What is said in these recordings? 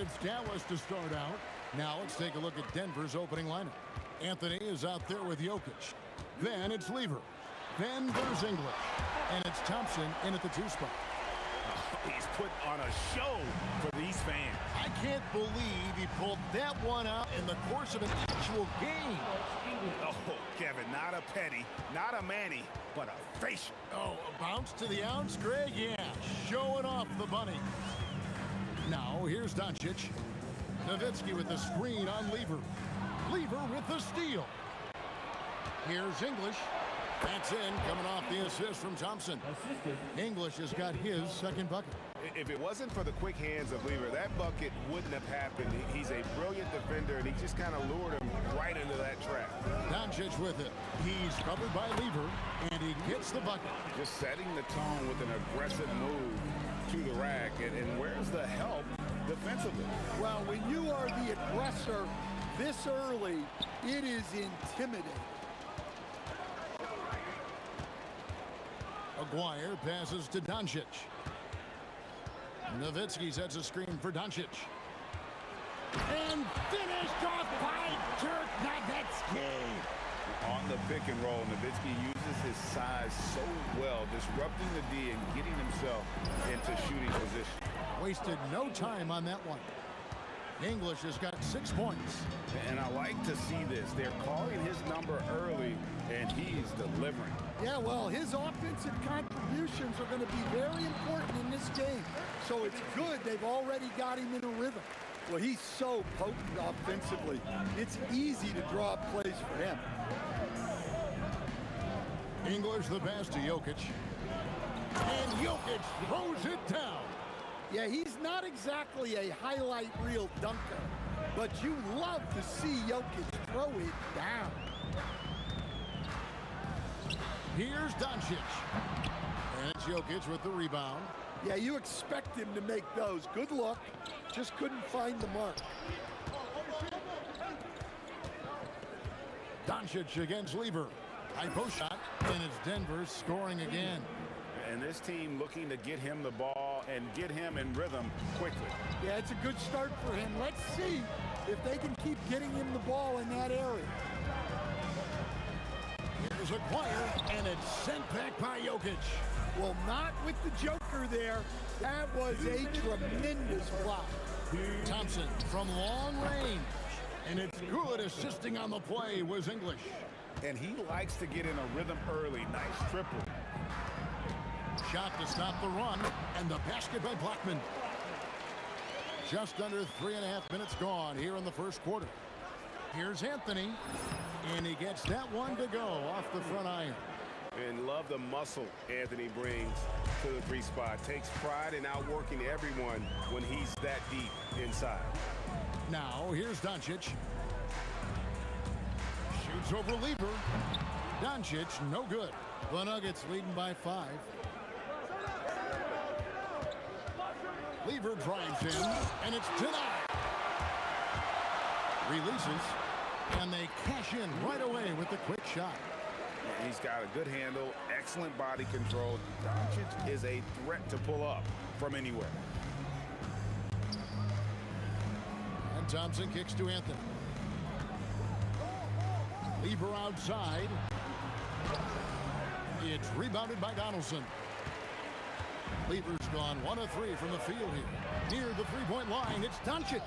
It's Dallas to start out. Now let's take a look at Denver's opening lineup. Anthony is out there with Jokic. Then it's Lever. Then there's English. And it's Thompson in at the 2 spot. He's put on a show for these fans. I can't believe he pulled that one out in the course of an actual game. Oh, Kevin, not a petty, not a Manny, but a facial. Oh, a bounce to the ounce, Greg? Yeah, showing off the bunny. Now, here's Doncic. Nowitzki with the screen on Lever. Lever with the steal. Here's English. That's in, coming off the assist from Thompson. English has got his second bucket. If it wasn't for the quick hands of Lever, that bucket wouldn't have happened. He's a brilliant defender, and he just kind of lured him right into that trap. Doncic with it. He's covered by Lever, and he gets the bucket. Just setting the tone with an aggressive move to the rack. And where's the help defensively? Well, when you are the aggressor this early, it is intimidating. Aguirre passes to Doncic. Nowitzki sets a screen for Doncic. And finished off by Dirk Nowitzki. On the pick and roll, Nowitzki uses his size so well, disrupting the D and getting himself into shooting position. Wasted no time on that one. English has got 6 points. And I like to see this. They're calling his number early, and he's delivering. Yeah, well, his offensive contributions are going to be very important in this game. So it's good they've already got him in a rhythm. Well, he's so potent offensively. It's easy to draw up plays for him. English the pass to Jokic. And Jokic throws it down. Yeah, he's not exactly a highlight reel dunker, but you love to see Jokic throw it down. Here's Doncic. And it's Jokic with the rebound. Yeah, you expect him to make those. Good luck. Just couldn't find the mark. Doncic against Lever. High post shot, and it's Denver scoring again. And this team looking to get him the ball and get him in rhythm quickly. Yeah, it's a good start for him. Let's see if they can keep getting him the ball in that area. Here's Aguirre, and it's sent back by Jokic. Well, not with the Joker there. That was a tremendous block. Thompson from long range. And it's good. Assisting on the play was English. And he likes to get in a rhythm early. Nice triple. Shot to stop the run, and the basket by Blackman. Just under 3.5 minutes gone here in the first quarter. Here's Anthony, and he gets that one to go off the front iron. And love the muscle Anthony brings to the three spot. Takes pride in outworking everyone when he's that deep inside. Now, here's Doncic. Shoots over Lever. Doncic, no good. The Nuggets leading by 5. Lever drives in, and it's denied. Releases, and they cash in right away with the quick shot. He's got a good handle, excellent body control. Doncic is a threat to pull up from anywhere. And Thompson kicks to Anthony. Lever outside. It's rebounded by Donaldson. Lever's gone 1 of 3 from the field here. Near the three-point line, it's Doncic.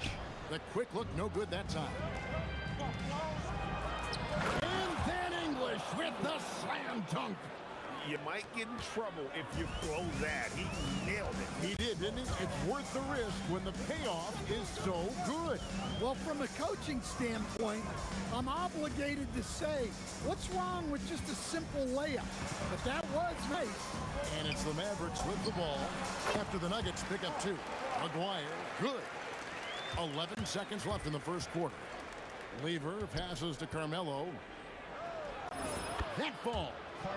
The quick look, no good that time. And then English with the slam dunk. You might get in trouble if you blow that. He nailed it. He did, didn't he? It's worth the risk when the payoff is so good. Well, from a coaching standpoint, I'm obligated to say, what's wrong with just a simple layup? But that was nice. And it's the Mavericks with the ball after the Nuggets pick up 2. McGuire, good. 11 seconds left in the first quarter. Lever passes to Carmelo. That ball.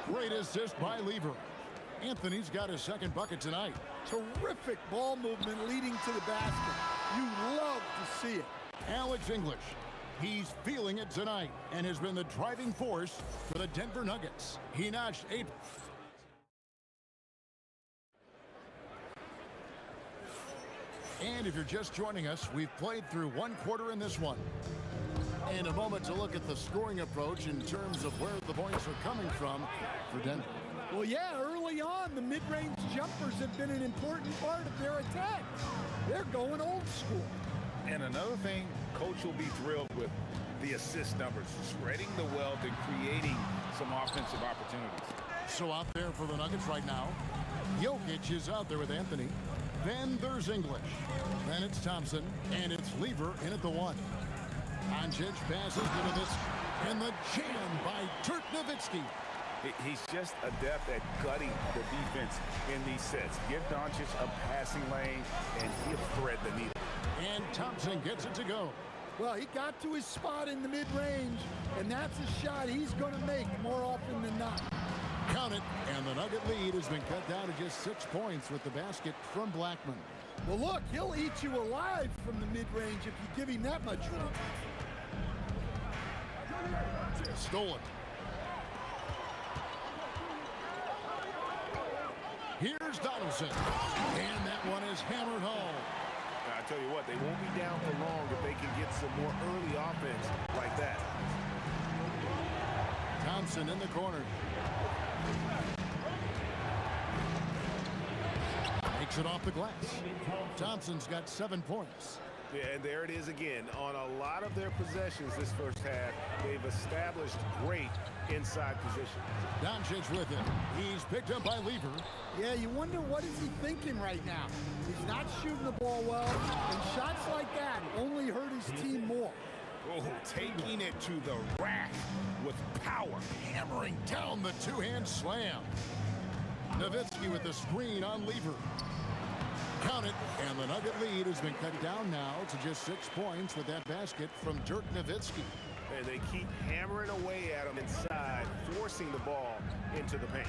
Great assist by Lever. Anthony's got his second bucket tonight. Terrific ball movement leading to the basket. You love to see it. Alex English. He's feeling it tonight and has been the driving force for the Denver Nuggets. He notched 8. And if you're just joining us, we've played through 1 quarter in this one. And a moment to look at the scoring approach in terms of where the points are coming from for Denver. Well, yeah, early on, the mid-range jumpers have been an important part of their attack. They're going old school. And another thing, Coach will be thrilled with the assist numbers, spreading the wealth and creating some offensive opportunities. So out there for the Nuggets right now, Jokic is out there with Anthony. Then there's English. Then it's Thompson, and it's Lever in at the 1. Doncic passes to Nowitzki, and the jam by Dirk Nowitzki. He's just adept at gutting the defense in these sets. Give Doncic a passing lane, and he'll thread the needle. And Thompson gets it to go. Well, he got to his spot in the mid-range, and that's a shot he's going to make more often than not. Count it, and the Nugget lead has been cut down to just 6 points with the basket from Blackman. Well, look, he'll eat you alive from the mid-range if you give him that much room. Stolen. Here's Donaldson, and that one is hammered home. I tell you what, they won't be down for long if they can get some more early offense like that. Thompson in the corner. Takes it off the glass. Thompson's got 7 points. Yeah, and there it is again. On a lot of their possessions this first half, they've established great inside position. Doncic with it. He's picked up by Lever. Yeah, you wonder what is he thinking right now. He's not shooting the ball well, and shots like that only hurt his team more. Oh, taking it to the rack with power. Hammering down the two-hand slam. Nowitzki with the screen on Lever. Count it, and the Nugget lead has been cut down now to just 6 points with that basket from Dirk Nowitzki. And they keep hammering away at him inside, forcing the ball into the paint.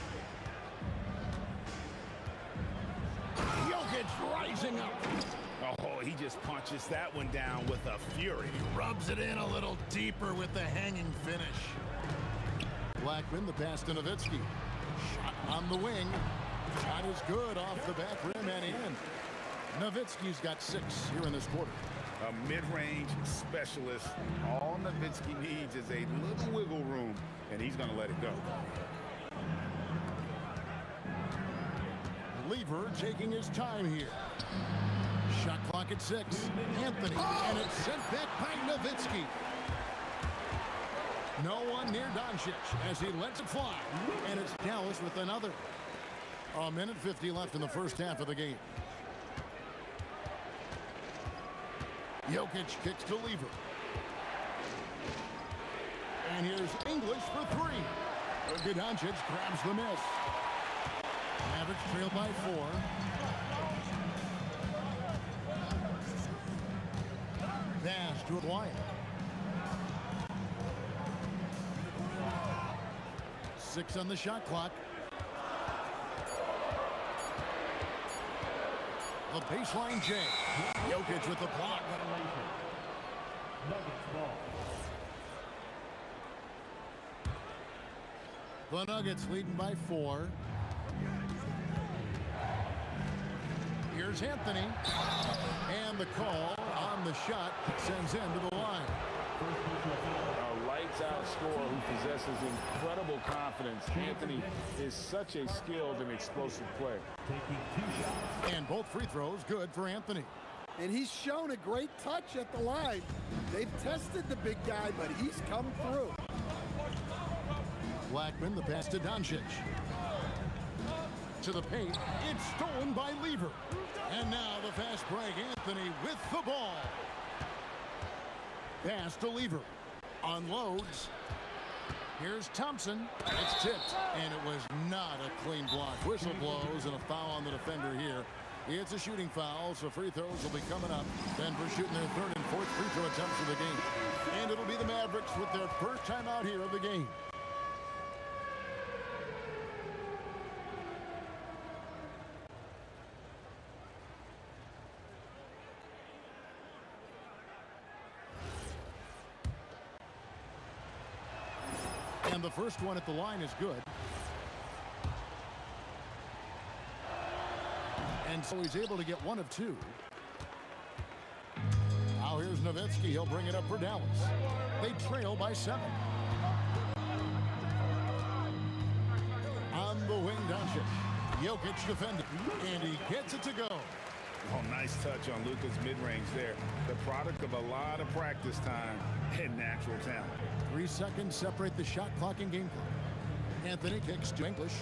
Jokic rising up. Oh, he just punches that one down with a fury. He rubs it in a little deeper with the hanging finish. Blackman, the pass to Nowitzki. Shot on the wing. Shot is good off the back rim and in. Nowitzki's got 6 here in this quarter. A mid-range specialist. All Nowitzki needs is a little wiggle room, and he's going to let it go. Lever taking his time here. Shot clock back at 6. Anthony, and it's sent back by Nowitzki. No one near Doncic as he lets it fly. And it's Dallas with another. A minute 50 left in the first half of the game. Jokic kicks to Lever. And here's English for 3. Doncic grabs the miss. Mavericks trail by 4. Pass to Wyatt. 6 on the shot clock. The baseline J. Jokic with the block. The Nuggets leading by 4. Here's Anthony. And the call on the shot sends him to the line. A lights-out scorer who possesses incredible confidence. Anthony is such a skilled and explosive player. And both free throws good for Anthony. And he's shown a great touch at the line. They've tested the big guy, but he's come through. Blackman, the pass to Doncic. To the paint. It's stolen by Lever. And now the fast break. Anthony with the ball. Pass to Lever. Unloads. Here's Thompson. It's tipped. And it was not a clean block. Whistle blows and a foul on the defender here. It's a shooting foul, so free throws will be coming up. Denver shooting their 3rd and 4th free throw attempts of the game. And it'll be the Mavericks with their first time out here of the game. And the first one at the line is good. And so he's able to get 1 of 2. Now here's Nowitzki. He'll bring it up for Dallas. They trail by 7. On the wing, Doncic. Jokic defending. And he gets it to go. Oh, nice touch on Luka's mid-range there. The product of a lot of practice time and natural talent. 3 seconds separate the shot clock and game clock. Anthony kicks to English.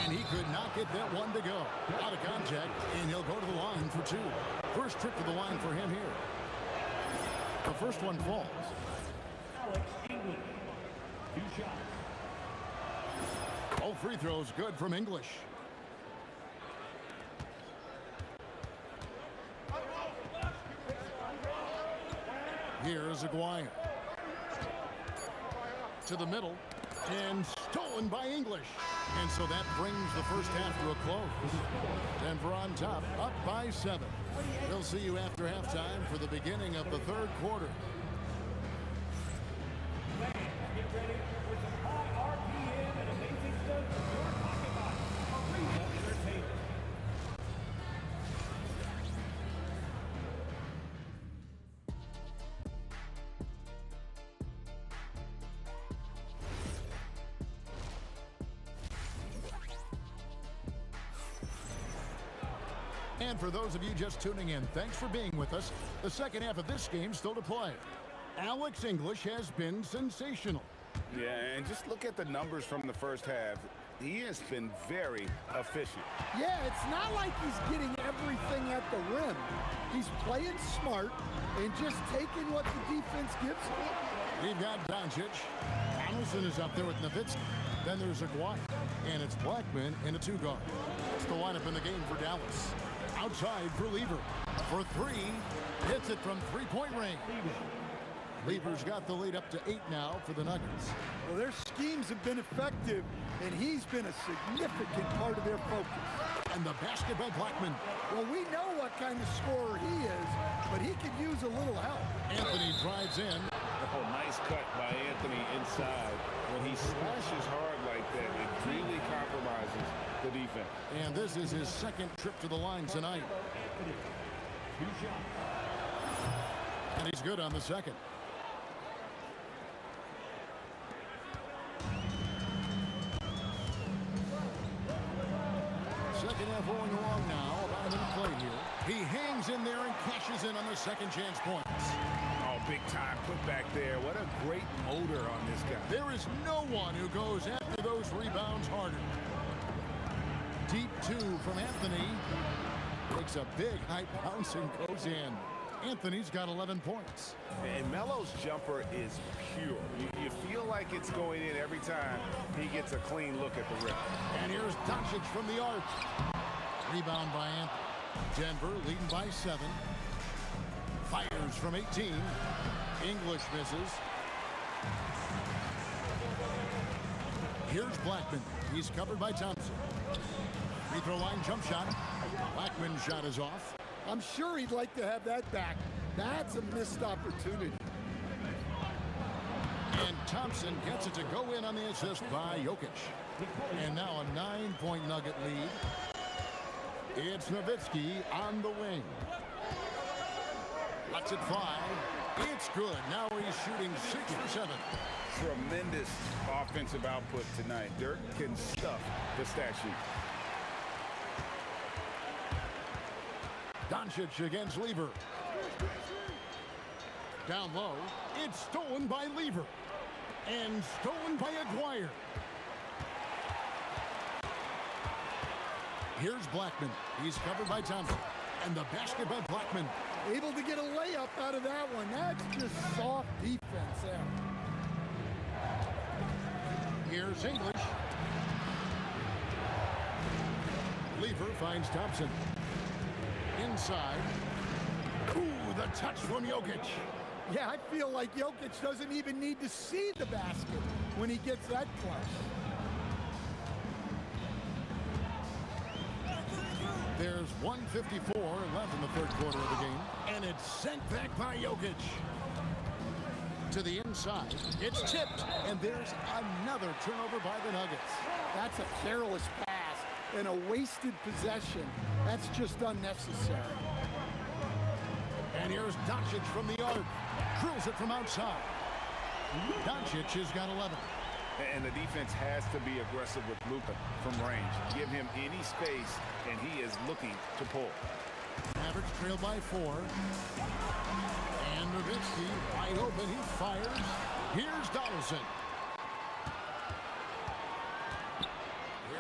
And he could not get that one to go. Out of contact, and he'll go to the line for 2. First trip to the line for him here. The first one falls. Alex English, 2 shots. All free throws good from English. Here's Aguirre. To the middle. And stolen by English. And so that brings the first half to a close. Denver on top, up by 7. We'll see you after halftime for the beginning of the 3rd quarter. Get ready for some high RPM and amazing stuff you're talking about. Arena Entertainment. And for those of you just tuning in, thanks for being with us. The second half of this game still to play. Alex English has been sensational. Yeah, and just look at the numbers from the first half. He has been very efficient. Yeah, it's not like he's getting everything at the rim. He's playing smart and just taking what the defense gives him. We've got Doncic. Donaldson is up there with Nowitzki. Then there's Aguirre. And it's Blackman in a 2-guard. It's the lineup in the game for Dallas. Outside for Lever. For 3. Hits it from 3-point range. Lever's got the lead up to 8 now for the Nuggets. Well, their schemes have been effective, and he's been a significant part of their focus. And the basket by Blackman. Well, we know what kind of scorer he is, but he could use a little help. Anthony drives in. Oh, nice cut by Anthony inside. When he slashes hard like that, it really compromises the defense. And this is his 2nd trip to the line tonight. Anthony, 2 shots. And he's good on the 2nd. Second half rolling along now. About a minute play He hangs in there and cashes in on the second chance points. Oh, big time put back there. What a great motor on this guy. There is no one who goes after those rebounds harder. Deep two from Anthony. Takes a big high bounce and goes in. Anthony's got 11 points. And Melo's jumper is pure. You feel like it's going in every time he gets a clean look at the rim. And here's Doncic from the arc. Rebound by Anthony. Denver leading by 7. Fires from 18. English misses. Here's Blackman. He's covered by Thompson. Free throw line jump shot. Blackman's shot is off. I'm sure he'd like to have that back. That's a missed opportunity. And Thompson gets it to go in on the assist by Jokic. And now a 9-point Nugget lead. It's Nowitzki on the wing. Lets it fly. It's good. Now he's shooting 6 for 7. Tremendous offensive output tonight. Dirk can stuff the stat sheet. Doncic against Lever. Down low. It's stolen by Lever. And stolen by Aguirre. Here's Blackman. He's covered by Thompson. And the basket by Blackman. Able to get a layup out of that one. That's just soft defense there. Here's English. Lever finds Thompson. Inside. Ooh, the touch from Jokic. Yeah, I feel like Jokic doesn't even need to see the basket when he gets that close. There's 1:54 left in the third quarter of the game. And it's sent back by Jokic. To the inside. It's tipped. And there's another turnover by the Nuggets. That's a careless pass and a wasted possession. That's just unnecessary. And here's Doncic from the arc. Drills it from outside. Doncic has got 11. And the defense has to be aggressive with Luka from range. Give him any space, and he is looking to pull. Mavericks trail by 4. And Nowitzki wide open. He fires. Here's Donaldson.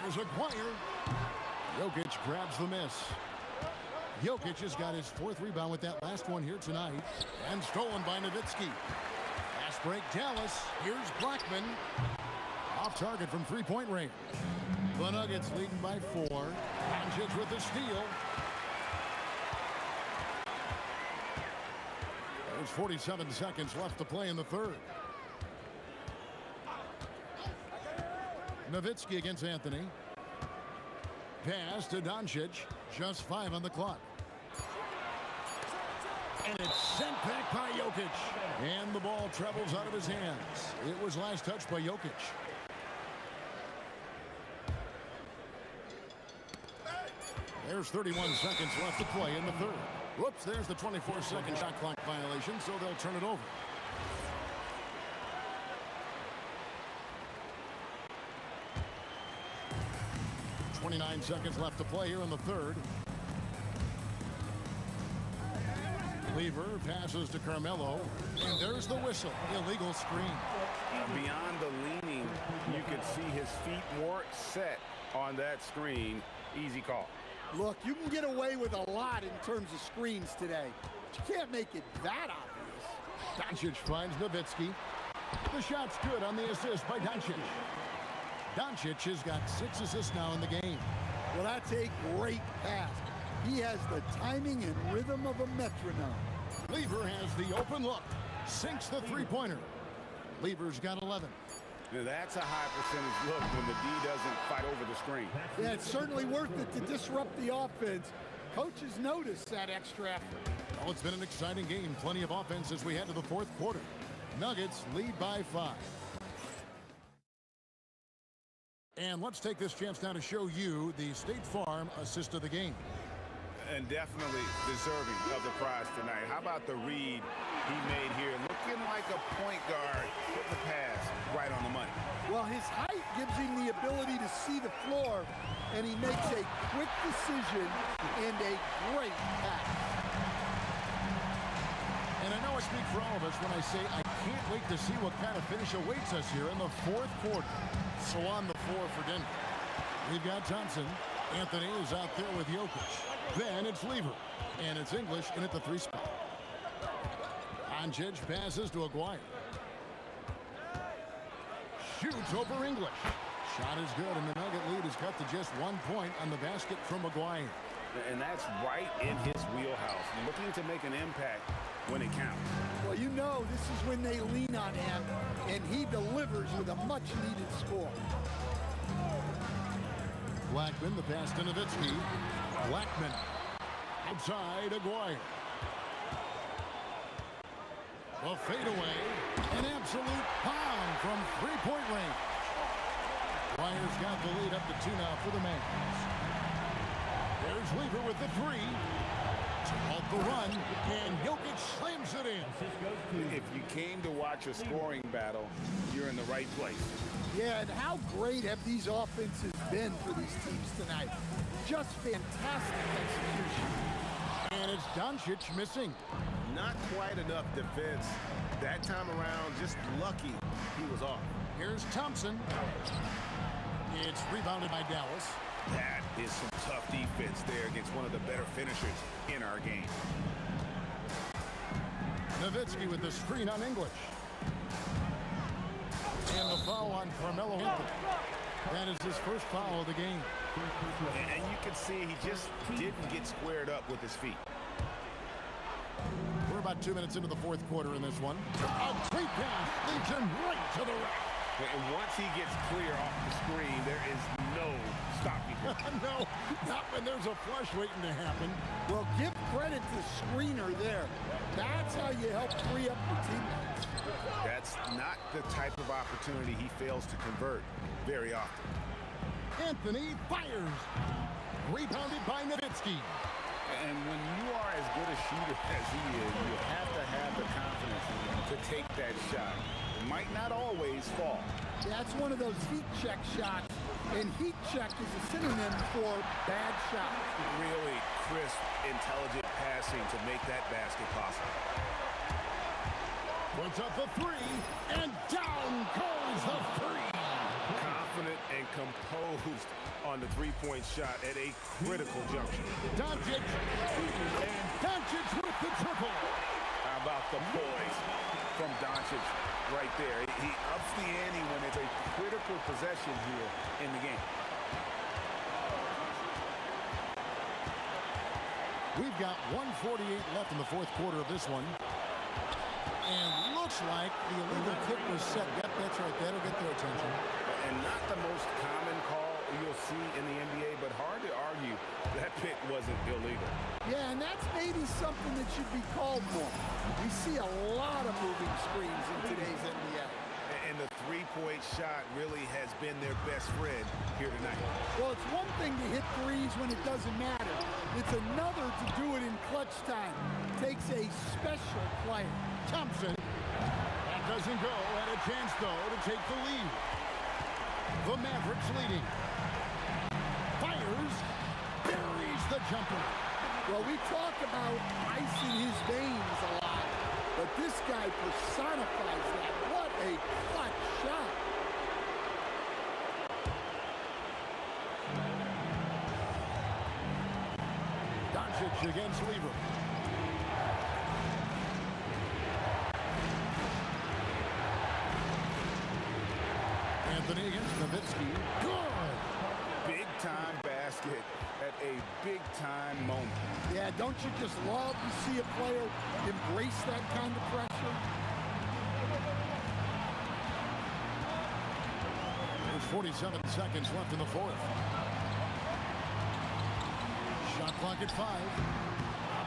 Here's Aguirre. Jokic grabs the miss. Jokic has got his 4th rebound with that last one here tonight. And stolen by Nowitzki. Fast break Dallas. Here's Blackman. Off target from 3-point range. The Nuggets leading by 4. Doncic with the steal. There's 47 seconds left to play in the third. Nowitzki against Anthony. Pass to Doncic. Just 5 on the clock. And it's sent back by Jokic. And the ball travels out of his hands. It was last touched by Jokic. There's 31 seconds left to play in the third. Whoops, there's the 24-second shot clock violation, so they'll turn it over. .29 seconds left to play here in the third. Lever passes to Carmelo, and there's the whistle. Illegal screen. Beyond the leaning, you could see his feet more set on that screen. Easy call. Look, you can get away with a lot in terms of screens today, but you can't make it that obvious. Doncic finds Nowitzki. The shot's good on the assist by Doncic. Doncic has got 6 assists now in the game. Well, that's a great pass. He has the timing and rhythm of a metronome. Lever has the open look. Sinks the three-pointer. Lever's got 11. Now that's a high percentage look when the D doesn't fight over the screen. Yeah, it's certainly worth it to disrupt the offense. Coaches notice that extra effort. Well, it's been an exciting game. Plenty of offense as we head to the fourth quarter. Nuggets lead by 5. And let's take this chance now to show you the State Farm assist of the game. And definitely deserving of the prize tonight. How about the read he made here? Looking like a point guard. Put the pass right on the money. Well, his height gives him the ability to see the floor, and he makes a quick decision and a great pass. And I know I speak for all of us when I say I can't wait to see what kind of finish awaits us here in the fourth quarter. So on the floor for Denver, we've got Thompson. Anthony is out there with Jokic. Then it's Lever. And it's English in at the 3 spot. Doncic passes to Aguirre. Shoots over English. Shot is good, and the Nugget lead is cut to just 1 point on the basket from Aguirre. And that's right in his wheelhouse, looking to make an impact when it counts. Well, you know this is when they lean on him, and he delivers with a much-needed score. Blackman, the pass to Nowitzki. Blackman outside Aguirre. The fadeaway, an absolute pound from three-point range. Aguirre's got the lead up to 2 now for the Mavs. There's Lever with the 3. To halt the run, and Jokic slams it in. If you came to watch a scoring battle, you're in the right place. Yeah, and how great have these offenses been for these teams tonight? Just fantastic execution. And it's Doncic missing. Not quite enough defense. That time around, just lucky he was off. Here's Thompson. It's rebounded by Dallas. That is some tough defense there against one of the better finishers in our game. Nowitzki with the screen on English. And the foul on Carmelo Anthony. That is his first foul of the game. And you can see he just didn't get squared up with his feet. We're about 2 minutes into the fourth quarter in this one. A great pass leads him right to the rack. And once he gets clear off the screen, there is no stopping him. No, not when there's a flush waiting to happen. Well, give credit to the screener there. That's how you help free up your teammates. That's not the type of opportunity he fails to convert very often. Anthony fires. Rebounded by Nowitzki. And when you are as good a shooter as he is, you have to have the confidence to take that shot. It might not always fall. That's one of those heat check shots, and heat check is a synonym for bad shot. Really crisp, intelligent passing to make that basket possible. Puts up the 3, and down goes the 3. Confident and composed on the three-point shot at a critical junction. Doncic, and Doncic with the triple. How about the poise from Doncic right there? He ups the ante when it's a critical possession here in the game. We've got 1:48 left in the fourth quarter of this one. And looks like the illegal kick was set. Yep, that's right. That'll get their attention. And not the most common call you'll see in the NBA, but hard to argue that pick wasn't illegal. Yeah, and that's maybe something that should be called more. We see a lot of moving screens in today's NBA. And the three-point shot really has been their best friend here tonight. Well, it's one thing to hit threes when it doesn't matter. It's another to do it in clutch time. Takes a special player. Thompson. That doesn't go. Had a chance, though, to take the lead. The Mavericks leading. Fires. Buries the jumper. Well, we talk about icing his veins a lot, but this guy personifies that. What a clutch shot. Doncic against Lever. Anthony against Nowitzki. Good! Big-time basket at a big-time moment. Yeah, don't you just love to see a player embrace that kind of pressure? There's 47 seconds left in the fourth. Shot clock at 5.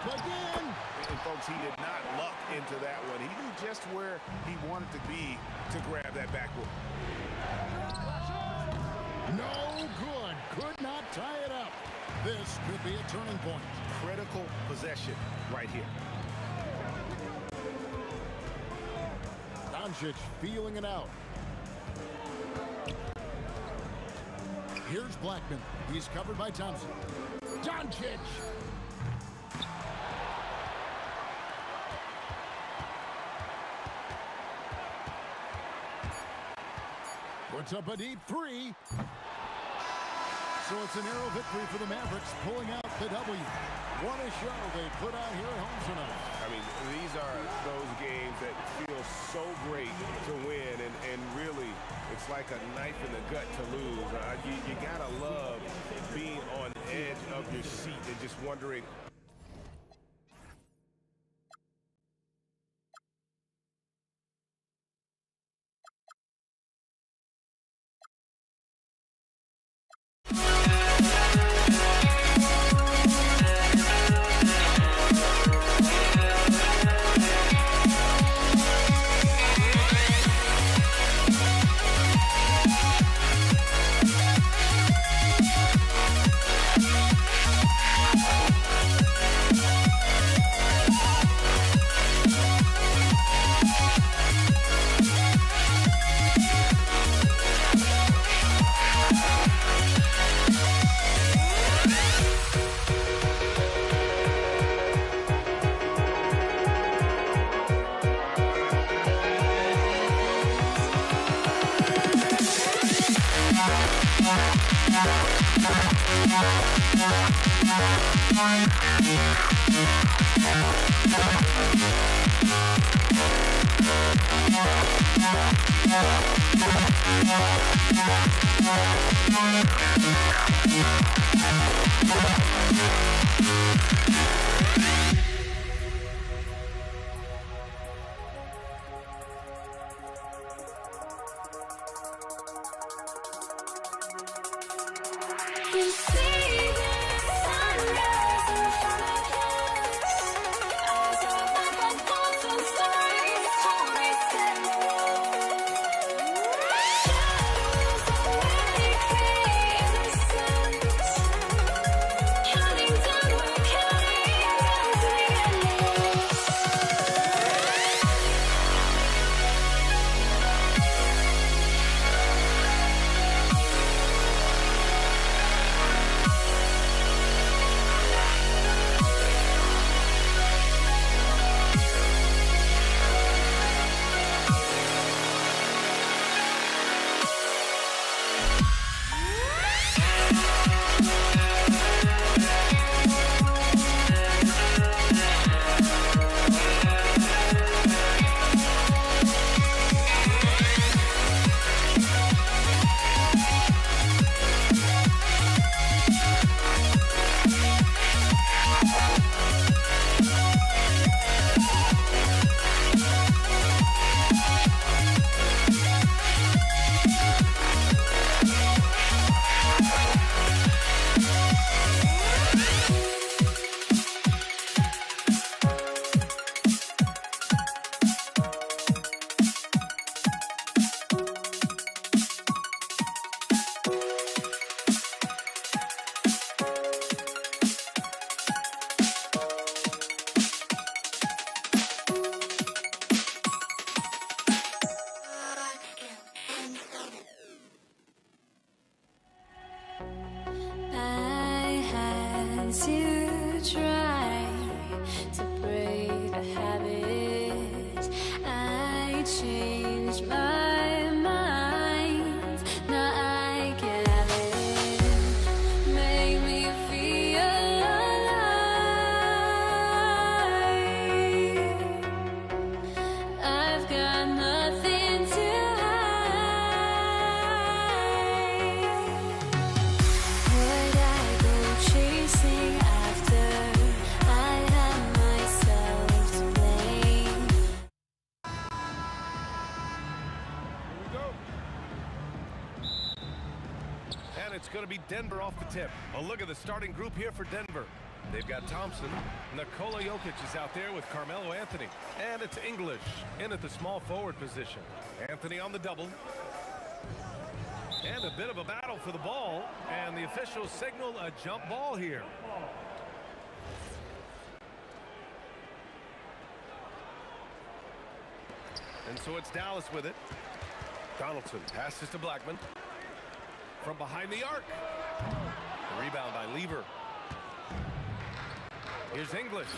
Again! And folks, he did not luck into that one. He knew just where he wanted to be to grab that backboard. No good. Could not tie it up. This could be a turning point. Critical possession right here. Doncic feeling it out. Here's Blackman. He's covered by Thompson. Doncic. Puts up a deep three. So it's a narrow victory for the Mavericks, pulling out the W. What a show they put on here at home tonight. I mean, these are those games that feel so great to win, and really, it's like a knife in the gut to lose. You gotta love being on the edge of your seat and just wondering, it's going to be Denver off the tip. A look at the starting group here for Denver. They've got Thompson. Nikola Jokic is out there with Carmelo Anthony. And it's English in at the small forward position. Anthony on the double. And a bit of a battle for the ball. And the officials signal a jump ball here. And so it's Dallas with it. Donaldson passes to Blackman. from behind the arc. The rebound by Lever. Here's English.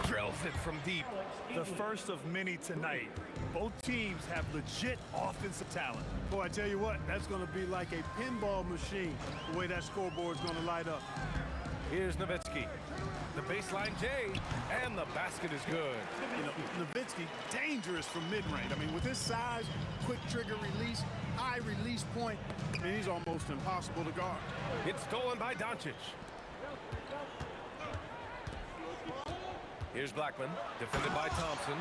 Drills it from deep. The first of many tonight. Both teams have legit offensive talent. Boy, I tell you what, that's going to be like a pinball machine, the way that scoreboard's going to light up. Here's Nowitzki. The baseline J, and the basket is good. You know, Nowitzki, dangerous from mid-range. I mean, with his size, quick trigger release, high release point, I mean, he's almost impossible to guard. It's stolen by Doncic. Here's Blackman, defended by Thompson.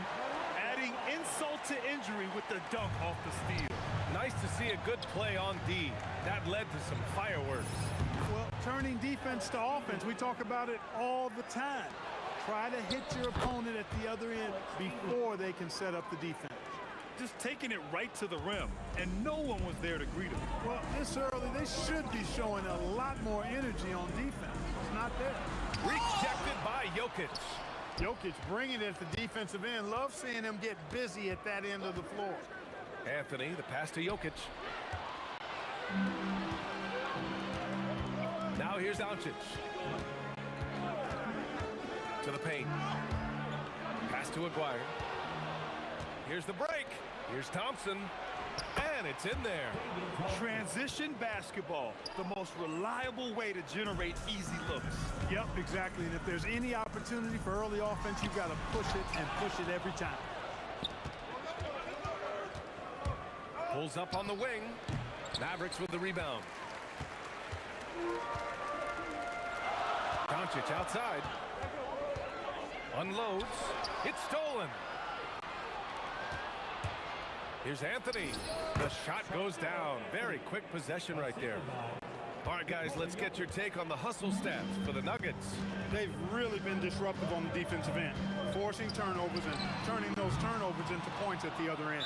Adding insult to injury with the dunk off the steal. Nice to see a good play on D. That led to some fireworks. Well, turning defense to offense, we talk about it all the time. Try to hit your opponent at the other end before they can set up the defense. Just taking it right to the rim, and no one was there to greet him. Well, this early, they should be showing a lot more energy on defense. It's not there. Rejected by Jokic. Jokic bringing it at the defensive end. Love seeing him get busy at that end of the floor. Anthony, the pass to Jokic. Now here's Doncic. To the paint. Pass to Aguirre. Here's the break. Here's Thompson. And it's in there. Transition basketball, the most reliable way to generate easy looks. Yep, exactly. And if there's any opportunity for early offense, you've got to push it and push it every time. Pulls up on the wing. Mavericks with the rebound. Doncic outside. Unloads. It's stolen. Here's Anthony. The shot goes down. Very quick possession right there. All right, guys, let's get your take on the hustle stats for the Nuggets. They've really been disruptive on the defensive end, forcing turnovers and turning those turnovers into points at the other end.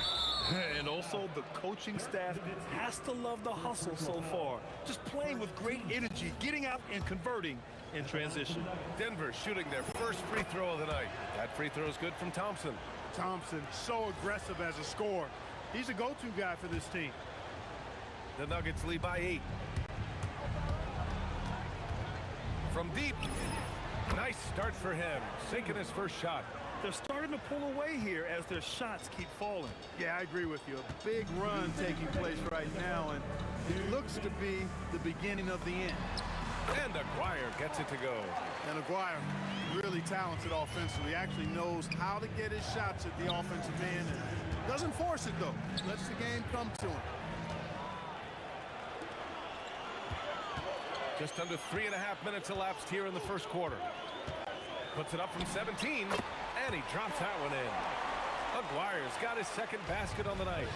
And also, the coaching staff has to love the hustle so far. Just playing with great energy, getting out and converting in transition. Denver shooting their first free throw of the night. That free throw is good from Thompson. Thompson, so aggressive as a scorer. He's a go-to guy for this team. The Nuggets lead by 8. From deep. Nice start for him, sinking his first shot. They're starting to pull away here as their shots keep falling. Yeah, I agree with you. A big run taking place right now, and it looks to be the beginning of the end. And Aguirre gets it to go. And Aguirre, really talented offensively, actually knows how to get his shots at the offensive end. And doesn't force it, though. Lets the game come to him. Just under 3.5 minutes elapsed here in the first quarter. Puts it up from 17, and he drops that one in. Aguirre's got his second basket on the night.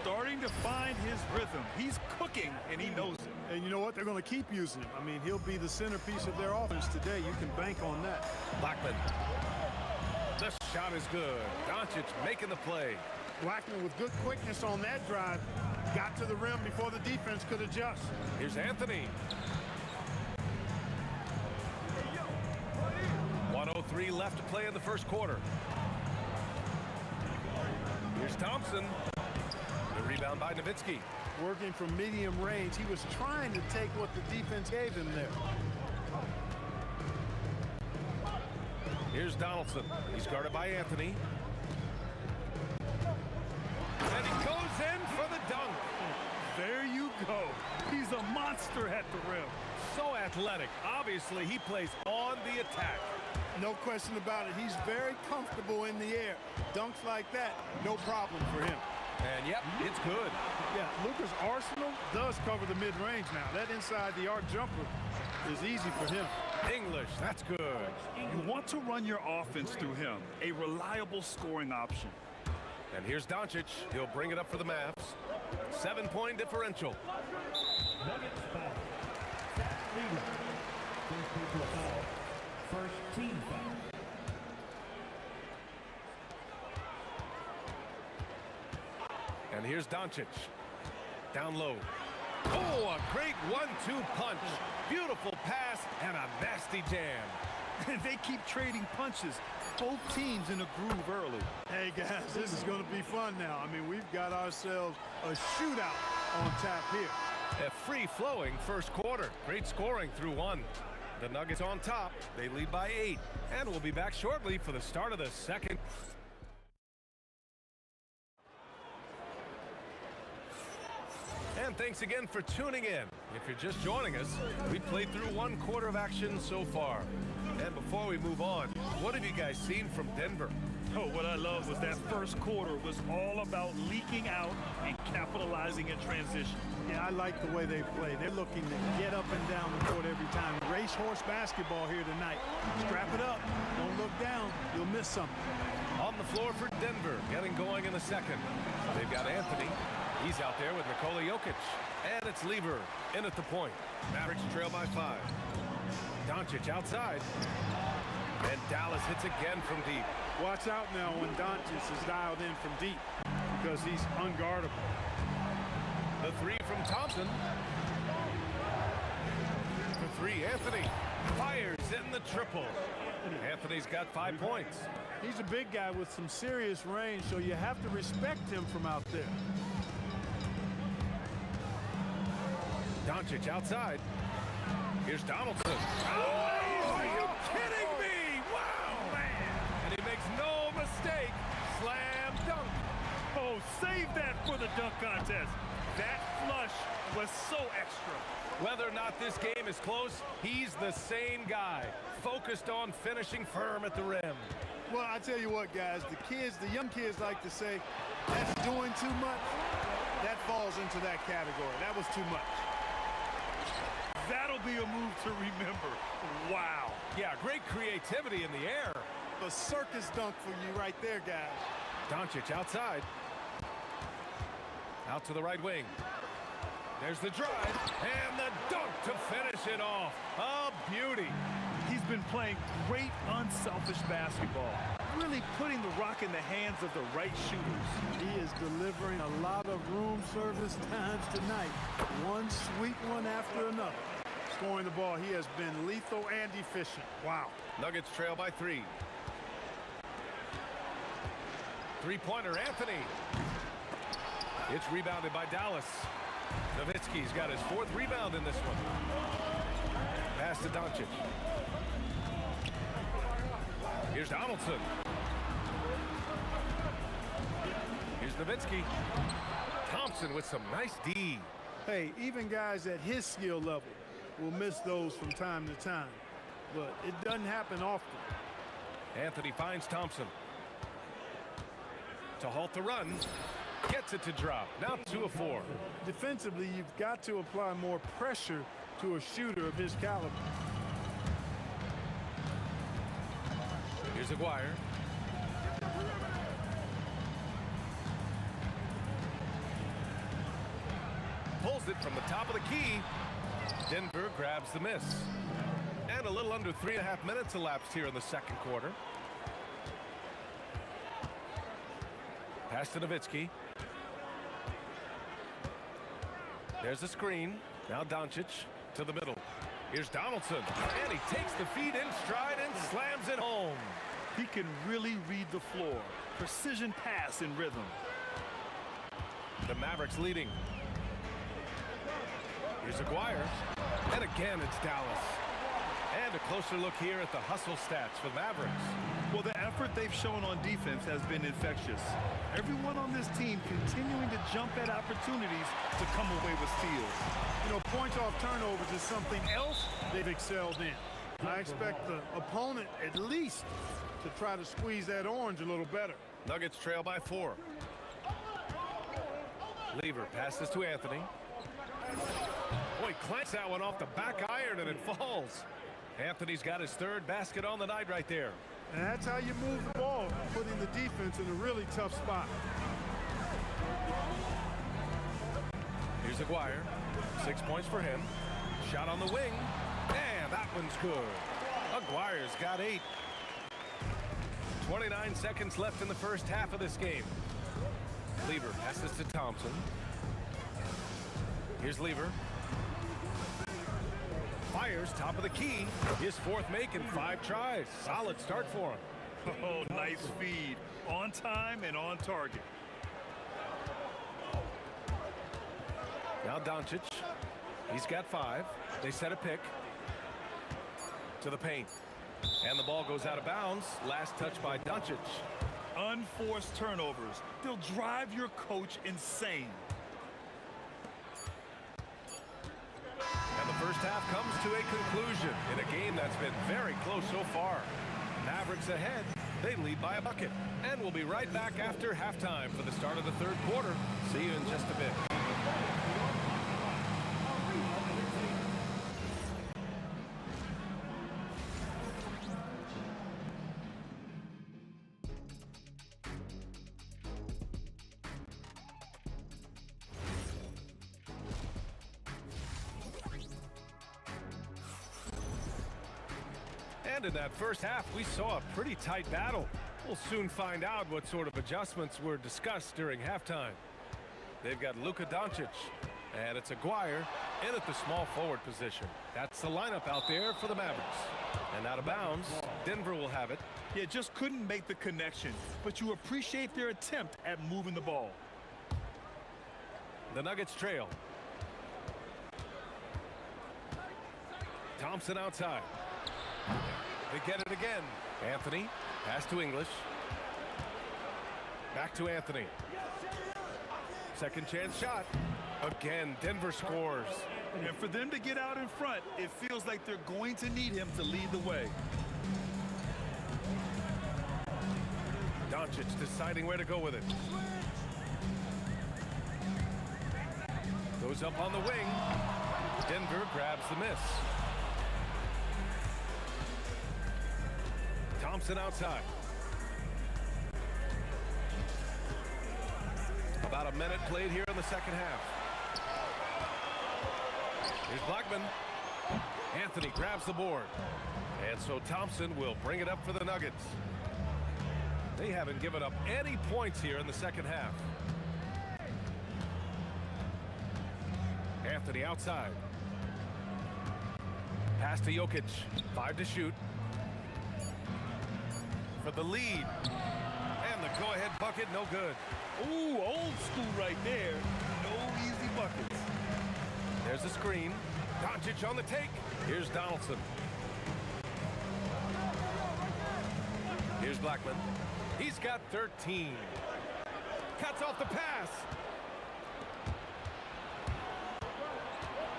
Starting to find his rhythm. He's cooking, and he knows it. And you know what? They're going to keep using him. I mean, he'll be the centerpiece of their offense today. You can bank on that. Blackman. The shot is good. Doncic making the play. Blackman with good quickness on that drive. Got to the rim before the defense could adjust. Here's Anthony. 1:03 left to play in the first quarter. Here's Thompson. The rebound by Nowitzki. Working from medium range. He was trying to take what the defense gave him there. Here's Donaldson. He's guarded by Anthony. And he goes in for the dunk. There you go. He's a monster at the rim. So athletic. Obviously, he plays on the attack. No question about it. He's very comfortable in the air. Dunks like that, no problem for him. And yep, it's good. Yeah, Luka's arsenal does cover the mid-range now. That inside the arc jumper is easy for him. English, that's good. You want to run your offense through him. A reliable scoring option. And here's Doncic. He'll bring it up for the Mavs. 7-point differential. Nuggets foul. Zach Lever. First people foul. First team foul. And here's Doncic. Down low. Oh, a great 1-2 punch. Beautiful pass and a nasty jam. They keep trading punches. Both teams in a groove early. Hey, guys, this is going to be fun now. I mean, we've got ourselves a shootout on tap here. A free-flowing first quarter. Great scoring through one. The Nuggets on top. They lead by 8. And we'll be back shortly for the start of the second. And thanks again for tuning in. If you're just joining us, we've played through one quarter of action so far. And before we move on, what have you guys seen from Denver? Oh, what I love was that first quarter was all about leaking out and capitalizing in transition. Yeah, I like the way they play. They're looking to get up and down the court every time. Racehorse basketball here tonight. Strap it up. Don't look down. You'll miss something. On the floor for Denver, getting going in the second. They've got Anthony. He's out there with Nikola Jokic. And it's Lever in at the point. Mavericks trail by 5. Doncic outside. And Dallas hits again from deep. Watch out now when Doncic is dialed in from deep because he's unguardable. The 3 from Thompson. For 3, Anthony fires in the triple. Anthony's got 5 points. He's a big guy with some serious range, so you have to respect him from out there. Doncic outside. Here's Donaldson. Oh, are you kidding me? Wow, man. And he makes no mistake. Slam dunk. Oh, save that for the dunk contest. That flush was so extra. Whether or not this game is close, he's the same guy, focused on finishing firm at the rim. Well, I tell you what, guys, the young kids like to say, that's doing too much. That falls into that category. That was too much. That'll be a move to remember. Wow. Yeah, great creativity in the air. A circus dunk for you right there, guys. Doncic outside. Out to the right wing. There's the drive and the dunk to finish it off. A beauty. He's been playing great unselfish basketball, really putting the rock in the hands of the right shooters. He is delivering a lot of room service times tonight. One sweet one after another. Scoring the ball, he has been lethal and efficient. Wow. Nuggets trail by 3. Three-pointer, Anthony. It's rebounded by Dallas. Nowitzki's got his 4th rebound in this one. Pass to Doncic. Here's Donaldson. Here's Nowitzki. Thompson with some nice D. Hey, even guys at his skill level will miss those from time to time, but it doesn't happen often. Anthony finds Thompson. To halt the run. Gets it to drop. Now 2 of 4. Defensively, you've got to apply more pressure to a shooter of his caliber. Here's Aguirre. Pulls it from the top of the key. Denver grabs the miss. And a little under 3.5 minutes elapsed here in the second quarter. Pass to Nowitzki. There's the screen. Now Doncic to the middle. Here's Donaldson. And he takes the feed in stride and slams it home. He can really read the floor. Precision pass in rhythm. The Mavericks leading. Here's Aguirre. And again, it's Dallas. And a closer look here at the hustle stats for the Mavericks. Well, the effort they've shown on defense has been infectious. Everyone on this team continuing to jump at opportunities to come away with steals. You know, points off turnovers is something else they've excelled in. I expect the opponent at least to try to squeeze that orange a little better. Nuggets trail by 4. Lever passes to Anthony. Boy, clanks that one off the back iron and it falls. Anthony's got his 3rd basket on the night right there. And that's how you move the ball, putting the defense in a really tough spot. Here's Aguirre. 6 points for him. Shot on the wing. And that one's good. Aguirre's got 8. 29 seconds left in the first half of this game. Lever passes to Thompson. Here's Lever. Fires top of the key. His 4th make in 5 tries. Solid start for him. Oh, nice feed. On time and on target. Now Doncic. He's got 5. They set a pick to the paint. And the ball goes out of bounds. Last touch by Doncic. Unforced turnovers. They'll drive your coach insane. And the first half comes to a conclusion in a game that's been very close so far. Mavericks ahead. They lead by a bucket. And we'll be right back after halftime for the start of the third quarter. See you in just a bit. And in that first half, we saw a pretty tight battle. We'll soon find out what sort of adjustments were discussed during halftime. They've got Luka Doncic, and it's Aguirre in at the small forward position. That's the lineup out there for the Mavericks. And out of bounds, Denver will have it. Yeah, just couldn't make the connection, but you appreciate their attempt at moving the ball. The Nuggets trail. Thompson outside. They get it again. Anthony, pass to English. Back to Anthony. Second chance shot. Again, Denver scores. And for them to get out in front, it feels like they're going to need him to lead the way. Doncic deciding where to go with it. Goes up on the wing. Denver grabs the miss. Thompson outside. About a minute played here in the second half. Here's Blackman. Anthony grabs the board. And so Thompson will bring it up for the Nuggets. They haven't given up any points here in the second half. Anthony outside. Pass to Jokic. 5 to shoot. For the lead. And the go-ahead bucket, no good. Ooh, old school right there. No easy buckets. There's the screen. Doncic on the take. Here's Donaldson. Here's Blackman. He's got 13. Cuts off the pass.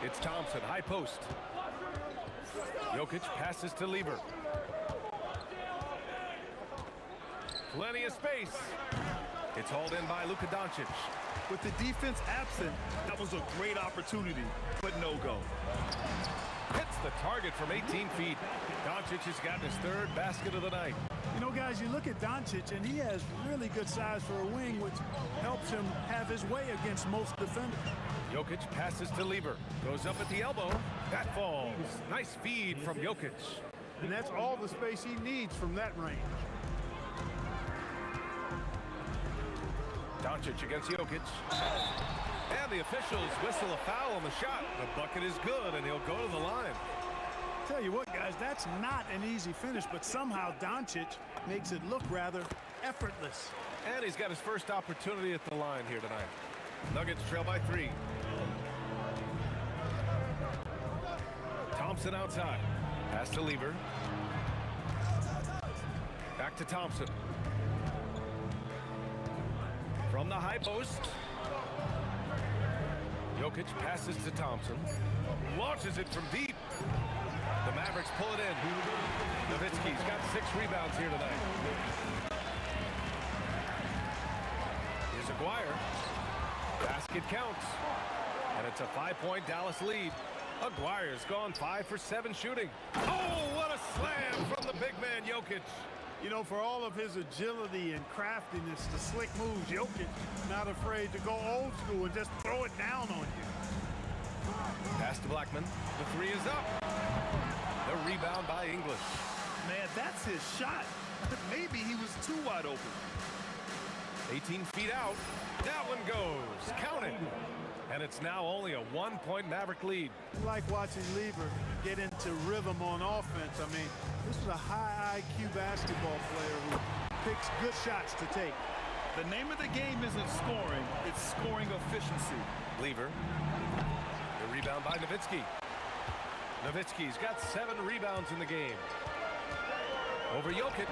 It's Thompson, high post. Jokic passes to Lieber. Plenty of space. It's hauled in by Luka Doncic. With the defense absent, that was a great opportunity, but no go. Hits the target from 18 feet. Doncic has gotten his 3rd basket of the night. You know, guys, you look at Doncic, and he has really good size for a wing, which helps him have his way against most defenders. Jokic passes to Lieber. Goes up at the elbow. That falls. Nice feed from Jokic. And that's all the space he needs from that range. Doncic against Jokic. And the officials whistle a foul on the shot. The bucket is good, and he'll go to the line. Tell you what, guys, that's not an easy finish, but somehow Doncic makes it look rather effortless. And he's got his first opportunity at the line here tonight. Nuggets trail by 3. Thompson outside. Pass to Lieber. Back to Thompson. From the high post. Jokic passes to Thompson. Launches it from deep. The Mavericks pull it in. Nowitzki's got 6 rebounds here tonight. Here's Aguirre. Basket counts. And it's a 5-point Dallas lead. Aguirre's gone 5 for 7 shooting. Oh, what a slam from the big man, Jokic. You know, for all of his agility and craftiness, the slick moves, Jokic not afraid to go old school and just throw it down on you. Pass to Blackman. The 3 is up. The rebound by English. Man, that's his shot. Maybe he was too wide open. 18 feet out. That one goes. Count it. And it's now only a 1-point Maverick lead. I like watching Lieber get into rhythm on offense. I mean, this is a high IQ basketball player who picks good shots to take. The name of the game isn't scoring, it's scoring efficiency. Lieber. The rebound by Nowitzki. Nowitzki's got 7 rebounds in the game. Over Jokic.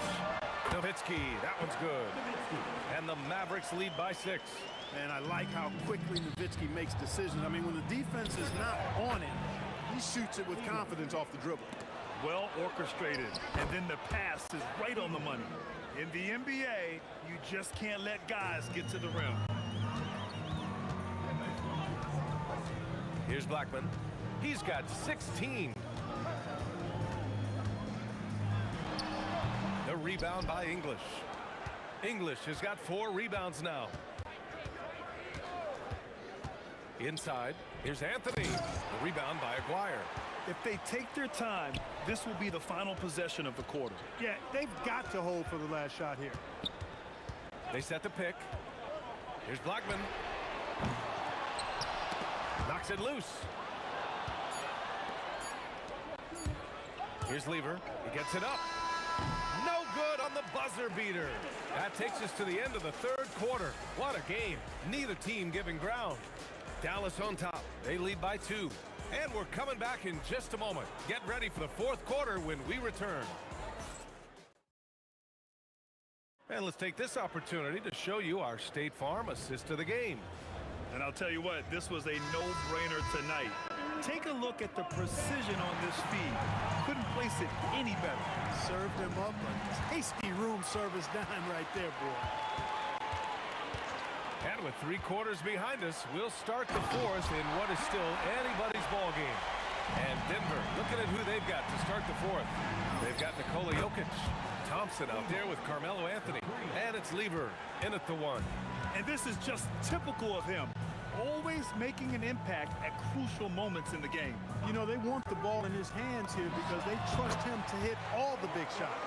Nowitzki, that one's good. And the Mavericks lead by 6. And I like how quickly Nowitzki makes decisions. I mean, when the defense is not on it, he shoots it with confidence off the dribble. Well orchestrated, and then the pass is right on the money. In the NBA, you just can't let guys get to the rim. Here's Blackman. He's got 16. The rebound by English. English has got 4 rebounds now. Inside, here's Anthony. The rebound by Aguirre. If they take their time, this will be the final possession of the quarter. Yeah, they've got to hold for the last shot here. They set the pick. Here's Blackman. Knocks it loose. Here's Lever. He gets it up. No good on the buzzer beater. That takes us to the end of the 3rd quarter. What a game. Neither team giving ground. Dallas on top. They lead by 2. And we're coming back in just a moment. Get ready for the 4th quarter when we return. And let's take this opportunity to show you our State Farm assist of the game. And I'll tell you what, this was a no-brainer tonight. Take a look at the precision on this feed. Couldn't place it any better. Served him up a tasty room service dime right there, boy. And with 3 quarters behind us, we'll start the 4th in what is still anybody's ball game. And Denver, looking at who they've got to start the 4th. They've got Nikola Jokic. Thompson out there with Carmelo Anthony. And it's Lever in at the 1. And this is just typical of him. Always making an impact at crucial moments in the game. You know, they want the ball in his hands here because they trust him to hit all the big shots.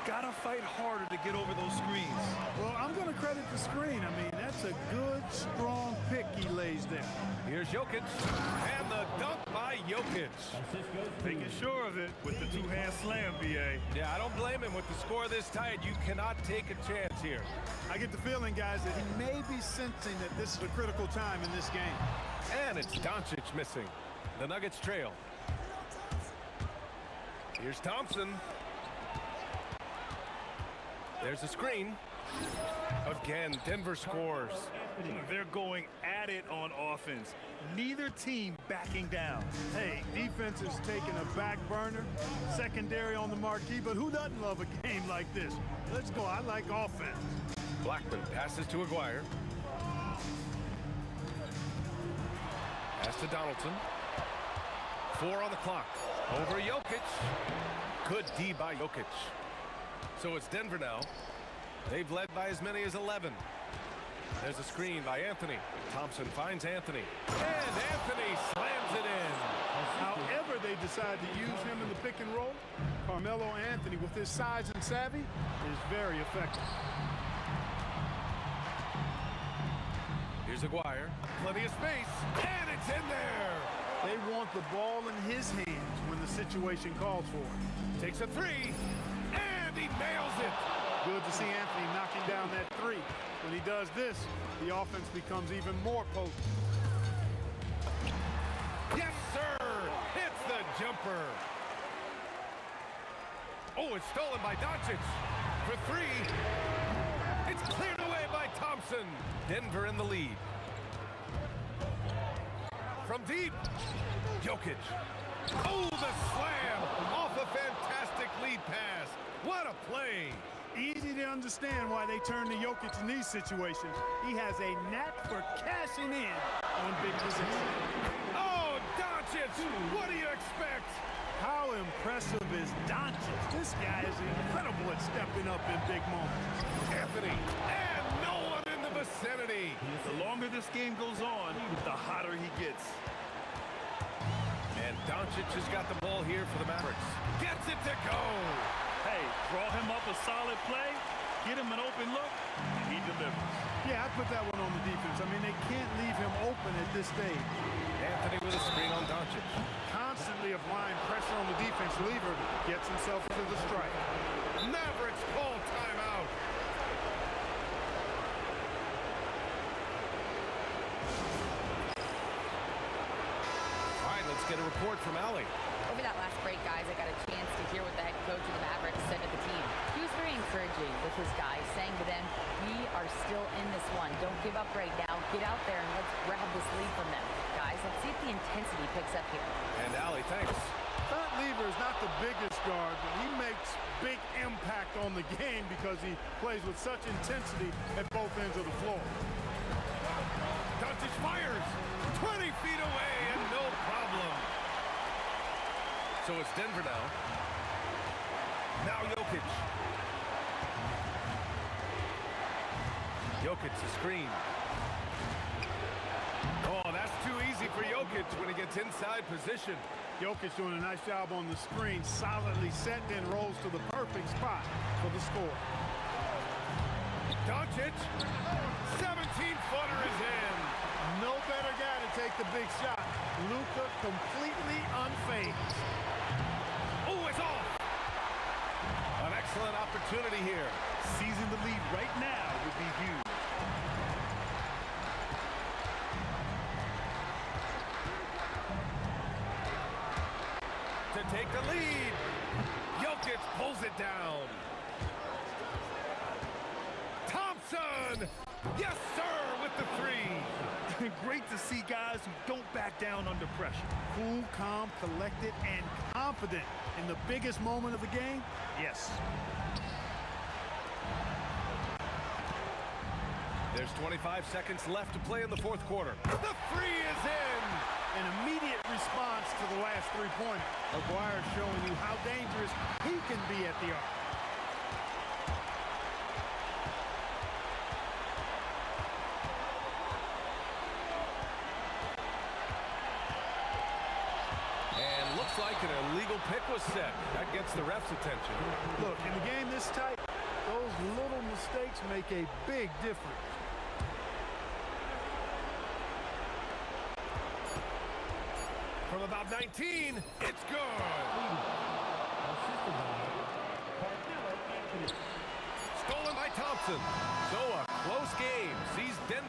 Gotta fight harder to get over those screens. Well, I'm going to credit the screen. I mean, that's a good, strong pick he lays there. Here's Jokic, and the dunk by Jokic. Making sure of it with the 2-hand slam, B.A. Yeah, I don't blame him. With the score this tight, you cannot take a chance here. I get the feeling, guys, that he may be sensing that this is a critical time in this game. And it's Doncic missing. The Nuggets trail. Here's Thompson. There's a screen. Again, Denver scores. They're going at it on offense. Neither team backing down. Hey, defense is taking a back burner, secondary on the marquee, but who doesn't love a game like this? Let's go. I like offense. Blackman passes to Aguirre. Pass to Donaldson. 4 on the clock. Over Jokic. Good D by Jokic. So it's Denver now. They've led by as many as 11. There's a screen by Anthony. Thompson finds Anthony. And Anthony slams it in. However they decide to use him in the pick and roll, Carmelo Anthony, with his size and savvy, is very effective. Here's Aguirre. Plenty of space. And it's in there. They want the ball in his hands when the situation calls for it. Takes a 3. And he nails it. Good to see Anthony knocking down that 3. When he does this, the offense becomes even more potent. Yes, sir! Hits the jumper. Oh, it's stolen by Doncic. For 3. It's cleared away by Thompson. Denver in the lead. From deep, Jokic. Oh, the slam off a fantastic lead pass. What a play. Easy to understand why they turn to Jokic in these situations. He has a knack for cashing in on big positions. Oh, Doncic! What do you expect? How impressive is Doncic? This guy is incredible at stepping up in big moments. Anthony, and no one in the vicinity. The longer this game goes on, the hotter he gets. And Doncic has got the ball here for the Mavericks. Gets it to go. Hey, draw him up a solid play, get him an open look, and he delivers. Yeah, I put that one on the defense. I mean, they can't leave him open at this stage. Anthony with a screen on Doncic. Constantly applying pressure on the defense. Lever gets himself to the strike. Mavericks call timeout. get a report from Allie. Over that last break, guys, I got a chance to hear what the head coach of the Mavericks said to the team. He was very encouraging with his guys, saying to them, we are still in this one. Don't give up right now. Get out there and let's grab this lead from them. Guys, let's see if the intensity picks up here. And Allie, thanks. That Lever is not the biggest guard, but he makes big impact on the game because he plays with such intensity at both ends of the floor. Doncic fires 20 feet away and no problem. So it's Denver now. Now Jokic. Jokic the screen. Oh, that's too easy for Jokic when he gets inside position. Jokic doing a nice job on the screen, solidly set, then rolls to the perfect spot for the score. Doncic, 17-footer is in. No better guy to take the big shot. Luka completely unfazed. Oh, it's off. An excellent opportunity here. Seizing the lead right now would be huge. To take the lead. Jokic pulls it down. Thompson! Yes, sir, with the three. Great to see guys who don't back down under pressure. Cool, calm, collected, and confident in the biggest moment of the game? Yes. There's 25 seconds left to play in the fourth quarter. The three is in. An immediate response to the last three-pointer. McGuire showing you how dangerous he can be at the arc. And looks like an illegal pick was set. That gets the ref's attention. Look, in a game this tight, those little mistakes make a big difference. From about 19, it's good. Stolen by Thompson. So a close game sees Denver.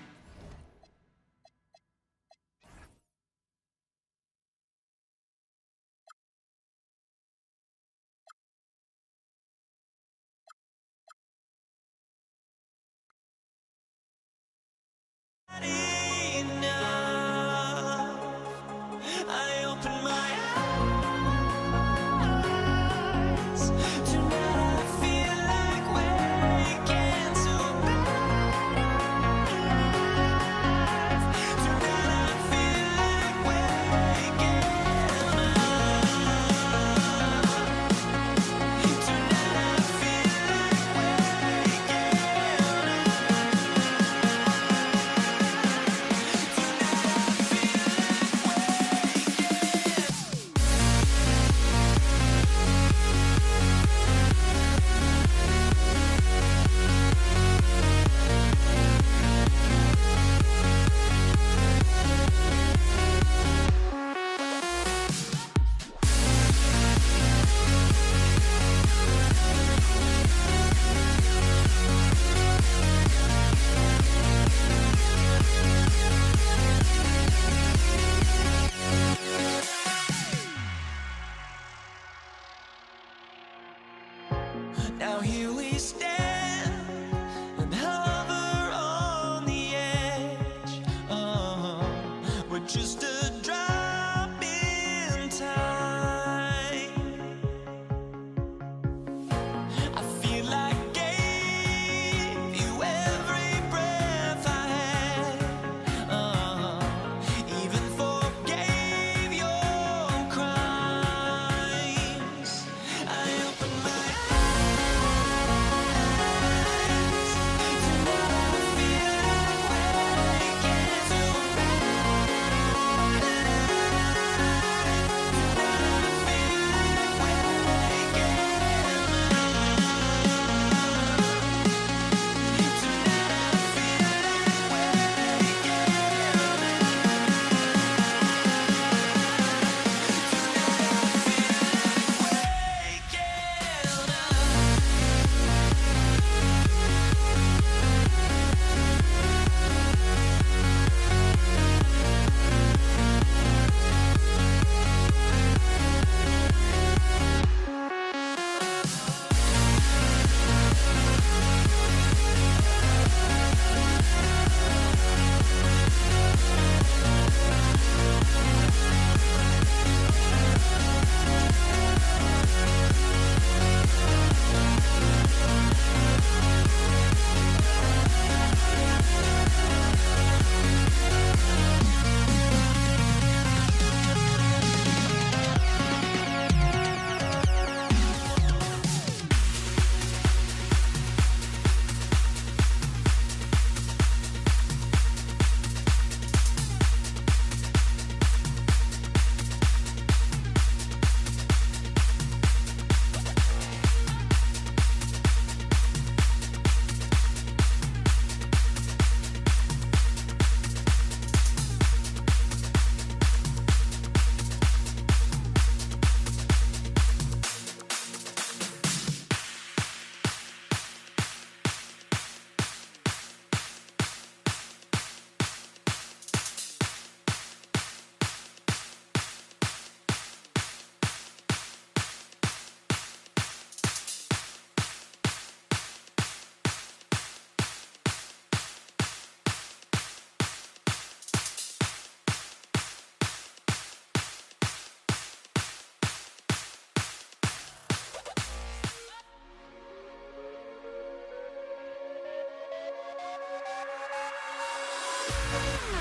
I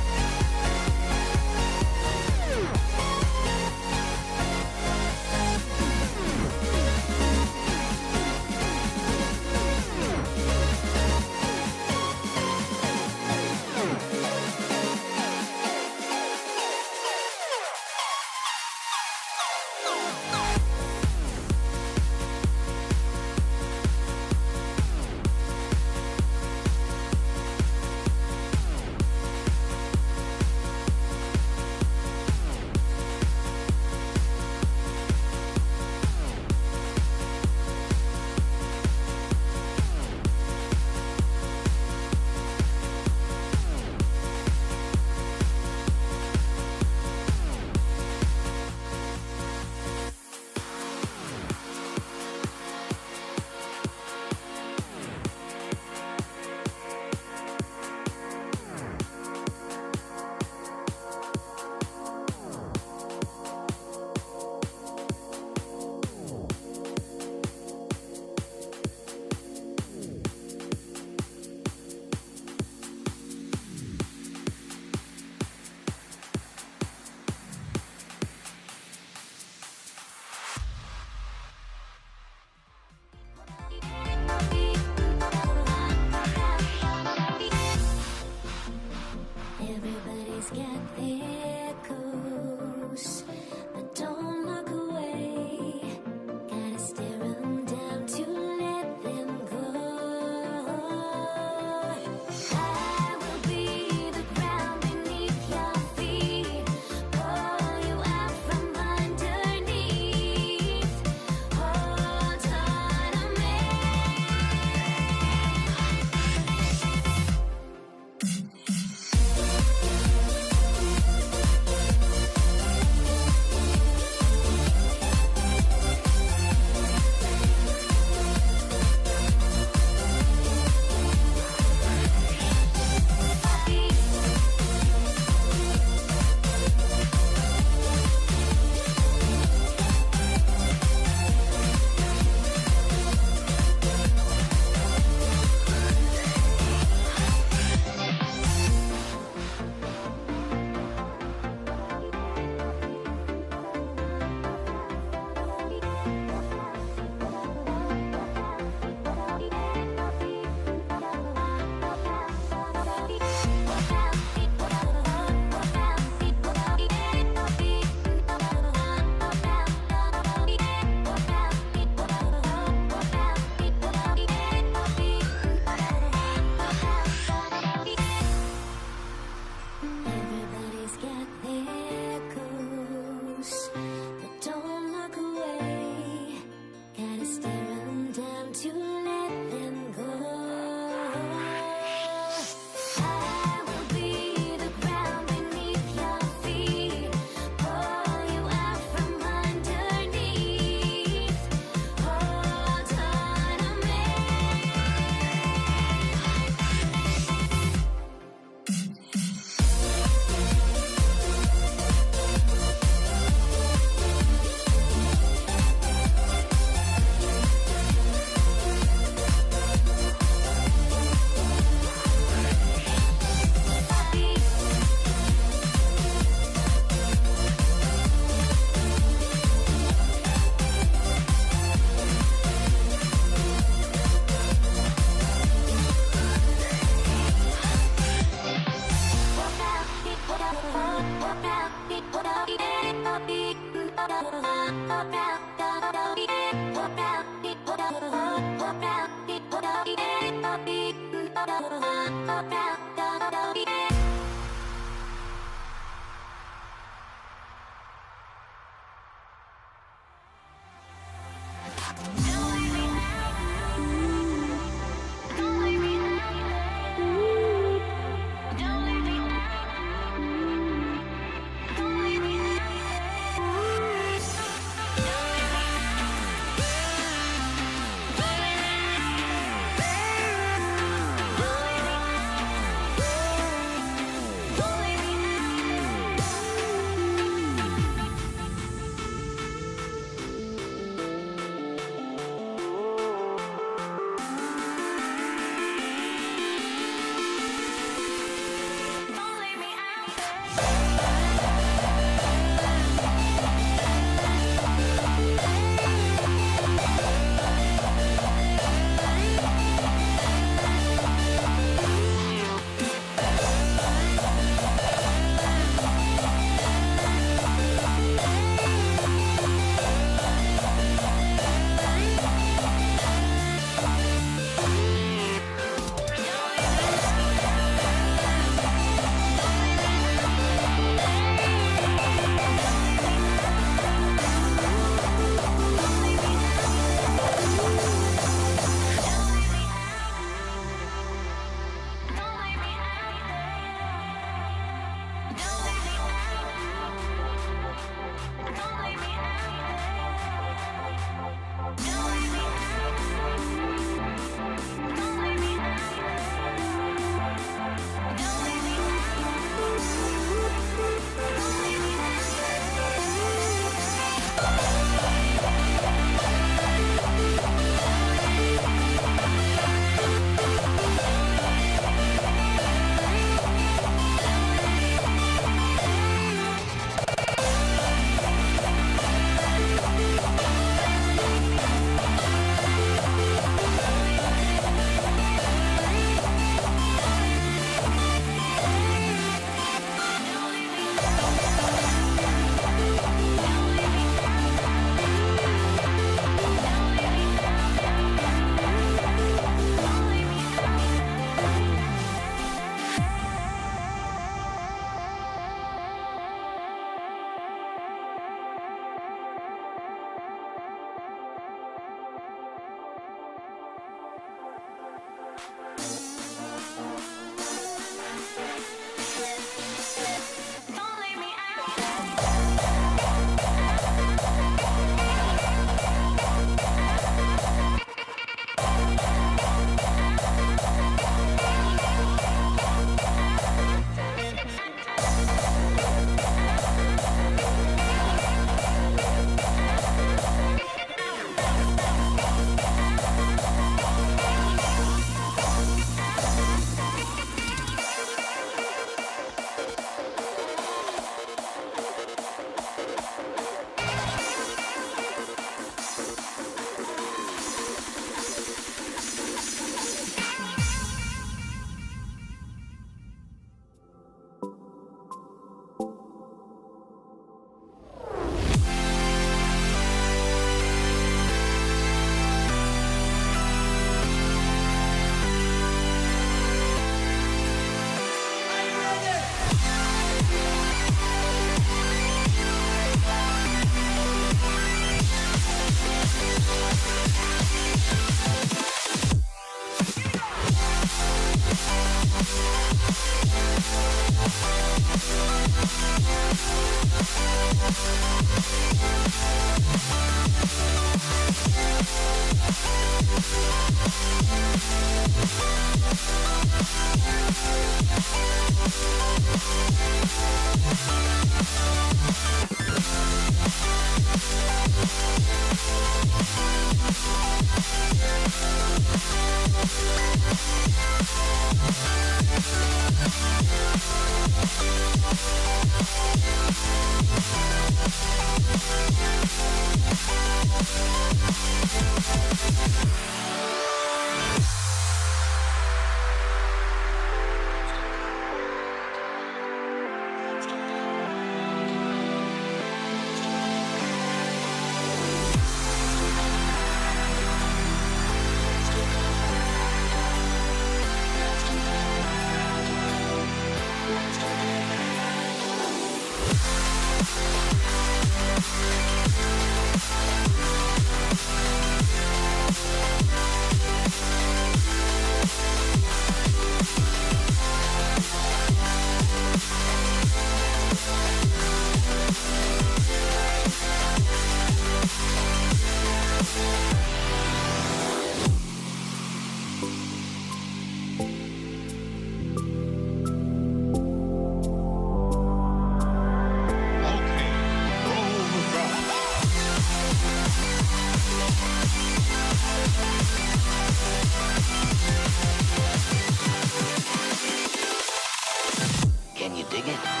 Can you dig it?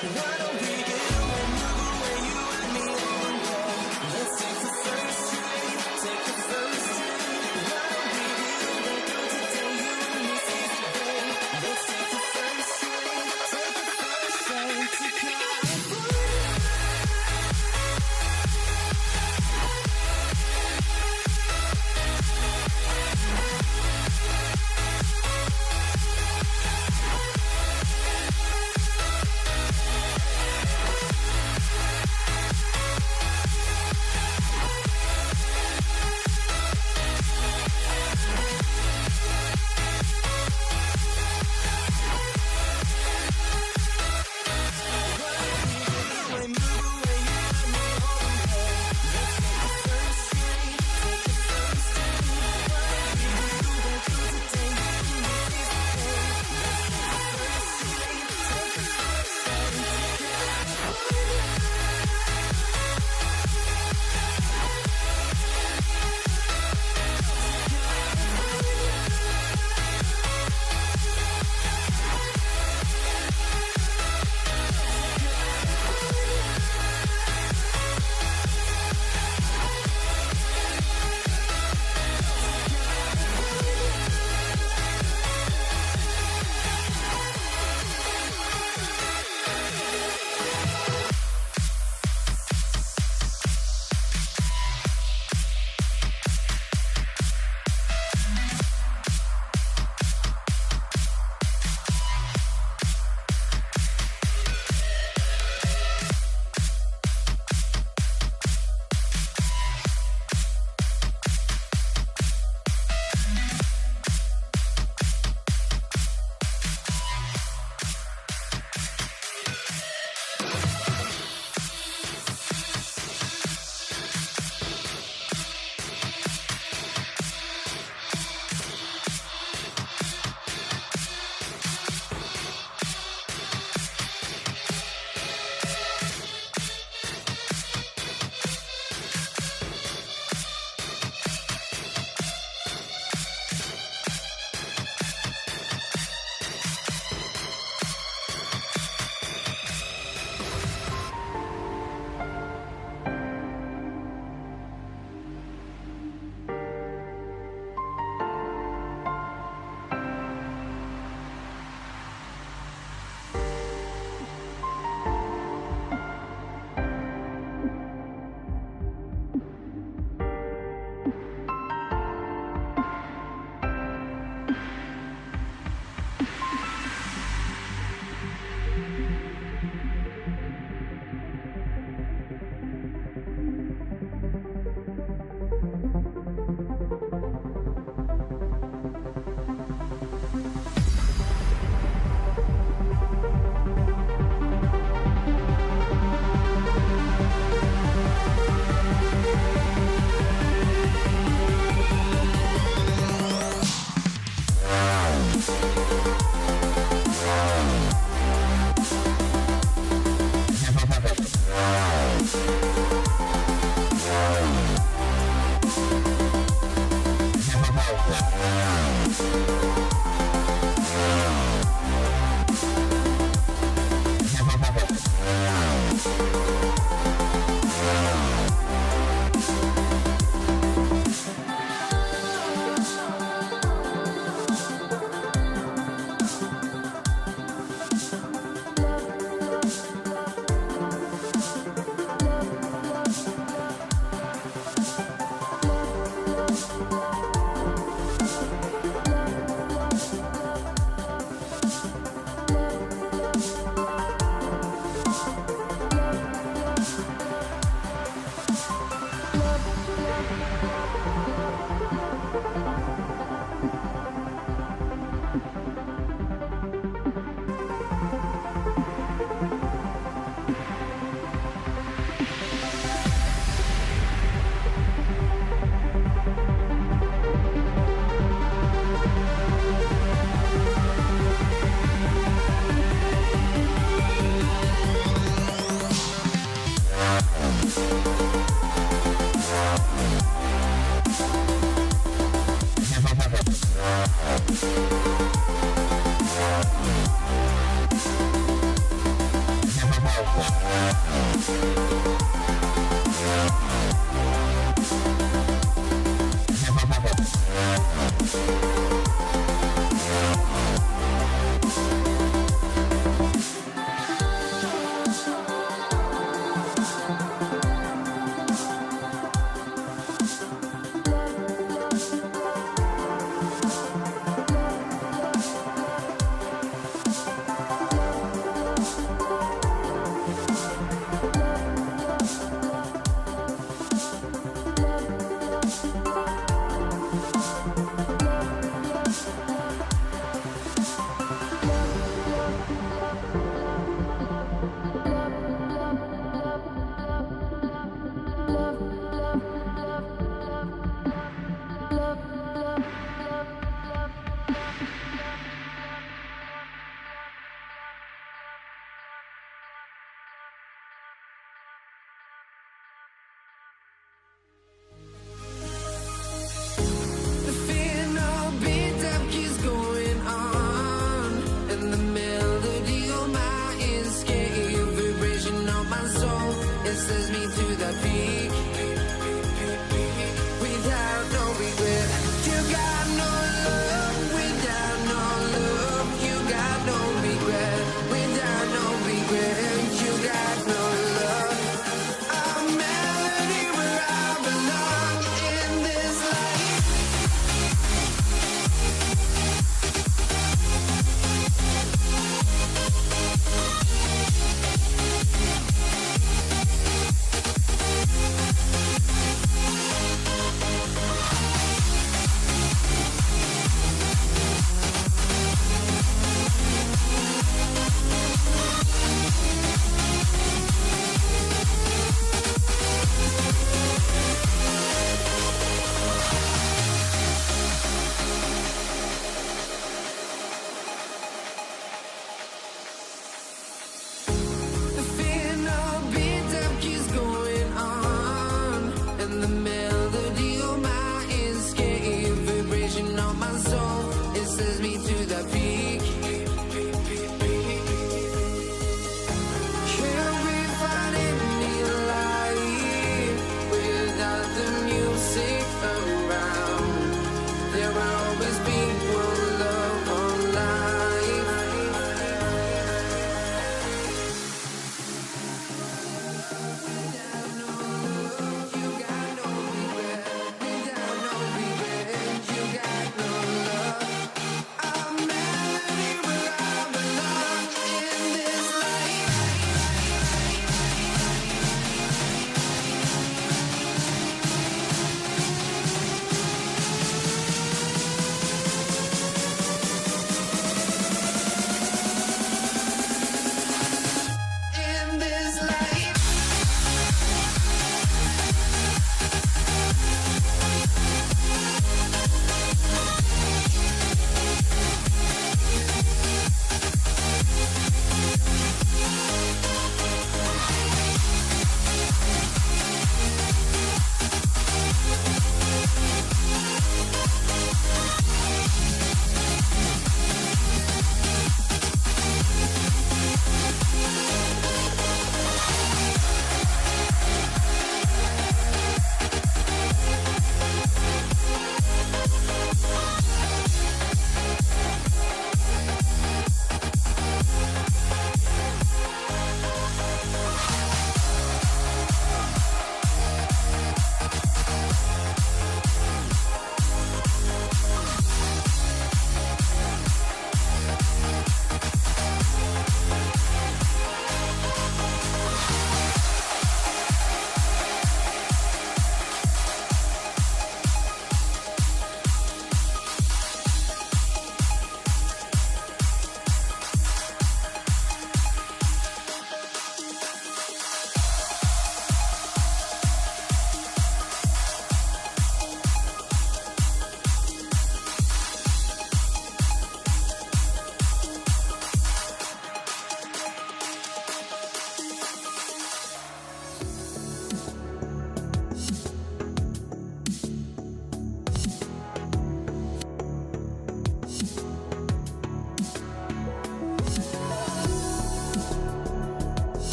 What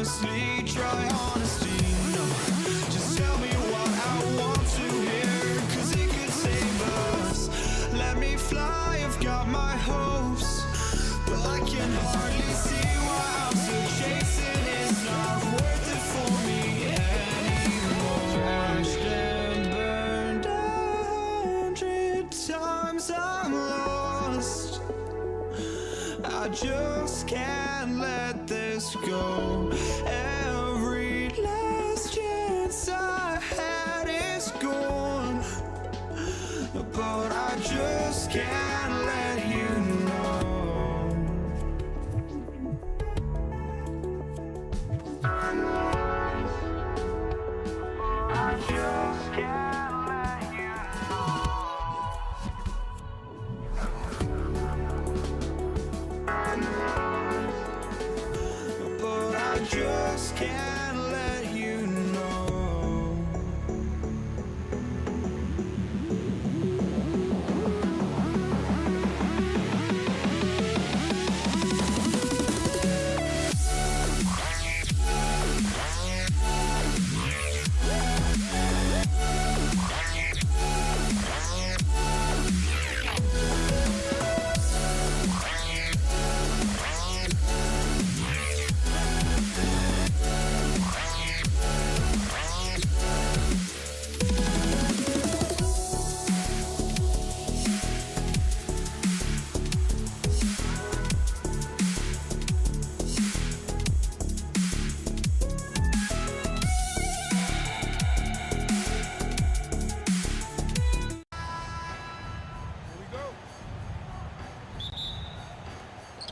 honestly, try honesty. No, just tell me what I want to hear, 'cause it could save us. Let me fly, I've got my hopes, but I can hardly see why I'm still chasing. It's not worth it for me anymore. Crashed and burned 100 times, I'm lost. I just can't let this go. Every last chance I had is gone, but I just can't let you know. I just can't let you know. But I just can't let you know.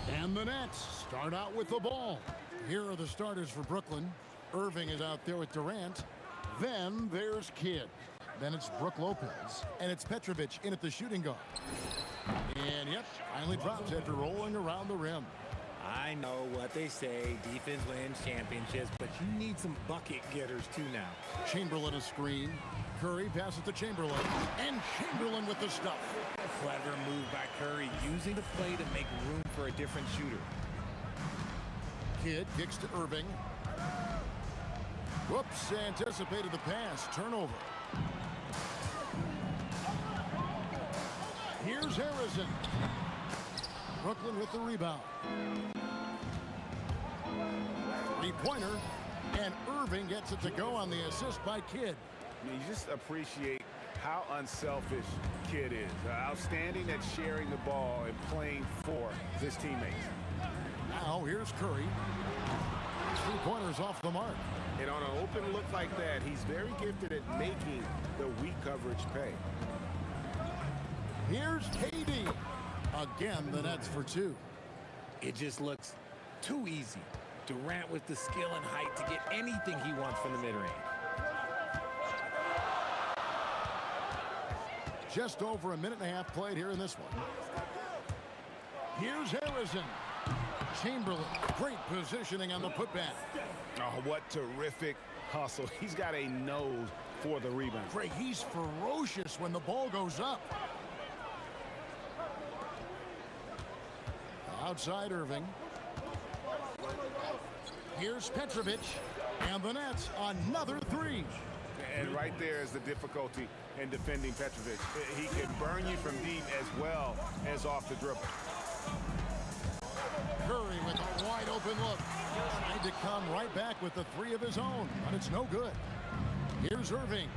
And the Nets start out with the ball. Here are the starters for Brooklyn. Irving is out there with Durant. Then there's Kidd. Then it's Brook Lopez. And it's Petrovic in at the shooting guard. And yep, finally drops after rolling around the rim. I know what they say, defense wins championships, but you need some bucket getters too now. Chamberlain a screen. Curry passes to Chamberlain. And Chamberlain with the stuff. Clever move by Curry, using the play to make room for a different shooter. Kidd kicks to Irving. Whoops, anticipated the pass. Turnover. Here's Harrison. Brooklyn with the rebound. Three-pointer. And Irving gets it to go on the assist by Kidd. You just appreciate how unselfish Kidd is. Outstanding at sharing the ball and playing for his teammates. Now here's Curry. Three-pointers off the mark. And on an open look like that, he's very gifted at making the weak coverage pay. Here's KD. Again, the Nets for two. It just looks too easy. Durant with the skill and height to get anything he wants from the mid-range. Just over a minute and a half played here in this one. Here's Harrison. Chamberlain, great positioning on the putback. Oh, what terrific hustle. He's got a nose for the rebound. Great, he's ferocious when the ball goes up. Outside Irving. Here's Petrovic. And the Nets, another three. And right there is the difficulty in defending Petrovic. He can burn you from deep as well as off the dribble. Curry with a wide open look. Tried to come right back with the three of his own, but it's no good. Here's Irving.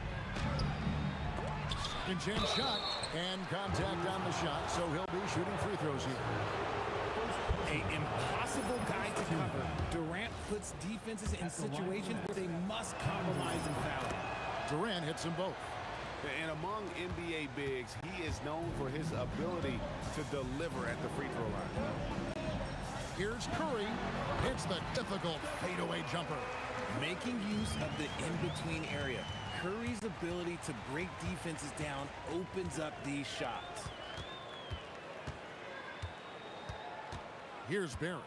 Second chance shot and contact on the shot, so he'll be shooting free throws here. An impossible guy to cover. Durant puts defenses in situations where they must compromise and foul. Durant hits them both. And among NBA bigs, he is known for his ability to deliver at the free throw line. Here's Curry. Hits the difficult fadeaway jumper. Making use of the in-between area. Curry's ability to break defenses down opens up these shots. Here's Barry.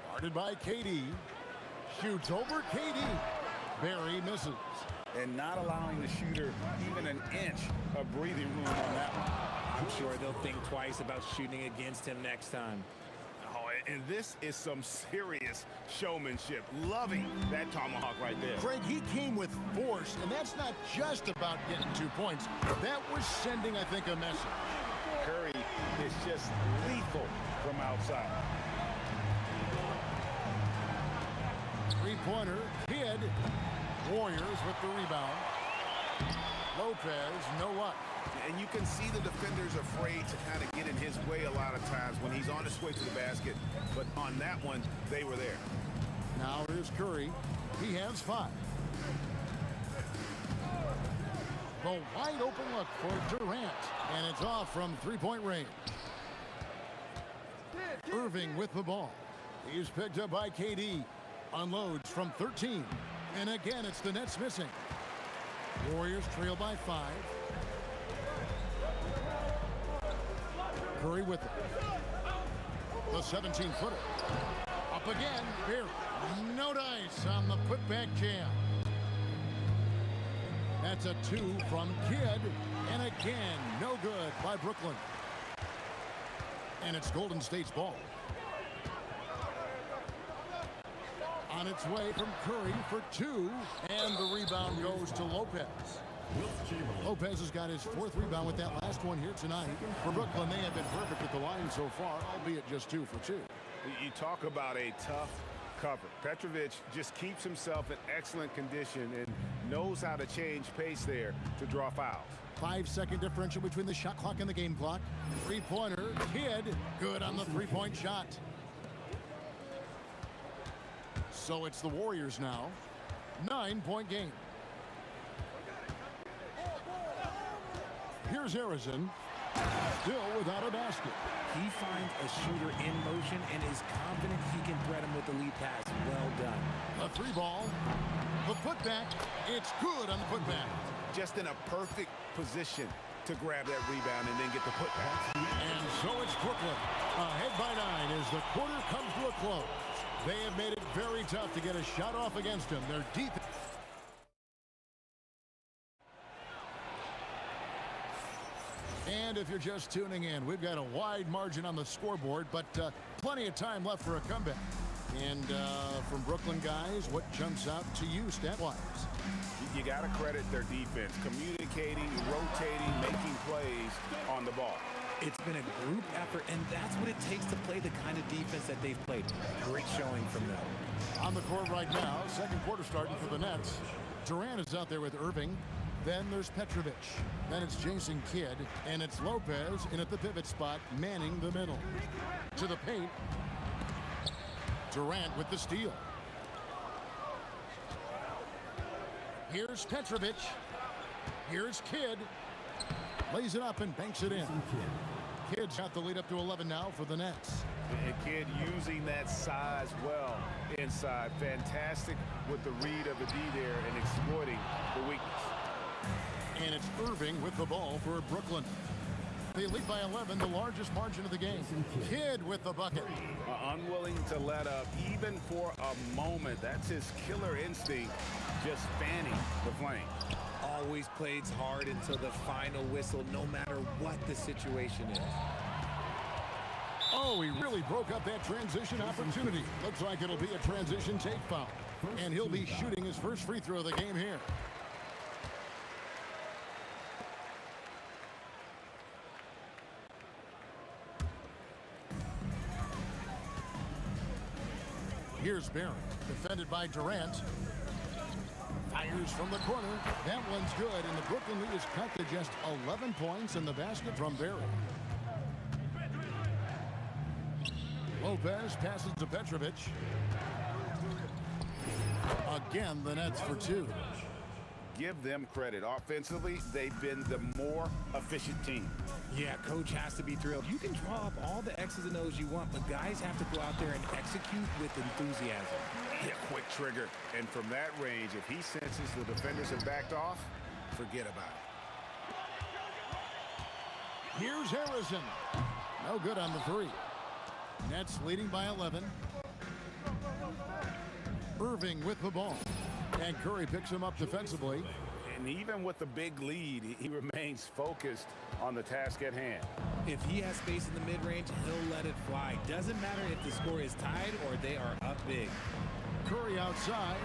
Guarded by KD. Shoots over KD. Barry misses. And not allowing the shooter even an inch of breathing room on that one. I'm sure they'll think twice about shooting against him next time. Oh, And this is some serious showmanship. Loving that tomahawk right there. Craig, he came with force, and that's not just about getting 2 points. That was sending, I think, a message. Curry is just lethal from outside. Three-pointer, Kidd. Warriors with the rebound. Lopez, no luck. And you can see the defenders afraid to kind of get in his way a lot of times when he's on his way to the basket. But on that one, they were there. Now here's Curry. He has 5. The wide open look for Durant. And it's off from three-point range. Irving with the ball. He's picked up by KD. Unloads from 13. And again, it's the Nets missing. Warriors trail by 5. Curry with it. The 17-footer. Up again. Here. No dice on the putback jam. That's a 2 from Kidd. And again, no good by Brooklyn. And it's Golden State's ball. On its way from Curry for 2. And the rebound goes to Lopez. Lopez has got his 4th rebound with that last one here tonight. For Brooklyn, they have been perfect at the line so far, albeit just 2 for 2. You talk about a tough cover. Petrovic just keeps himself in excellent condition and knows how to change pace there to draw fouls. 5-second differential between the shot clock and the game clock. Three-pointer, Kidd, good on the three-point shot. So it's the Warriors now. 9-point game. Here's Harrison, still without a basket. He finds a shooter in motion and is confident he can thread him with the lead pass. Well done. The 3-ball, the putback, it's good on the putback. Just in a perfect position to grab that rebound and then get the putback. And so it's Brooklyn, ahead by 9 as the quarter comes to a close. They have made it very tough to get a shot off against him. Their defense. And if you're just tuning in, we've got a wide margin on the scoreboard, but plenty of time left for a comeback. And from Brooklyn guys, what jumps out to you stat-wise? You got to credit their defense, communicating, rotating, making plays on the ball. It's been a group effort, and that's what it takes to play the kind of defense that they've played. Great showing from them. On the court right now, second quarter starting for the Nets. Durant is out there with Irving. Then there's Petrovic. Then it's Jason Kidd. And it's Lopez in at the pivot spot, manning the middle. To the paint. Durant with the steal. Here's Petrovic. Here's Kidd. Lays it up and banks it in. Kidd's got the lead up to 11 now for the Nets. And Kidd using that size well inside. Fantastic with the read of the D there and exploiting the weakness. And it's Irving with the ball for Brooklyn. They lead by 11, the largest margin of the game. Kidd with the bucket. Unwilling to let up even for a moment. That's his killer instinct, just fanning the flame. Always plays hard until the final whistle, no matter what the situation is. Oh, he really broke up that transition opportunity. Looks like it'll be a transition take foul. And he'll be shooting his first free throw of the game here. Here's Barron, defended by Durant. Fires from the corner. That one's good, and the Brooklyn lead is cut to just 11 points in the basket from Barron. Lopez passes to Petrovic. Again, the Nets for 2. Give them credit. Offensively, they've been the more efficient team. Yeah, coach has to be thrilled. You can draw up all the X's and O's you want, but guys have to go out there and execute with enthusiasm. Yeah, quick trigger. And from that range, if he senses the defenders have backed off, forget about it. Here's Harrison. No good on the 3. Nets leading by 11. Irving with the ball. And Curry picks him up defensively. And even with the big lead, he remains focused on the task at hand. If he has space in the mid-range, he'll let it fly. Doesn't matter if the score is tied or they are up big. Curry outside,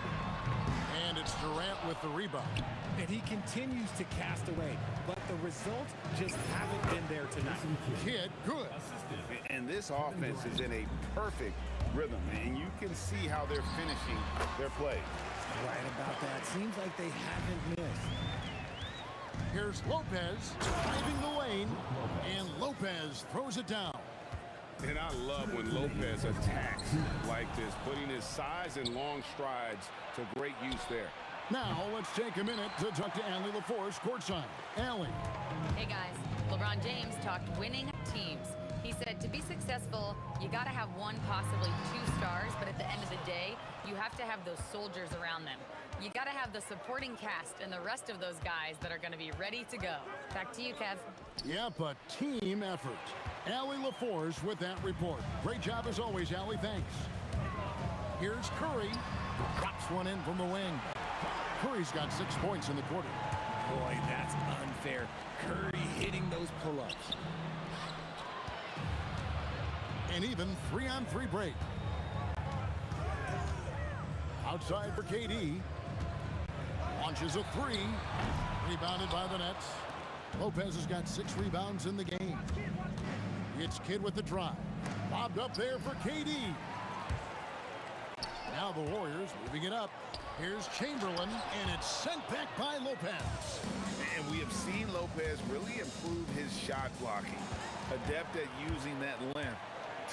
and it's Durant with the rebound. And he continues to cast away, but the results just haven't been there tonight. Kidd, good. And this offense is in a perfect rhythm, and you can see how they're finishing their play. Right about that. Seems like they haven't missed. Here's Lopez driving the lane, and Lopez throws it down. And I love when Lopez attacks like this, putting his size and long strides to great use there. Now let's take a minute to talk to Allie LaForce courtside. Allie. Hey guys, LeBron James talked winning teams. He said to be successful, you got to have one, possibly two stars, but at the end of the day, you have to have those soldiers around them. You got to have the supporting cast and the rest of those guys that are going to be ready to go. Back to you, Kev. Yep, a team effort. Allie LaForce with that report. Great job as always, Allie. Thanks. Here's Curry. Drops one in from the wing. Curry's got 6 points in the quarter. Boy, that's unfair. Curry hitting those pull-ups. An even 3-on-3 break. Outside for KD. Launches a three. Rebounded by the Nets. Lopez has got 6 rebounds in the game. It's Kidd with the drive. Lobbed up there for KD. Now the Warriors moving it up. Here's Chamberlain, and it's sent back by Lopez. And we have seen Lopez really improve his shot blocking. Adept at using that length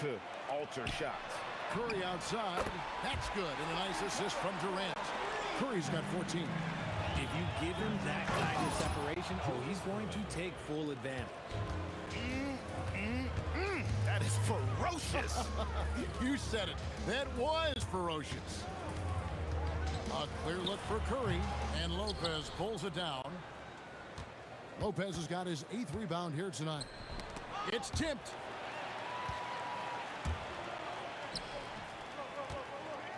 to alter shots. Curry outside. That's good, and a nice assist from Durant. Curry's got 14. If you give him that kind of separation, he's going to take full advantage. That is ferocious. You said it. That was ferocious. A clear look for Curry, and Lopez pulls it down. Lopez has got his 8th rebound here tonight. It's tipped.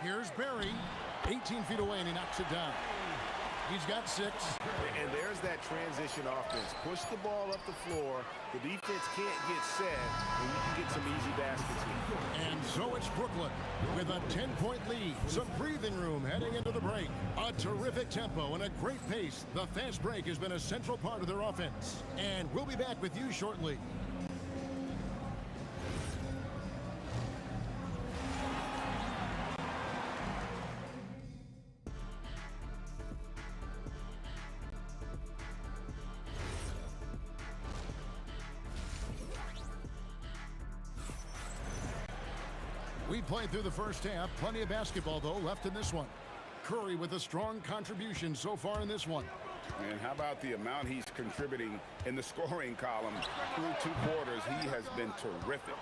Here's Barry, 18 feet away, and he knocks it down. He's got 6. And there's that transition offense. Push the ball up the floor. The defense can't get set, and you can get some easy baskets here. And so it's Brooklyn with a 10-point lead. Some breathing room heading into the break. A terrific tempo and a great pace. The fast break has been a central part of their offense. And we'll be back with you shortly. We played through the first half. Plenty of basketball, though, left in this one. Curry with a strong contribution so far in this one. And how about the amount he's contributing in the scoring column through 2 quarters? He has been terrific.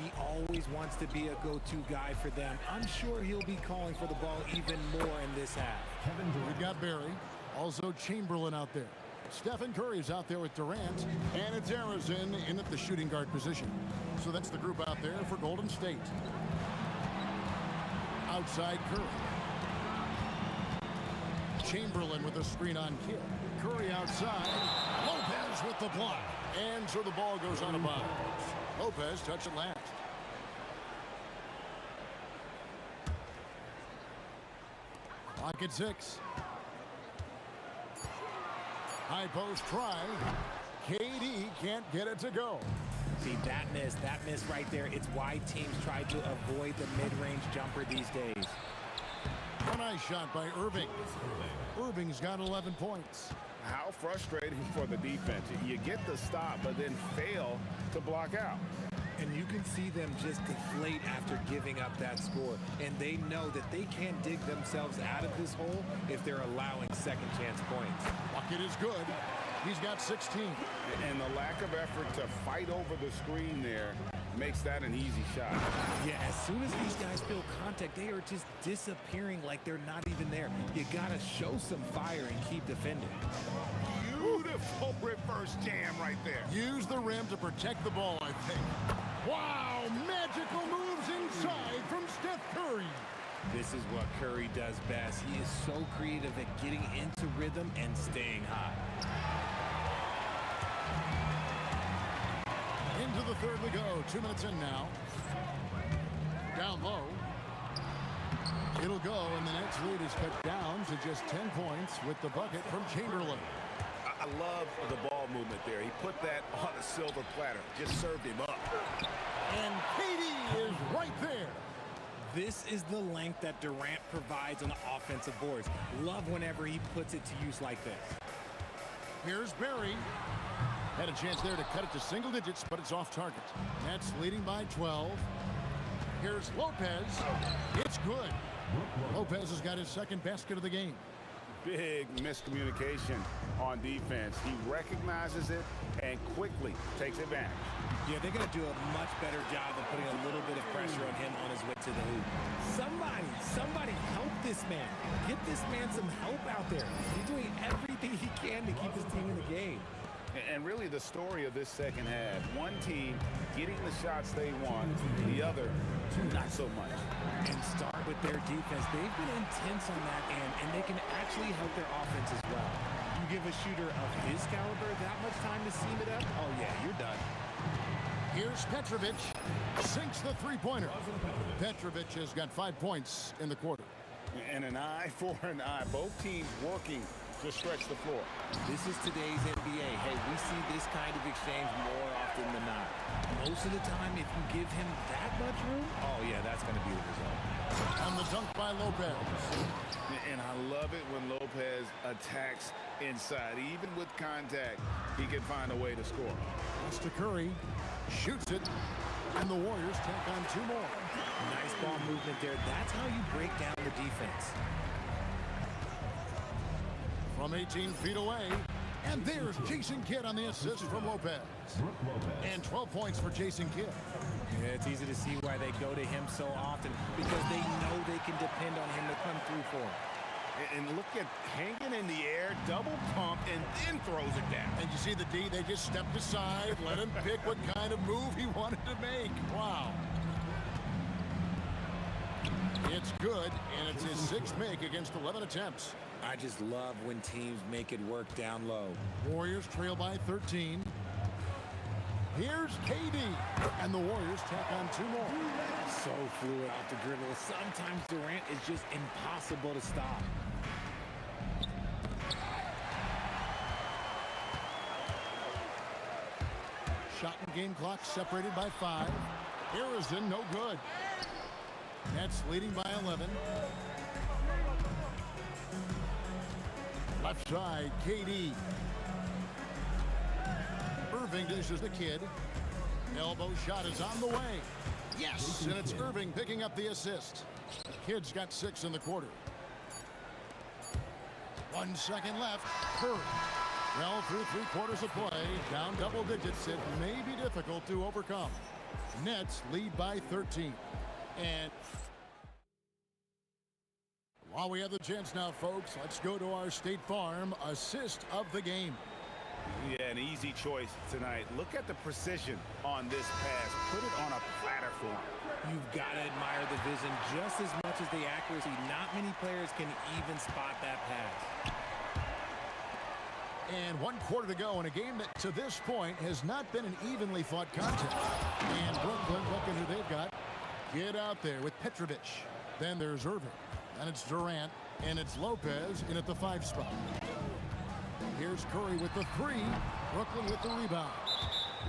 He always wants to be a go-to guy for them. I'm sure he'll be calling for the ball even more in this half. We've got Barry. Also Chamberlain out there. Stephen Curry's out there with Durant. And it's Arizin in at the shooting guard position. So that's the group out there for Golden State. Outside Curry. Chamberlain with a screen on Kidd. Curry outside. Lopez with the block. And so the ball goes out of bounds. Lopez touched it last. Clock at 6. High post try. KD can't get it to go. See, that miss right there. It's why teams try to avoid the mid-range jumper these days. A nice shot by Irving. Irving's got 11 points. How frustrating for the defense. You get the stop, but then fail to block out. And you can see them just deflate after giving up that score. And they know that they can't dig themselves out of this hole if they're allowing second chance points. Bucket is good. He's got 16. And the lack of effort to fight over the screen there makes that an easy shot. Yeah, as soon as these guys feel contact, they are just disappearing like they're not even there. You gotta show some fire and keep defending. Beautiful reverse jam right there. Use the rim to protect the ball, I think. Wow, magical moves inside from Steph Curry. This is what Curry does best. He is so creative at getting into rhythm and staying hot. Into Into the third we go. 2 minutes in now. Down low. It'll go, and the Nets lead is cut down to just 10 points with the bucket from Chamberlain. I love the ball movement there. He put that on a silver platter. Just served him up. And KD is right there. This is the length that Durant provides on the offensive boards. Love whenever he puts it to use like this. Here's Barry. Had a chance there to cut it to single digits, but it's off target. Nets leading by 12. Here's Lopez. It's good. Lopez has got his second basket of the game. Big miscommunication on defense. He recognizes it and quickly takes advantage. Yeah, they're going to do a much better job of putting a little bit of pressure on him on his way to the hoop. Somebody help this man. Get this man some help out there. He's doing everything he can to keep his team in the game. And really the story of this second half, one team getting the shots they want, the other not so much. And start with their defense. They've been intense on that end, and they can actually help their offense as well. You give a shooter of his caliber that much time to seam it up, oh yeah, you're done. Here's Petrovic. Sinks the three-pointer. Petrovic has got 5 points in the quarter. And an eye for an eye. Both teams working to stretch the floor. This is today's NBA. Hey, we see this kind of exchange more often than not. Most of the time, if you give him that much room, oh yeah, that's going to be the result. On the dunk by Lopez. And I love it when Lopez attacks inside. Even with contact, he can find a way to score. Pass to Curry. Shoots it. And the Warriors take on 2 more. Nice ball movement there. That's how you break down the defense. From 18 feet away. And there's Jason Kidd on the assist from Lopez. And 12 points for Jason Kidd. Yeah, it's easy to see why they go to him so often, because they know they can depend on him to come through for them. And look at hanging in the air, double pump, and then throws it down. And you see the D, they just stepped aside, let him pick what kind of move he wanted to make. Wow. It's good, and it's his 6th make against 11 attempts. I just love when teams make it work down low. Warriors trail by 13. Here's KD, and the Warriors tack on 2 more. So fluid off the dribble. Sometimes Durant is just impossible to stop. Shot and game clock separated by 5. Harrison, no good. Nets leading by 11. Left side, KD. Irving dishes the Kid. Elbow shot is on the way. Yes, and it's Irving picking up the assist. Kid's got 6 in the quarter. 1 second left. Curry. Well, through 3 quarters of play, down double digits, it may be difficult to overcome. Nets lead by 13. And while we have the chance now, folks, let's go to our State Farm assist of the game. Yeah, an easy choice tonight. Look at the precision on this pass. Put it on a platter for him. You've got to admire the vision just as much as the accuracy. Not many players can even spot that pass. And 1 quarter to go in a game that to this point has not been an evenly fought contest. And Brooklyn looking who they've got. Get out there with Petrovic. Then there's Irving. And it's Durant. And it's Lopez in at the 5 spot. Here's Curry with the 3. Brooklyn with the rebound.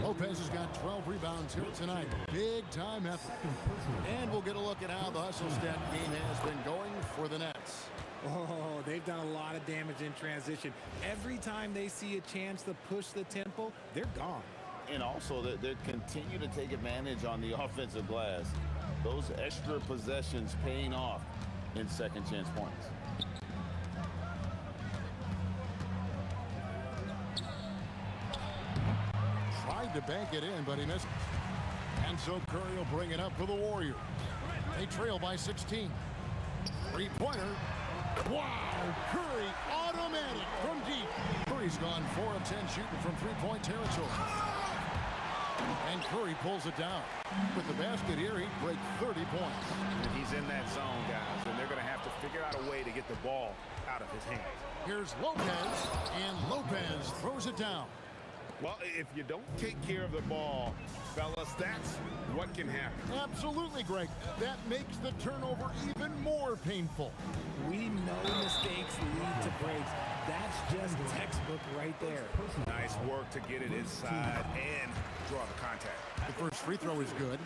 Lopez has got 12 rebounds here tonight. Big time effort. And we'll get a look at how the hustle stat game has been going for the Nets. Oh, they've done a lot of damage in transition. Every time they see a chance to push the tempo, they're gone. And also, they continue to take advantage on the offensive glass. Those extra possessions paying off in second chance points. Tried to bank it in, but he missed. And so Curry will bring it up for the Warriors. They trail by 16. 3-pointer. Wow! Curry automatic from deep. Curry's gone 4 of 10 shooting from 3-point territory. And Curry pulls it down. With the basket here, he'd break 30 points. And he's in that zone, guys, and they're going to have to figure out a way to get the ball out of his hands. Here's Lopez, and Lopez throws it down. Well, if you don't take care of the ball, fellas, that's what can happen. Absolutely, Greg. That makes the turnover even more painful. We know mistakes lead to breaks. That's just textbook right there. Nice work to get it inside and draw the contact. The first free throw is good.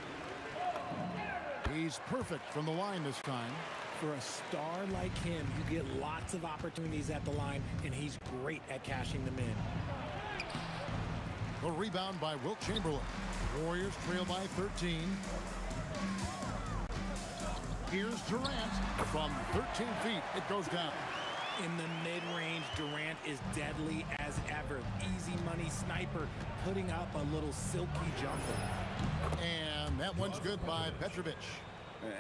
He's perfect from the line this time. For a star like him, you get lots of opportunities at the line, and he's great at cashing them in. The rebound by Wilt Chamberlain. Warriors trail by 13. Here's Durant from 13 feet. It goes down. In the mid-range, Durant is deadly as ever. Easy money sniper, putting up a little silky jumper. And that one's good by Petrovic.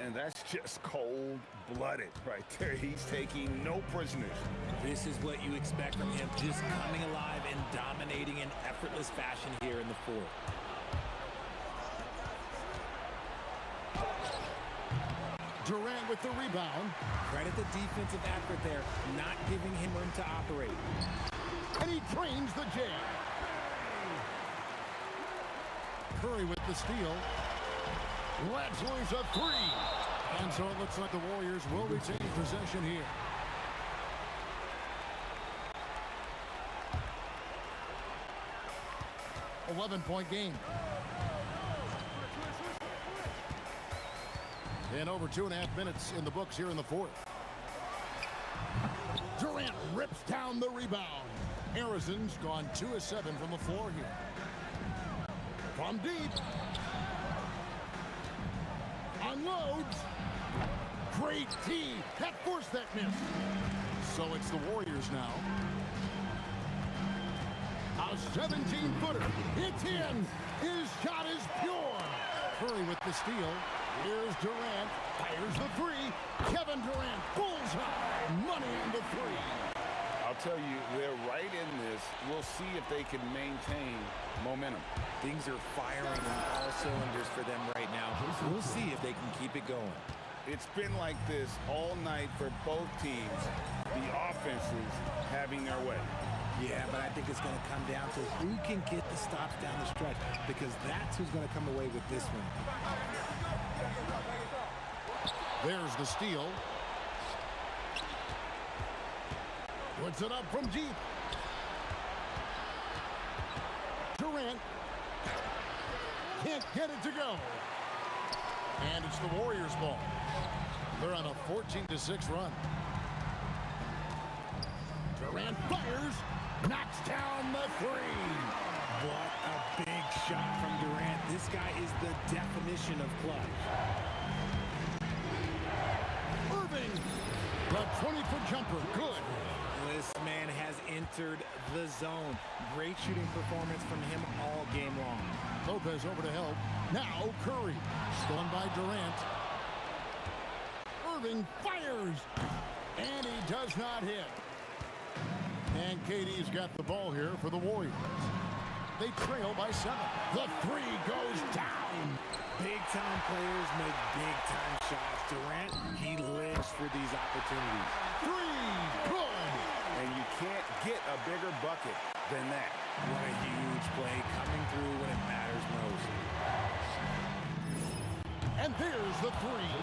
And that's just cold-blooded right there. He's taking no prisoners. This is what you expect from him, just coming alive and dominating in effortless fashion here in the fourth. Durant with the rebound. Credit the defensive effort there, not giving him room to operate. And he trains the jam. Curry with the steal. Leslie's a three. And so it looks like the Warriors will retain possession here. .11 game. And over 2.5 minutes in the books here in the fourth. Durant rips down the rebound. Harrison's gone 2 of 7 from the floor here. From deep. Unloads. Great tee. That forced that miss. So it's the Warriors now. A 17-footer. It's in. His shot is pure. Curry with the steal. Here's Durant. Fires the three. Kevin Durant. Bullseye. Money in the three. I'll tell you, they're right in this. We'll see if they can maintain momentum. Things are firing on all cylinders for them right now. We'll see if they can keep it going. It's been like this all night for both teams. The offenses having their way. Yeah, but I think it's going to come down to who can get the stops down the stretch, because that's who's going to come away with this one. There's the steal. Puts it up from deep. Durant can't get it to go. And it's the Warriors' ball. They're on a 14-6 run. Durant fires. Knocks down the three. What a big shot from Durant. This guy is the definition of clutch. Irving. The 20-foot jumper. Good. This man has entered the zone. Great shooting performance from him all game long. Lopez over to help. Now Curry. Stolen by Durant. Irving fires. And he does not hit. And KD's got the ball here for the Warriors. They trail by 7. The three goes down. Big-time players make big-time shots. Durant, he lives for these opportunities. Three, good. And you can't get a bigger bucket than that. What a huge play coming through when it matters most. And there's the three.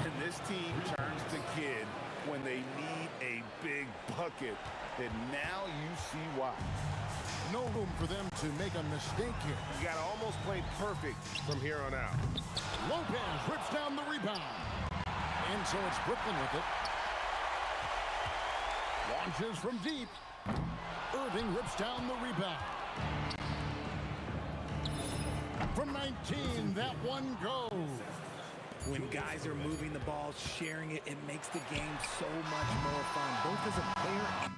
And this team turns to kid when they need a big bucket. And now you see why. No room for them to make a mistake here. You got to almost play perfect from here on out. Lopez rips down the rebound. And so it's Brooklyn with it. Launches from deep. Irving rips down the rebound. From 19, that one goes. When guys are moving the ball, sharing it, it makes the game so much more fun, both as a player and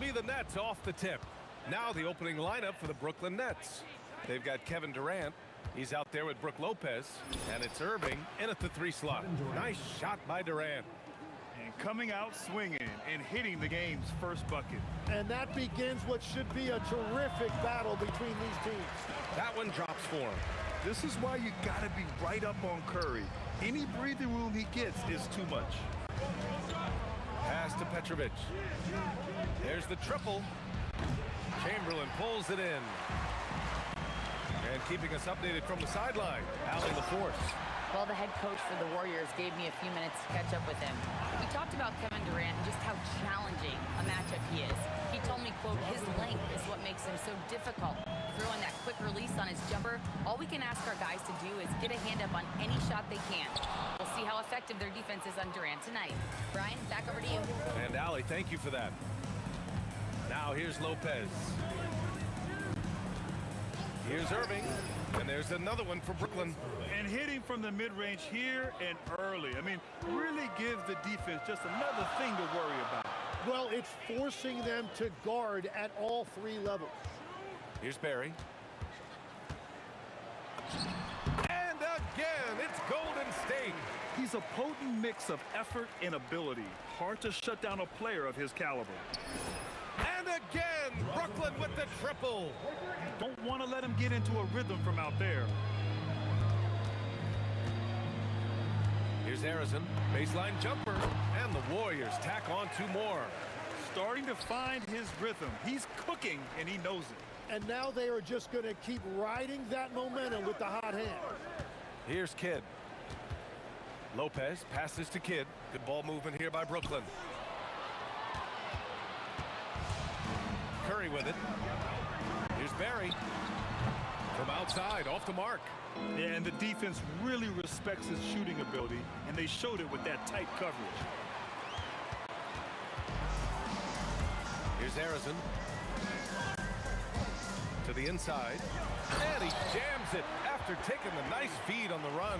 be the Nets off the tip. Now the opening lineup for the Brooklyn Nets. They've got Kevin Durant. He's out there with Brook Lopez. And it's Irving in at the 3 slot. Nice shot by Durant. And coming out swinging and hitting the game's first bucket. And that begins what should be a terrific battle between these teams. That one drops for him. This is why you got to be right up on Curry. Any breathing room he gets is too much. Pass to Petrovic. There's the triple. Chamberlain pulls it in. And keeping us updated from the sideline, Allie LaForce. Well, the head coach for the Warriors gave me a few minutes to catch up with him. We talked about Kevin Durant and just how challenging a matchup he is. He told me, quote, his length is what makes him so difficult. Throwing that quick release on his jumper, all we can ask our guys to do is get a hand up on any shot they can. We'll see how effective their defense is on Durant tonight. Brian, back over to you. And Allie, thank you for that. Now here's Lopez. Here's Irving. And there's another one for Brooklyn. And hitting from the mid-range here and early. I mean, really gives the defense just another thing to worry about. Well, it's forcing them to guard at all 3 levels. Here's Barry. And again, it's Golden State. He's a potent mix of effort and ability. Hard to shut down a player of his caliber. And again, Brooklyn with the triple. Don't want to let him get into a rhythm from out there. Here's Harrison, baseline jumper, and the Warriors tack on 2 more. Starting to find his rhythm. He's cooking, and he knows it. And now they are just going to keep riding that momentum with the hot hand. Here's Kidd. Lopez passes to Kidd. Good ball movement here by Brooklyn. Curry with it. Here's Barry. From outside, off the mark. Yeah, and the defense really respects his shooting ability, and they showed it with that tight coverage. Here's Harrison. To the inside. And he jams it after taking the nice feed on the run.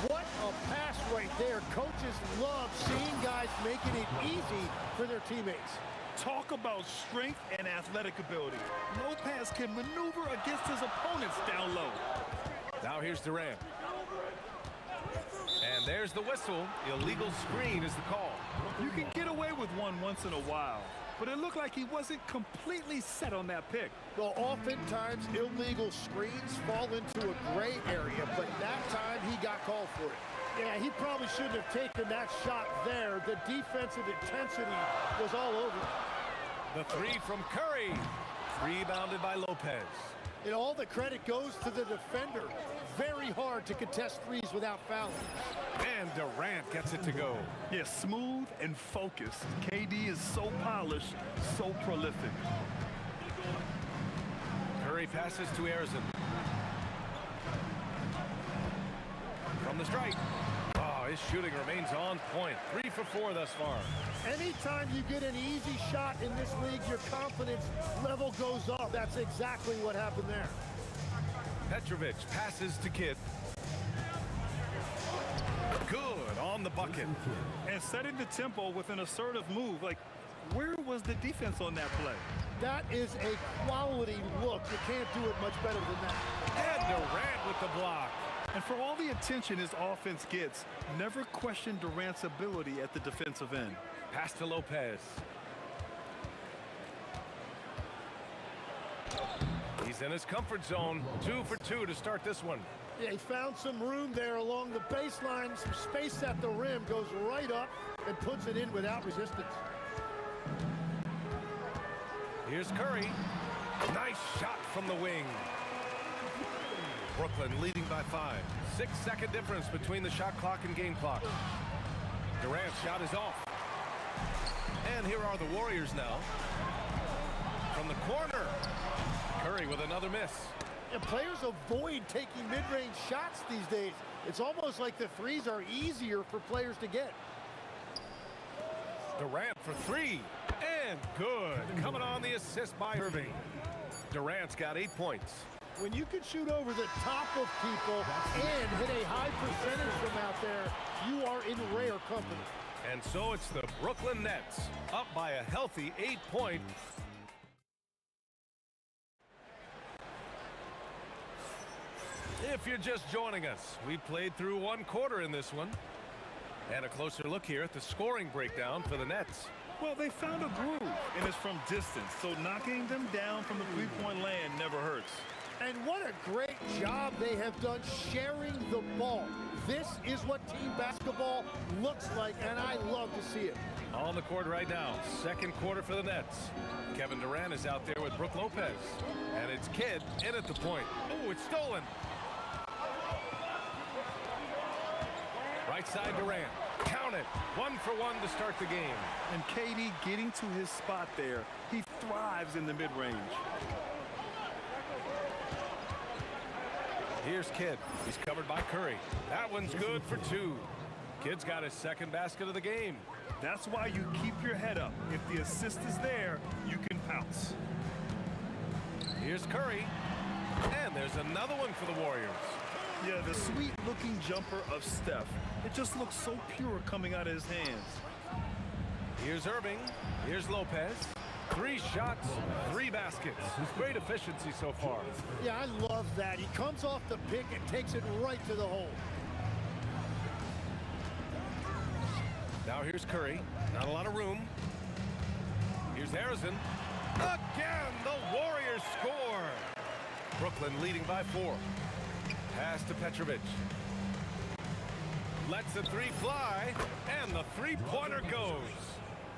What a pass right there. Coaches love seeing guys making it easy for their teammates. Talk about strength and athletic ability. Lopez can maneuver against his opponents down low. Now here's Durant. And there's the whistle. Illegal screen is the call. You can get away with one once in a while, but it looked like he wasn't completely set on that pick. Well, oftentimes illegal screens fall into a gray area, but that time he got called for it. Yeah, he probably shouldn't have taken that shot there. The defensive intensity was all over. The 3 from Curry. Rebounded by Lopez. And all the credit goes to the defender. Very hard to contest threes without fouling. And Durant gets it to go. Yeah, smooth and focused. KD is so polished, so prolific. Curry passes to Harrison. From the strike. Oh, his shooting remains on point. 3 for 4 thus far. Anytime you get an easy shot in this league, your confidence level goes up. That's exactly what happened there. Petrovic passes to Kidd. Good on the bucket. And setting the tempo with an assertive move. Like, where was the defense on that play? That is a quality look. You can't do it much better than that. And Durant with the block. And for all the attention his offense gets, never question Durant's ability at the defensive end. Pass to Lopez. He's in his comfort zone. 2 for 2 to start this one. Yeah, he found some room there along the baseline. Some space at the rim. Goes right up and puts it in without resistance. Here's Curry. Nice shot from the wing. Brooklyn leading by 5. 6-second difference between the shot clock and game clock. Durant's shot is off. And here are the Warriors now. From the corner. Curry with another miss. And players avoid taking mid-range shots these days. It's almost like the threes are easier for players to get. Durant for 3. And good. Coming on the assist by Irving. Durant's got 8 points. When you can shoot over the top of people and hit a high percentage from out there, you are in rare company. And so it's the Brooklyn Nets up by a healthy 8-point. If you're just joining us, we played through one quarter in this one. And a closer look here at the scoring breakdown for the Nets. Well, they found a groove, and it's from distance, so knocking them down from the three-point land never hurts. And what a great job they have done sharing the ball. This is what team basketball looks like, and I love to see it. On the court right now, second quarter for the Nets. Kevin Durant is out there with Brook Lopez. And it's Kidd in at the point. Oh, it's stolen. Right side Durant. Count it. 1 for 1 to start the game. And KD getting to his spot there. He thrives in the mid-range. Here's Kidd. He's covered by Curry. That one's good for 2. Kidd's got his second basket of the game. That's why you keep your head up. If the assist is there, you can pounce. Here's Curry. And there's another one for the Warriors. Yeah, the sweet-looking jumper of Steph. It just looks so pure coming out of his hands. Here's Irving. Here's Lopez. 3 shots, 3 baskets. Great efficiency so far. Yeah, I love that. He comes off the pick and takes it right to the hole. Now here's Curry. Not a lot of room. Here's Harrison. Again, the Warriors score. Brooklyn leading by 4. Pass to Petrovic. Lets the 3 fly, and the 3-pointer goes.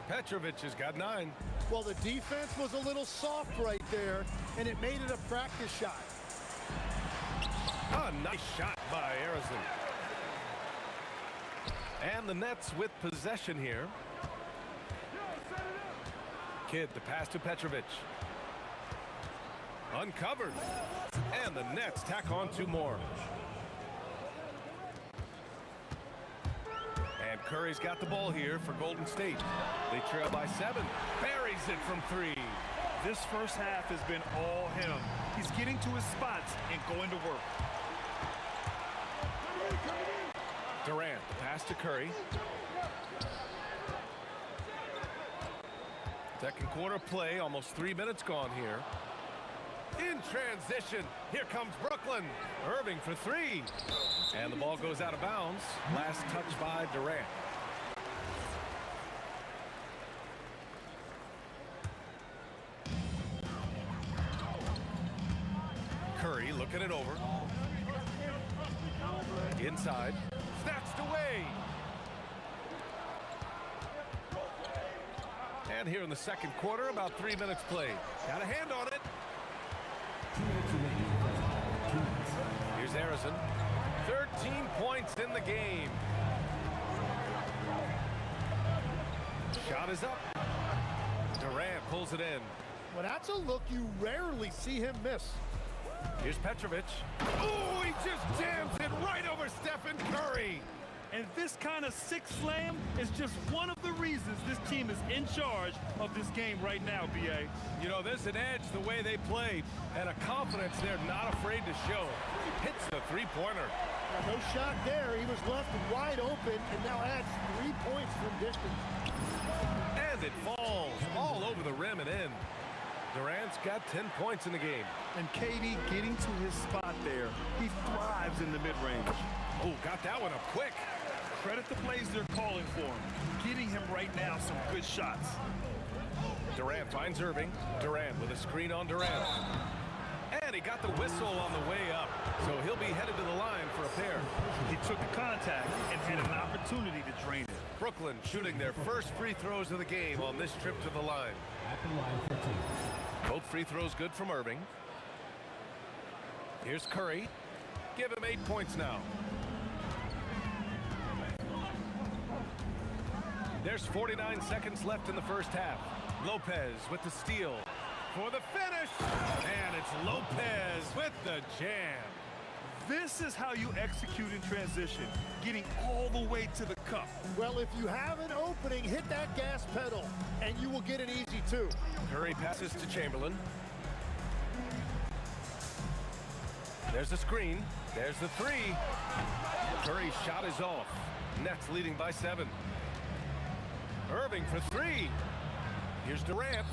Petrovic has got 9. Well, the defense was a little soft right there, and it made it a practice shot. A nice shot by Harrison. And the Nets with possession here. Kidd, the pass to Petrovic. Uncovered. And the Nets tack on 2 more. And Curry's got the ball here for Golden State. They trail by 7. Buries it from 3. This first half has been all him. He's getting to his spots and going to work. Durant, the pass to Curry. Second quarter play, almost 3 minutes gone here. In transition, here comes Brooklyn. Irving for 3. And the ball goes out of bounds. Last touch by Durant. Curry looking it over. Inside. Snatched away. And here in the second quarter, about 3 minutes played. Got a hand on it. Here's Harrison. 13 points in the game. Shot is up. Durant pulls it in. Well, that's a look you rarely see him miss. Here's Petrovic. Oh, he just jams it right over Stephen Curry. And this kind of six slam is just one of the reasons this team is in charge of this game right now, B.A. You know, there's an edge the way they played and a confidence they're not afraid to show. Hits the 3-pointer. No shot there. He was left wide open and now adds 3 points from distance. And it falls all over the rim and in. Durant's got 10 points in the game. And KD getting to his spot there. He thrives in the mid-range. Oh, got that one up quick. Credit the plays they're calling for him. Getting him right now some good shots. Durant finds Irving. Durant with a screen on Durant. And he got the whistle on the way up. So he'll be headed to the line for a pair. He took the contact and had an opportunity to drain it. Brooklyn shooting their first free throws of the game on this trip to the line. Both free throws good from Irving. Here's Curry. Give him 8 points now. There's 49 seconds left in the first half. Lopez with the steal for the finish. And it's Lopez with the jam. This is how you execute in transition, getting all the way to the cup. Well, if you have an opening, hit that gas pedal, and you will get it easy too. Curry passes to Chamberlain. There's the screen. There's the 3. Curry's shot is off. Nets leading by 7. Irving for three. Here's Durant.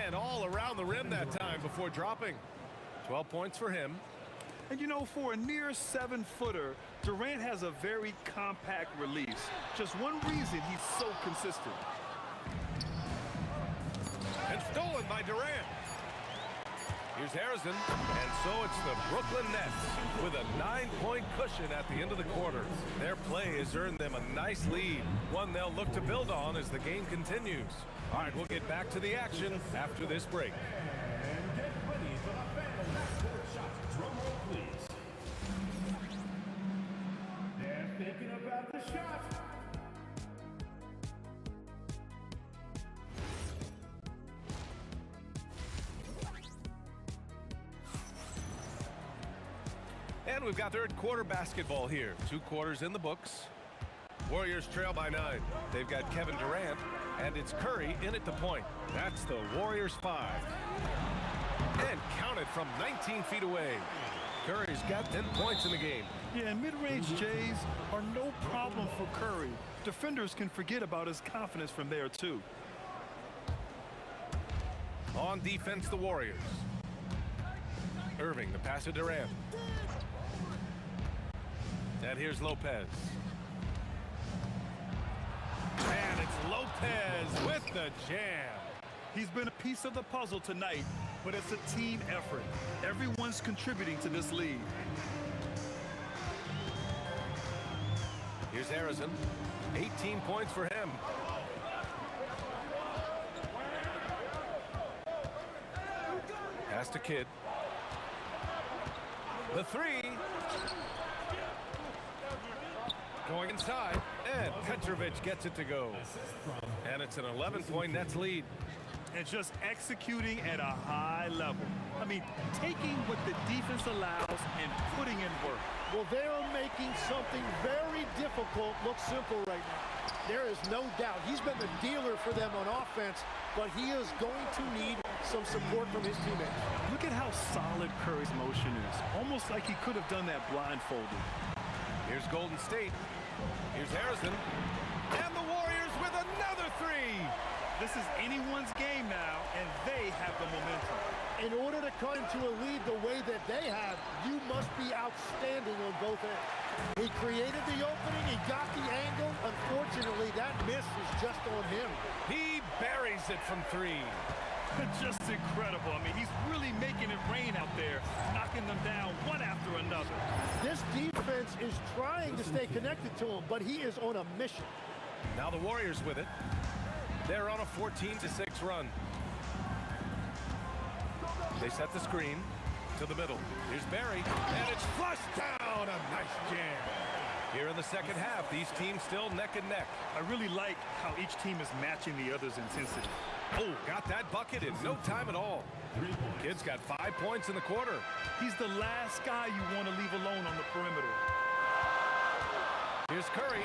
And all around the rim that time before dropping. 12 points for him. And you know, for a near 7-footer, Durant has a very compact release. Just one reason he's so consistent. And stolen by Durant. Here's Harrison. And so it's the Brooklyn Nets with a 9-point cushion at the end of the quarter. Their play has earned them a nice lead, one they'll look to build on as the game continues. All right, we'll get back to the action after this break. And get ready for the Phantom Passport shot. Drum roll, please. They're thinking about the shot. And we've got third quarter basketball here. 2 quarters in the books. Warriors trail by 9. They've got Kevin Durant, and it's Curry in at the point. That's the Warriors 5. And counted from 19 feet away. Curry's got 10 points in the game. Yeah, and mid-range Jays are no problem for Curry. Defenders can forget about his confidence from there, too. On defense, the Warriors. Irving, the pass to Durant. And here's Lopez. And it's Lopez with the jam. He's been a piece of the puzzle tonight, but it's a team effort. Everyone's contributing to this lead. Here's Harrison. 18 points for him. Pass to Kidd. The three. Going inside, and Petrovic gets it to go. And it's an 11-point Nets lead. And just executing at a high level. I mean, taking what the defense allows and putting in work. Well, they are making something very difficult look simple right now. There is no doubt. He's been the dealer for them on offense, but he is going to need some support from his teammates. Look at how solid Curry's motion is. Almost like he could have done that blindfolded. Here's Golden State. Here's Harrison. And the Warriors with another three. This is anyone's game now, and they have the momentum. In order to come to a lead the way that they have, you must be outstanding on both ends. He created the opening, he got the angle. Unfortunately, that miss is just on him. He buries it from three. Just incredible. I mean, he's really making it rain out there, knocking them down one after another. This defense is trying to stay connected to him, but he is on a mission. Now the Warriors with it. They're on a 14-6 run. They set the screen to the middle. Here's Barry, and it's flushed down. A nice jam. Here in the second half, these teams still neck and neck. I really like how each team is matching the other's intensity. Oh, got that bucket in no time at all. Kid's got 5 points in the quarter. He's the last guy you want to leave alone on the perimeter. Here's Curry.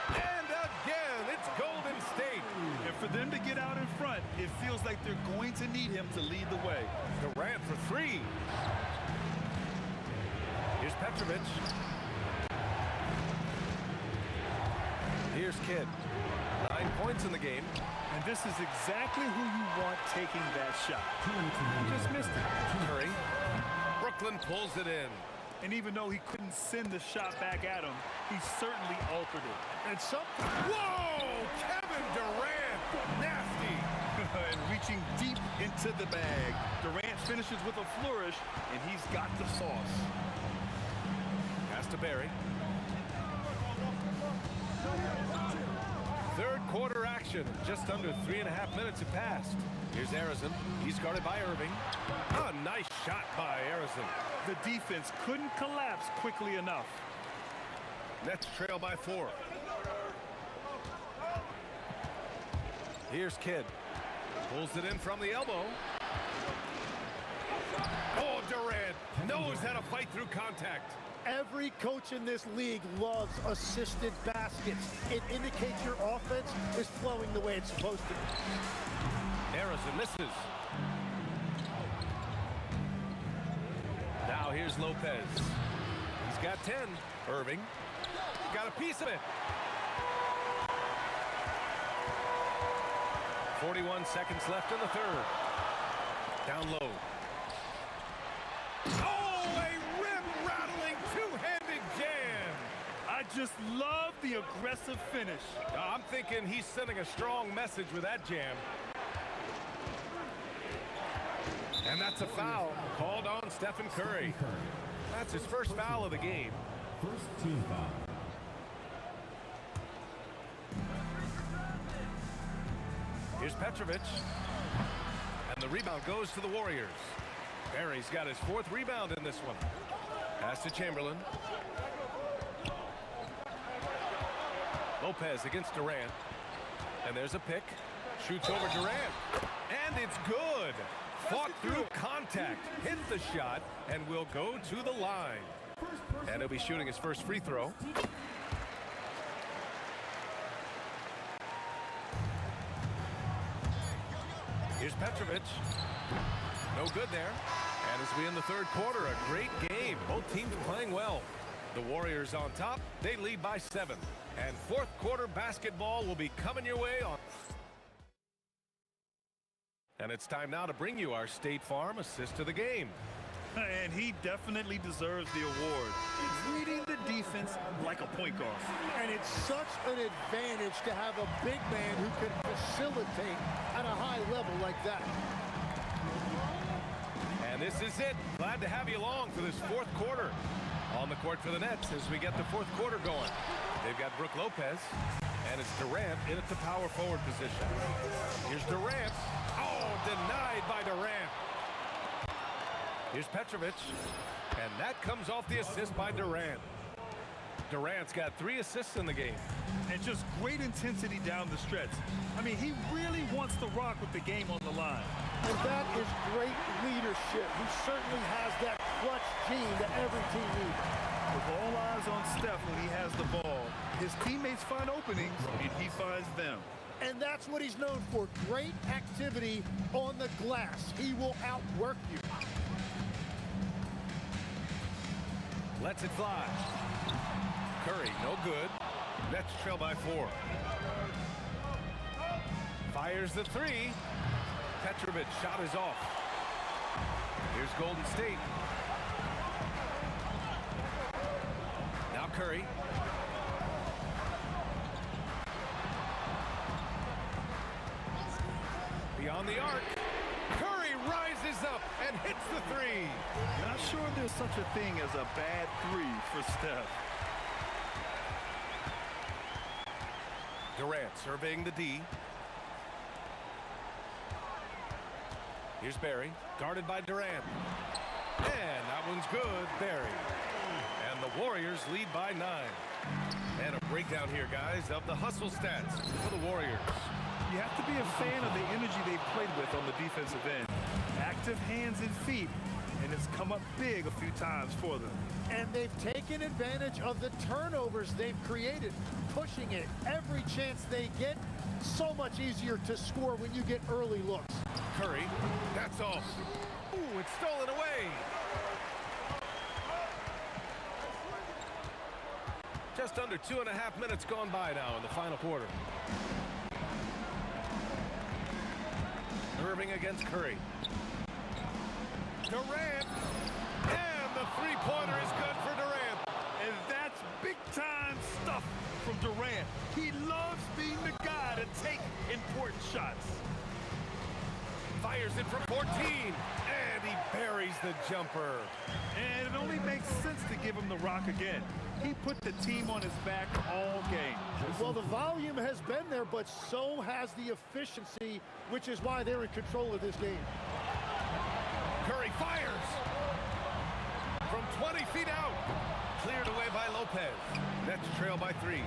And again, it's Golden State. And for them to get out in front, it feels like they're going to need him to lead the way. Durant for three. Here's Petrovic. Here's Kidd. 9 points in the game. And this is exactly who you want taking that shot. He just missed it. Curry. Brooklyn pulls it in. And even though he couldn't send the shot back at him, he certainly altered it. And some... Whoa! Kevin Durant! Nasty! And reaching deep into the bag. Durant finishes with a flourish, and he's got the sauce. Pass to Barry. Third quarter action. Just under 3.5 minutes have passed. Here's Harrison. He's guarded by Irving. A nice shot by Harrison. The defense couldn't collapse quickly enough. Nets trail by 4. Here's Kidd. Pulls it in from the elbow. Oh, Durant knows how to fight through contact. Every coach in this league loves assisted baskets. It indicates your offense is flowing the way it's supposed to. Harrison misses. Now here's Lopez. He's got 10. Irving got a piece of it. 41 seconds left in the third. Down low. Oh, a rim-rattling two-handed jam. I just love the aggressive finish. I'm thinking he's sending a strong message with that jam. And that's a foul called on Stephen Curry. That's his first foul of the game. First team foul. Here's Petrovic. And the rebound goes to the Warriors. Barry's got his fourth rebound in this one. Pass to Chamberlain. Lopez against Durant. And there's a pick. Shoots over Durant. And it's good. Fought through contact. Hit the shot. And will go to the line. And he'll be shooting his first free throw. Here's Petrovic. No good there. And as we in the third quarter, a great game. Both teams playing well. The Warriors on top. They lead by 7. And fourth quarter basketball will be coming your way on. And it's time now to bring you our State Farm assist of the game. And he definitely deserves the award. Reading the defense like a point guard. And it's such an advantage to have a big man who can facilitate at a high level like that. And this is it. Glad to have you along for this fourth quarter. On the court for the Nets as we get the fourth quarter going. They've got Brook Lopez, and it's Durant in at the power forward position. Here's Durant. Oh, denied by Durant. Here's Petrovic, and that comes off the assist by Durant. Durant's got 3 assists in the game. And just great intensity down the stretch. I mean, he really wants to rock with the game on the line. And that is great leadership. He certainly has that clutch gene that every team needs. With all eyes on Steph when he has the ball, his teammates find openings, and he finds them. And that's what he's known for, great activity on the glass. He will outwork you. Lets it fly. Curry, no good. Nets trail by 4. Fires the 3. Petrovic shot is off. Here's Golden State. Now Curry. Beyond the arc. Curry rises up and hits the 3. Not sure there's such a thing as a bad 3 for Steph. Durant surveying the D. Here's Barry, guarded by Durant. And that one's good, Barry. And the Warriors lead by 9. And a breakdown here, guys, of the hustle stats for the Warriors. You have to be a fan of the energy they've played with on the defensive end. Active hands and feet, and it's come up big a few times for them. And they've taken advantage of the turnovers they've created, pushing it every chance they get. So much easier to score when you get early looks. Curry, that's off. Ooh, it's stolen away. Just under 2.5 minutes gone by now in the final quarter. Irving against Curry. Durant. And the three-pointer is good for Durant. And that's big-time stuff from Durant. He loves being the guy to take important shots. Fires it from 14. And he buries the jumper. And it only makes sense to give him the rock again. He put the team on his back all game. Well, the volume has been there, but so has the efficiency, which is why they're in control of this game. Curry fires from 20 feet out. Cleared away by Lopez. Nets trail by 3.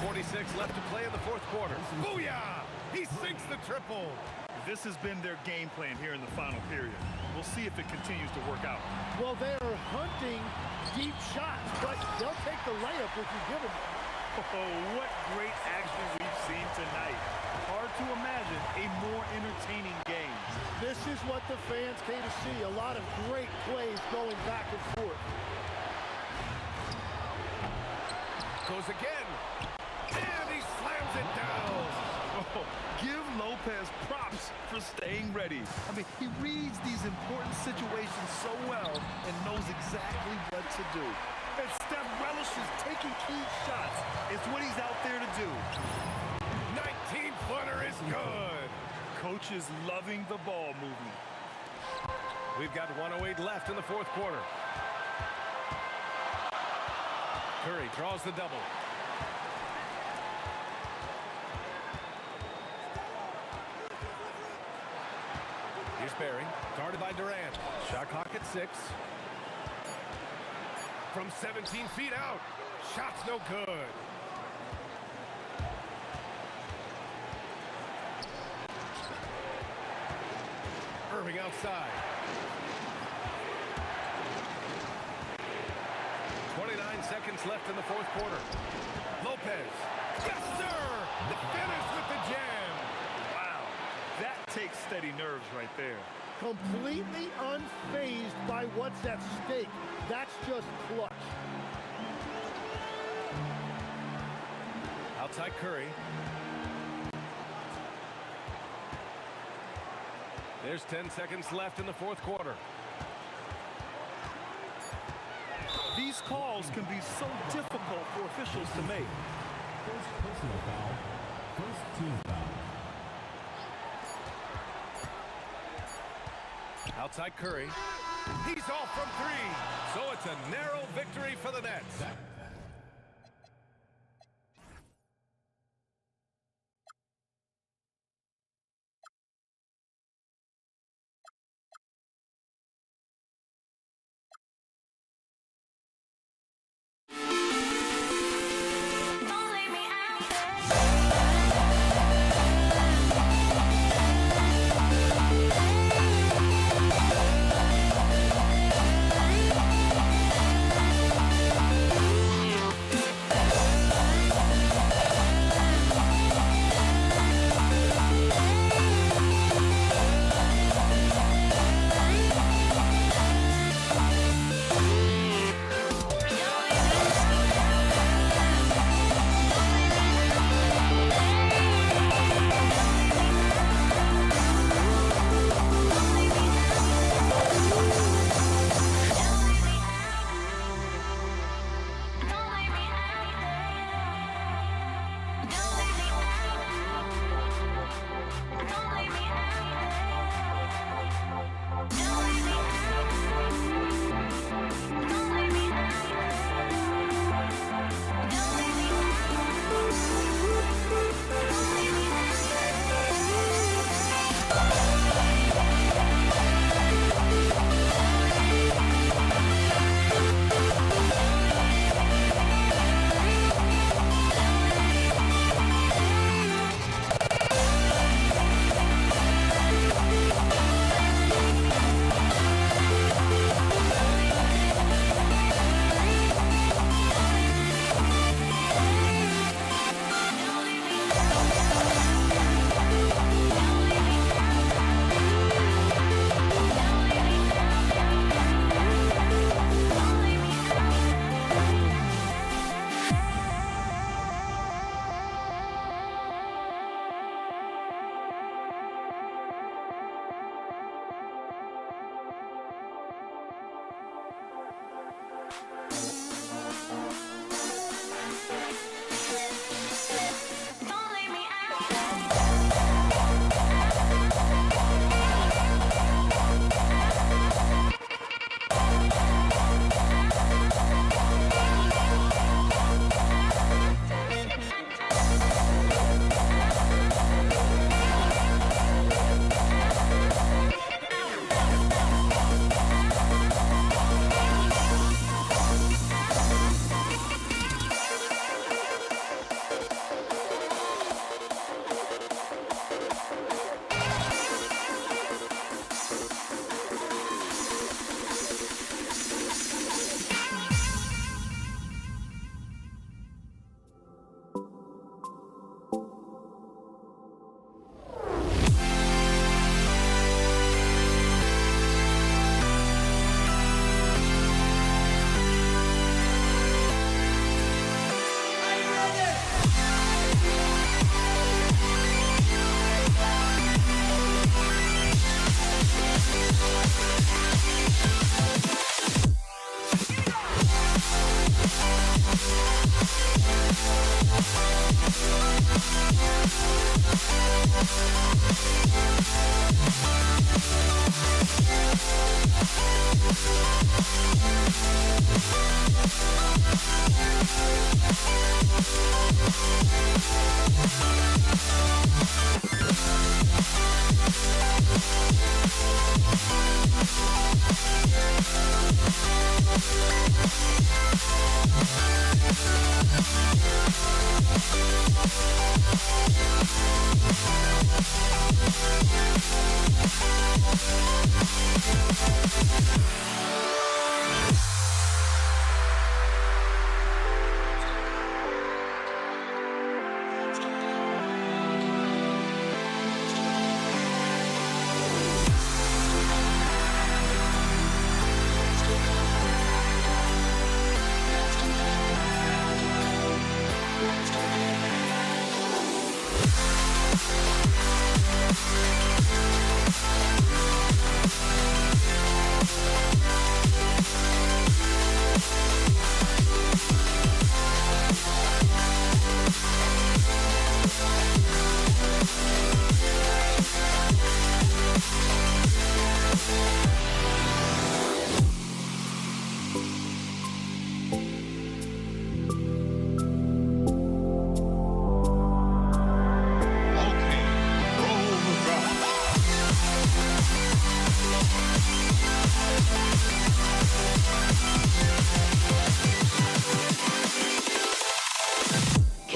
1:46 left to play in the fourth quarter. Booyah! He sinks the triple. This has been their game plan here in the final period. We'll see if it continues to work out. Well, they are hunting deep shots, but they'll take the layup if you give them. Oh, what great action we've seen tonight. Hard to imagine a more entertaining game. This is what the fans came to see. A lot of great plays going back and forth. Goes again. Lopez props for staying ready. I mean, he reads these important situations so well and knows exactly what to do. And Steph relishes taking key shots. It's what he's out there to do. 19-footer is good. Coach is loving the ball movement. We've got 1:08 left in the fourth quarter. Curry draws the double. Here's Barry, guarded by Durant. Shot clock at 6. From 17 feet out. Shot's no good. Irving outside. 29 seconds left in the fourth quarter. Lopez. Yes, sir! The finish with the jam. Wow, that takes steady nerves right there. Completely unfazed by what's at stake. That's just clutch. Outside Curry. There's 10 seconds left in the fourth quarter. These calls can be so difficult for officials to make. First personal foul. First team foul. Outside Curry. He's off from 3. So it's a narrow victory for the Nets.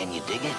Can you dig it?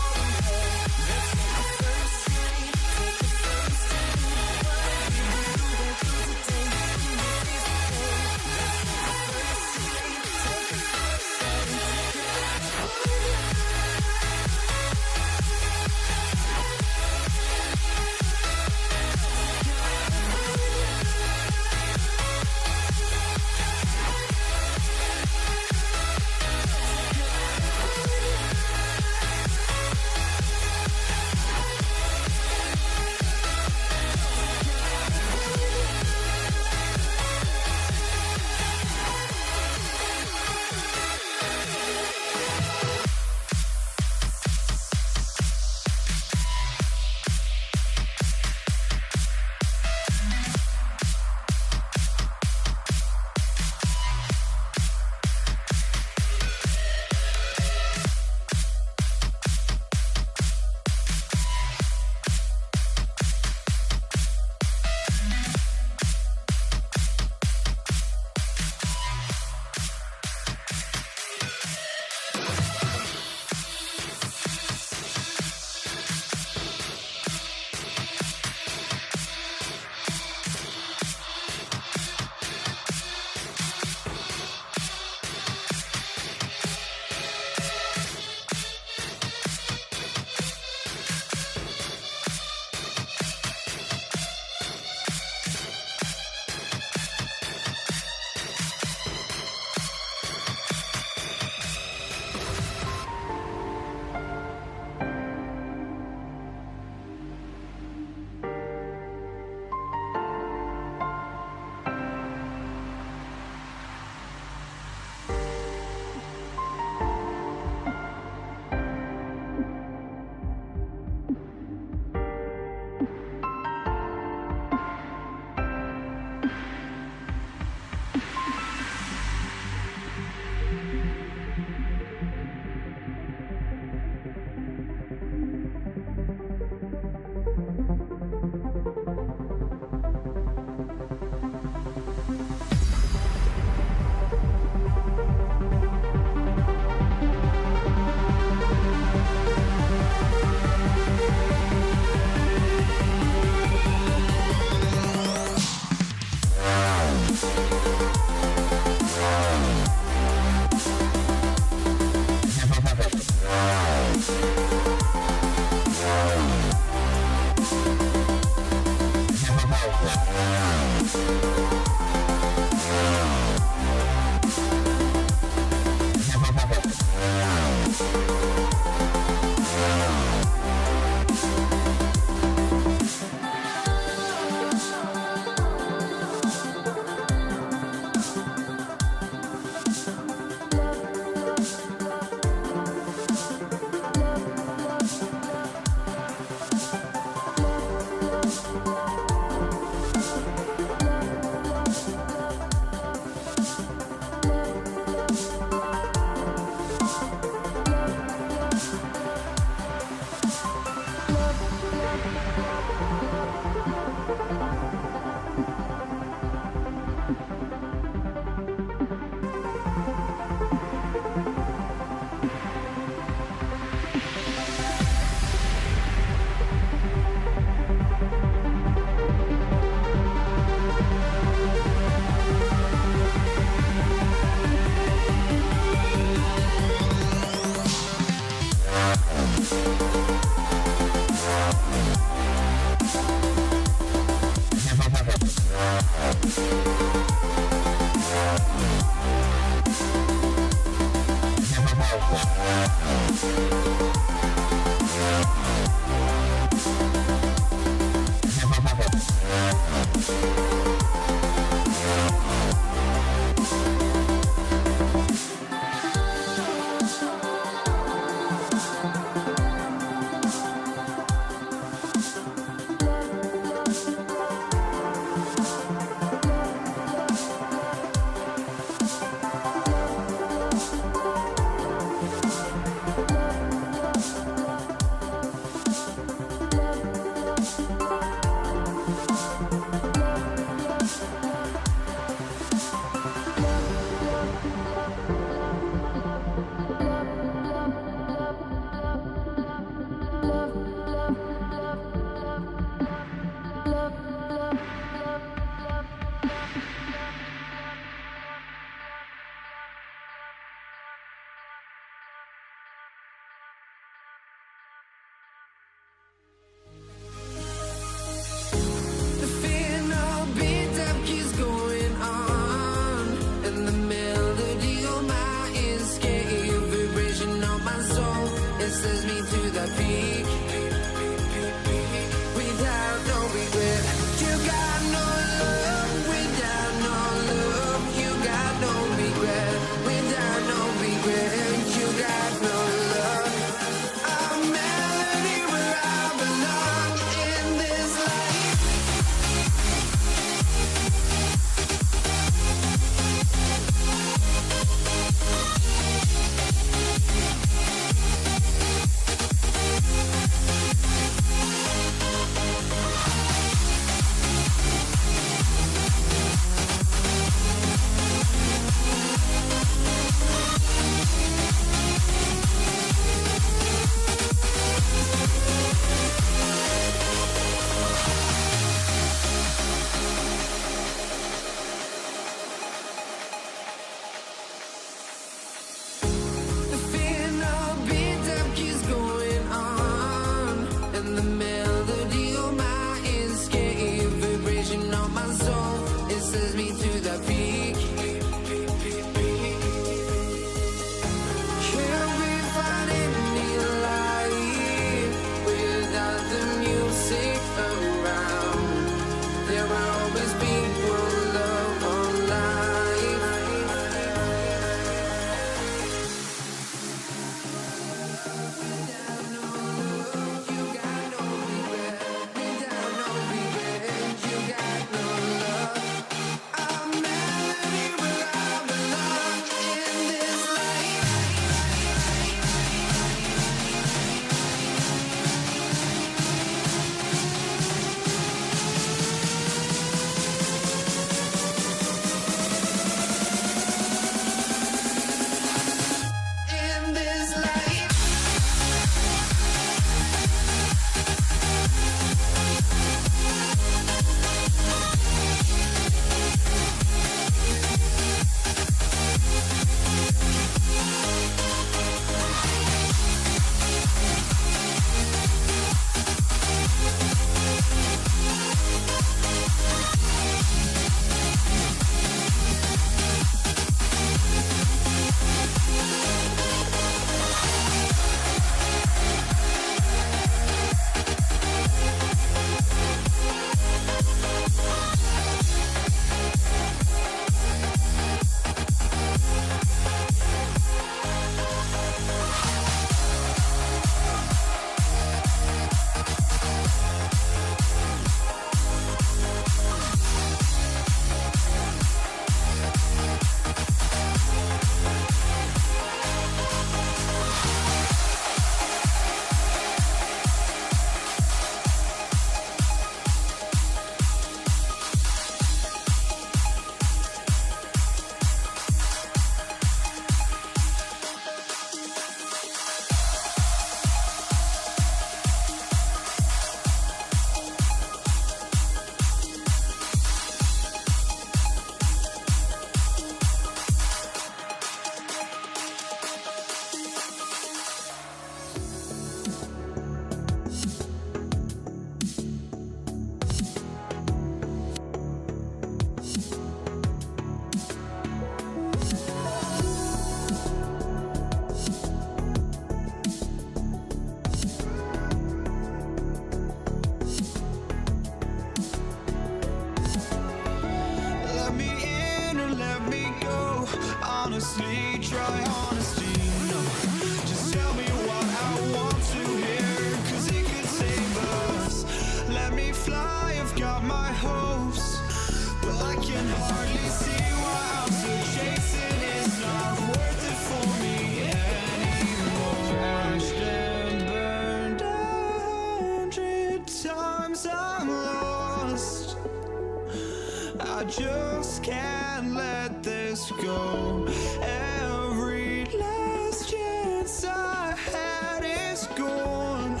I just can't let this go. Every last chance I had is gone,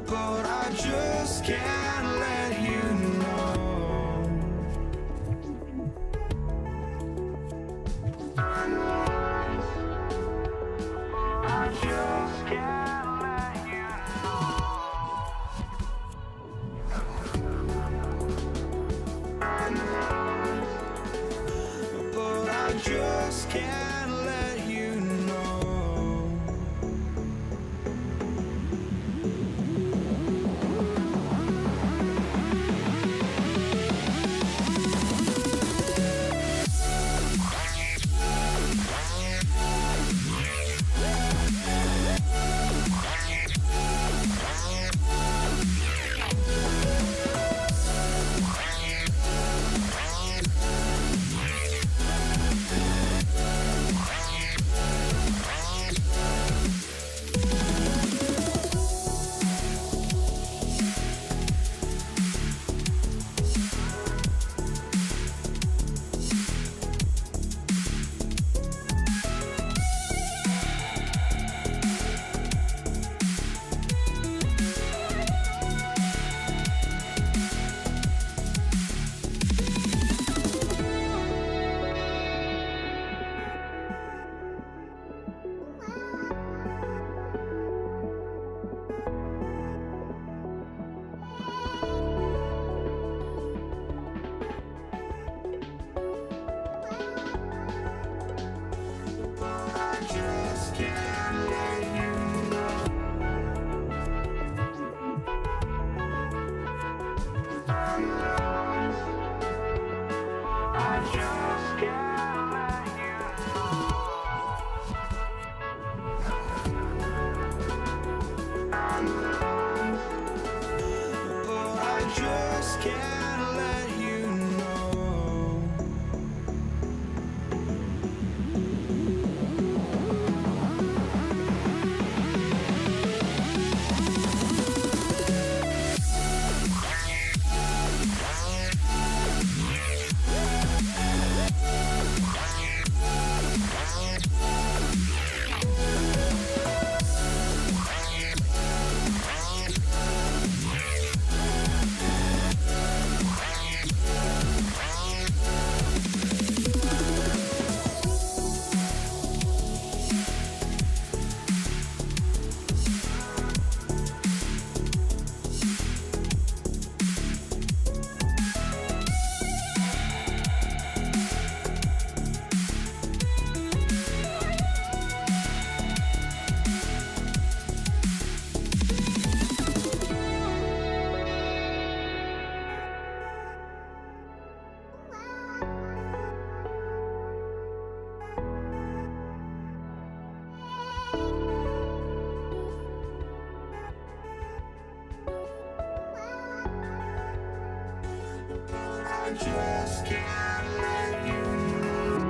but I just can't let you know. I just can't let you know. But I just can't let you know. Just can't let you know.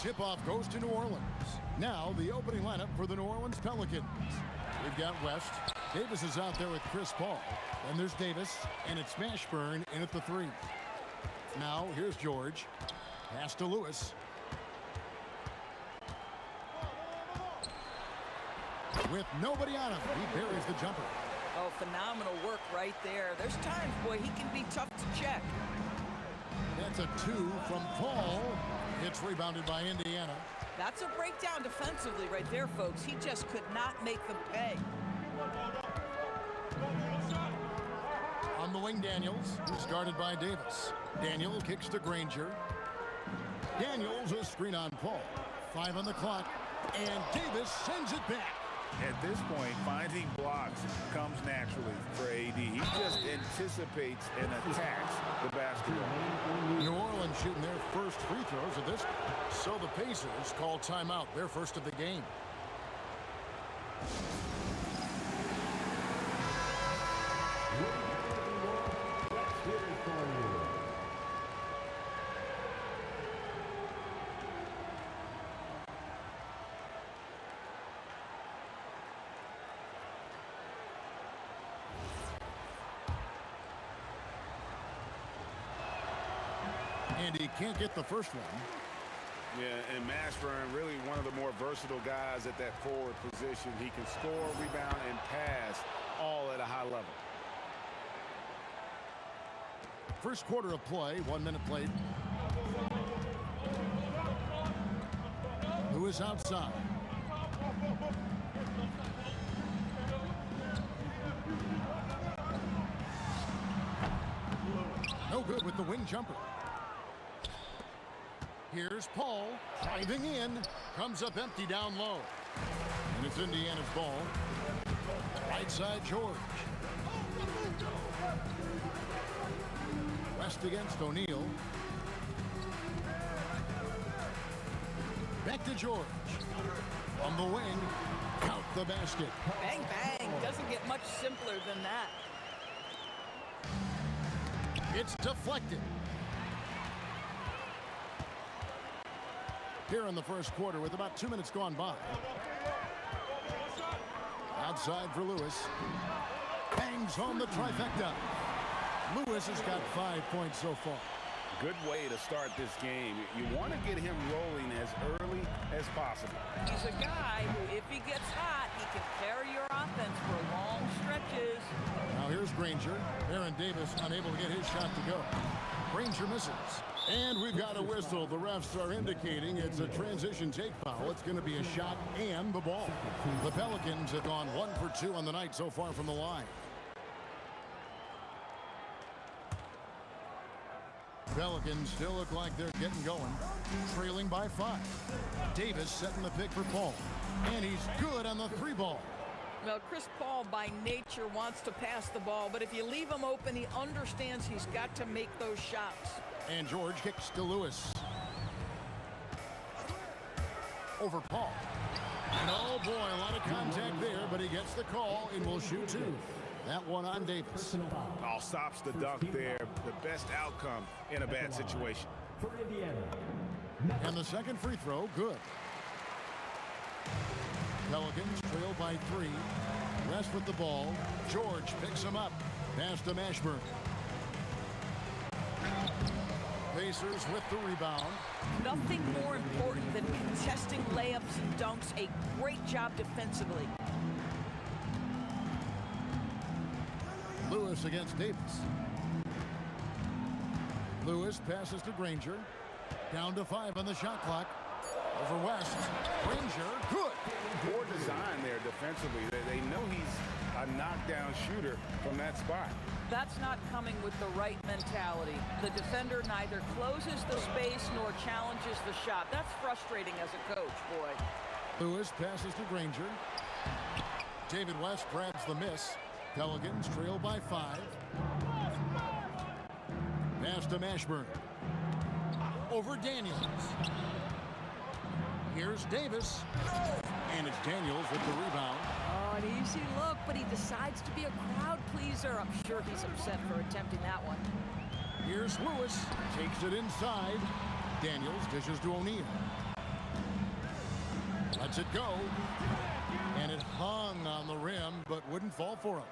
Tip-off goes to New Orleans. Now the opening lineup for the New Orleans Pelicans. We've got West. Davis is out there with Chris Paul. Then there's Davis, and it's Mashburn in at the 3. Now here's George. Pass to Lewis. With nobody on him, he buries the jumper. Oh, phenomenal work right there. There's times, boy, he can be tough to check. That's a 2 from Paul. It's rebounded by Indiana. That's a breakdown defensively right there, folks. He just could not make them pay. On the wing, Daniels, who's guarded by Davis. Daniel kicks to Granger. Daniels a screen on Paul. 5 on the clock, and Davis sends it back. At this point, finding blocks comes naturally for AD. He just anticipates and attacks the basketball. New Orleans shooting their first free throws of this. So the Pacers call timeout, their first of the game. And he can't get the first one. Yeah, and Mashburn, really one of the more versatile guys at that forward position. He can score, rebound, and pass all at a high level. First quarter of play, 1 minute played. Who is outside? No good with the wing jumper. Here's Paul driving in, comes up empty down low. And it's Indiana's ball. Right side, George. West against O'Neal. Back to George. On the wing, count the basket. Bang, bang. Doesn't get much simpler than that. It's deflected. Here in the first quarter with about 2 minutes gone by. Outside for Lewis. Bangs home the trifecta. Lewis has got 5 points so far. Good way to start this game. You want to get him rolling as early as possible. He's a guy who, if he gets hot, he can carry your offense for long stretches. Now here's Granger. Aaron Davis unable to get his shot to go. Granger misses. And we've got a whistle. The refs are indicating it's a transition take foul. It's going to be a shot and the ball. The Pelicans have gone 1 for 2 on the night so far from the line. Pelicans still look like they're getting going, trailing by 5. Davis setting the pick for Paul, and he's good on the 3-ball. Well, Chris Paul by nature wants to pass the ball, but if you leave him open, he understands he's got to make those shots. And George kicks to Lewis. Over Paul. And oh boy, a lot of contact there, but he gets the call and will shoot 2. That one on Davis. Oh, stops the dunk there. The best outcome in a bad situation. And the second free throw, good. Pelicans trail by 3. West with the ball. George picks him up. Pass to Mashburn. Pacers with the rebound. Nothing more important than contesting layups and dunks. A great job defensively. Lewis against Davis. Lewis passes to Granger. Down to 5 on the shot clock. Over West. Granger, good. Poor design there defensively. They know he's a knockdown shooter from that spot. That's not coming with the right mentality. The defender neither closes the space nor challenges the shot. That's frustrating as a coach, boy. Lewis passes to Granger. David West grabs the miss. Pelicans trail by 5. Pass to Mashburn. Over Daniels. Here's Davis. And it's Daniels with the rebound. Oh, an easy look, but he decides to be a crowd pleaser. I'm sure he's upset for attempting that one. Here's Lewis. Takes it inside. Daniels dishes to O'Neal. Lets it go. And it hung on the rim, but wouldn't fall for him.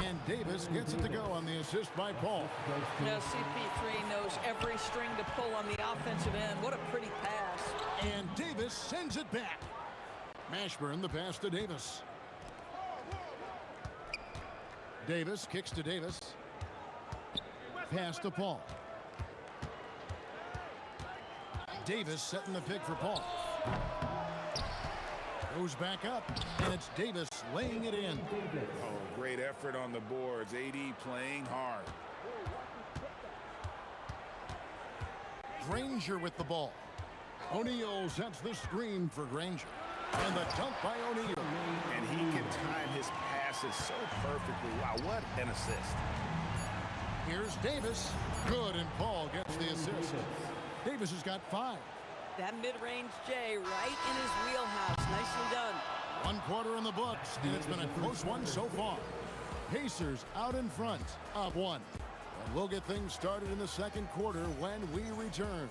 And Davis gets it to go on the assist by Paul. Now CP3 knows every string to pull on the offensive end. What a pretty pass. And Davis sends it back. Mashburn the pass to Davis. Davis kicks to Davis. Pass to Paul. Davis setting the pick for Paul. Goes back up, and it's Davis laying it in. Oh, great effort on the boards. AD playing hard. Granger with the ball. O'Neal sets the screen for Granger. And the dunk by O'Neal. And he can time his passes so perfectly. Wow, what an assist. Here's Davis. Good, and Paul gets the assist. Davis has got 5. That mid-range J right in his wheelhouse. Nicely done. 1 quarter in the books, and it's been a close one so far. Pacers out in front, up 1. And we'll get things started in the second quarter when we return.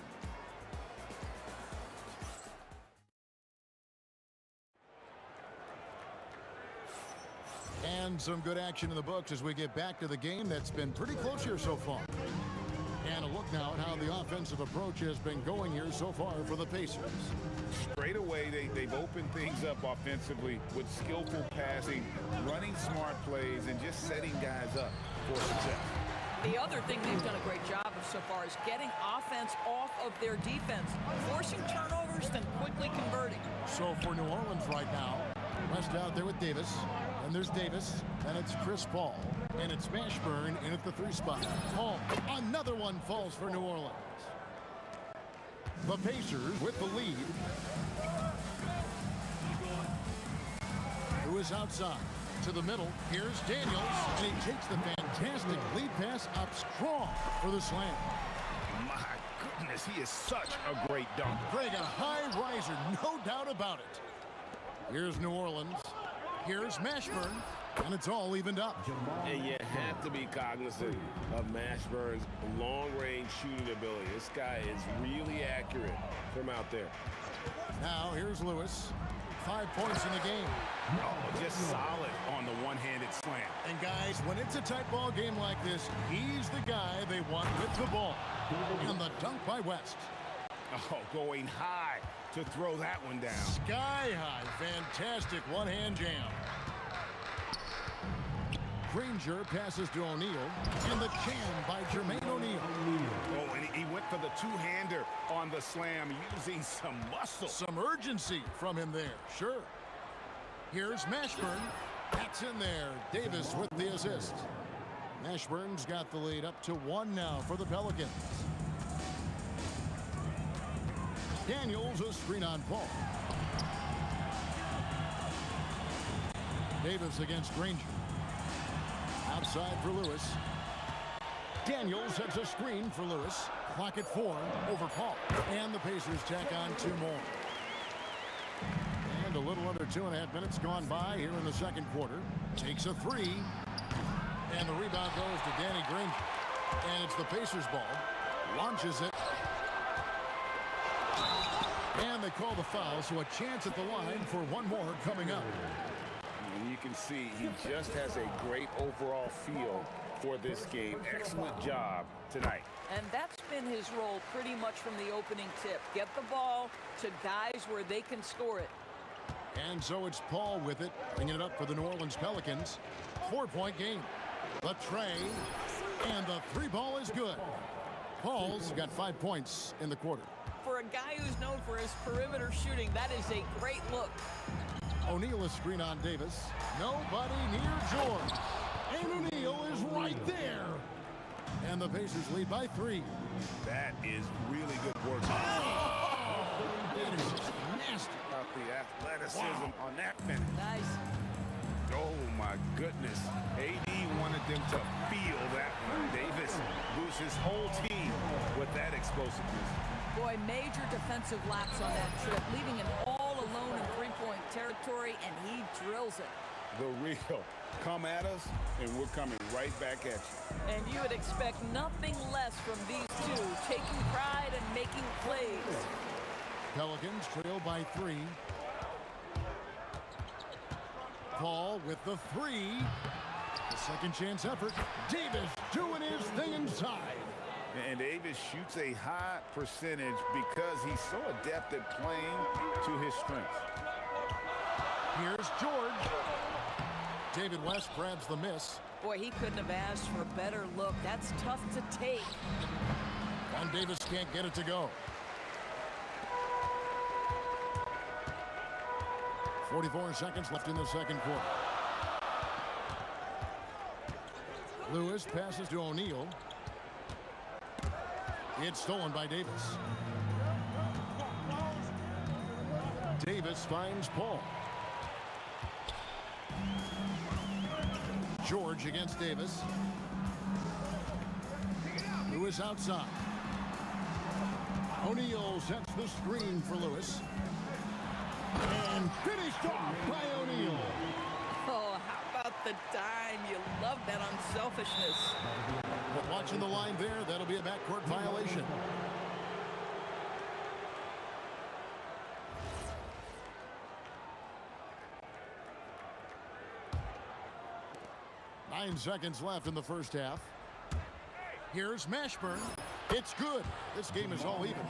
And some good action in the books as we get back to the game that's been pretty close here so far. And a look now at how the offensive approach has been going here so far for the Pacers. Straight away, they've opened things up offensively with skillful passing, running smart plays, and just setting guys up for success. The other thing they've done a great job of so far is getting offense off of their defense, forcing turnovers, then quickly converting. So for New Orleans right now, West out there with Davis, and there's Davis, and it's Chris Paul, and it's Mashburn in at the 3 spot. Paul, another one falls for New Orleans. The Pacers with the lead. Who is outside? To the middle. Here's Daniels, and he takes the fantastic lead pass up strong for the slam. My goodness, he is such a great dunker. Greg, a high riser, no doubt about it. Here's New Orleans. Here's Mashburn, and it's all evened up. And you have to be cognizant of Mashburn's long-range shooting ability. This guy is really accurate from out there. Now here's Lewis. 5 points in the game. Oh, just solid on the one-handed slam. And guys, when it's a tight ball game like this, he's the guy they want with the ball. And the dunk by West. Oh, going high to throw that one down. Sky high. Fantastic one-hand jam. Granger passes to O'Neal. And the jam by Jermaine O'Neal. Oh, and he went for the two-hander on the slam, using some muscle. Some urgency from him there, sure. Here's Mashburn. That's in there. Davis with the assist. Mashburn's got the lead up to 1 now for the Pelicans. Daniels a screen on Paul. Davis against Granger. Outside for Lewis. Daniels sets a screen for Lewis. Clock at 4 over Paul. And the Pacers tack on 2 more. And a little under 2.5 minutes gone by here in the second quarter. Takes a 3. And the rebound goes to Danny Granger. And it's the Pacers ball. Launches it. And they call the foul, so a chance at the line for 1 more coming up. And you can see he just has a great overall feel for this game. Excellent job tonight. And that's been his role pretty much from the opening tip. Get the ball to guys where they can score it. And so it's Paul with it, bringing it up for the New Orleans Pelicans. 4-point game. The tray, and the 3 ball is good. Paul's got 5 points in the quarter. For a guy who's known for his perimeter shooting, that is a great look. O'Neal is screen on Davis. Nobody near George. And O'Neal is right there. And the Pacers lead by 3. That is really good work. That is just nasty. About the athleticism on that finish. Nice. Oh my goodness. AD wanted them to feel that one. Davis boosts his whole team with that explosiveness. Boy, major defensive lapse on that trip, leaving him all alone in 3-point territory, and he drills it. The real. Come at us, and we're coming right back at you. And you would expect nothing less from these two, taking pride and making plays. Pelicans trail by 3. Paul with the 3. The second chance effort. Davis doing his thing inside. And Davis shoots a high percentage because he's so adept at playing to his strengths. Here's George. David West grabs the miss. Boy, he couldn't have asked for a better look. That's tough to take. And Davis can't get it to go. 44 seconds left in the second quarter. Lewis passes to O'Neal. It's stolen by Davis. Davis finds Paul. George against Davis. Lewis outside. O'Neal sets the screen for Lewis. And finished off by O'Neal. Oh, how about the dime? You love that unselfishness. But watching the line there, that'll be a backcourt violation. Nine seconds left in the first half. Here's Mashburn. It's good. This game is all even.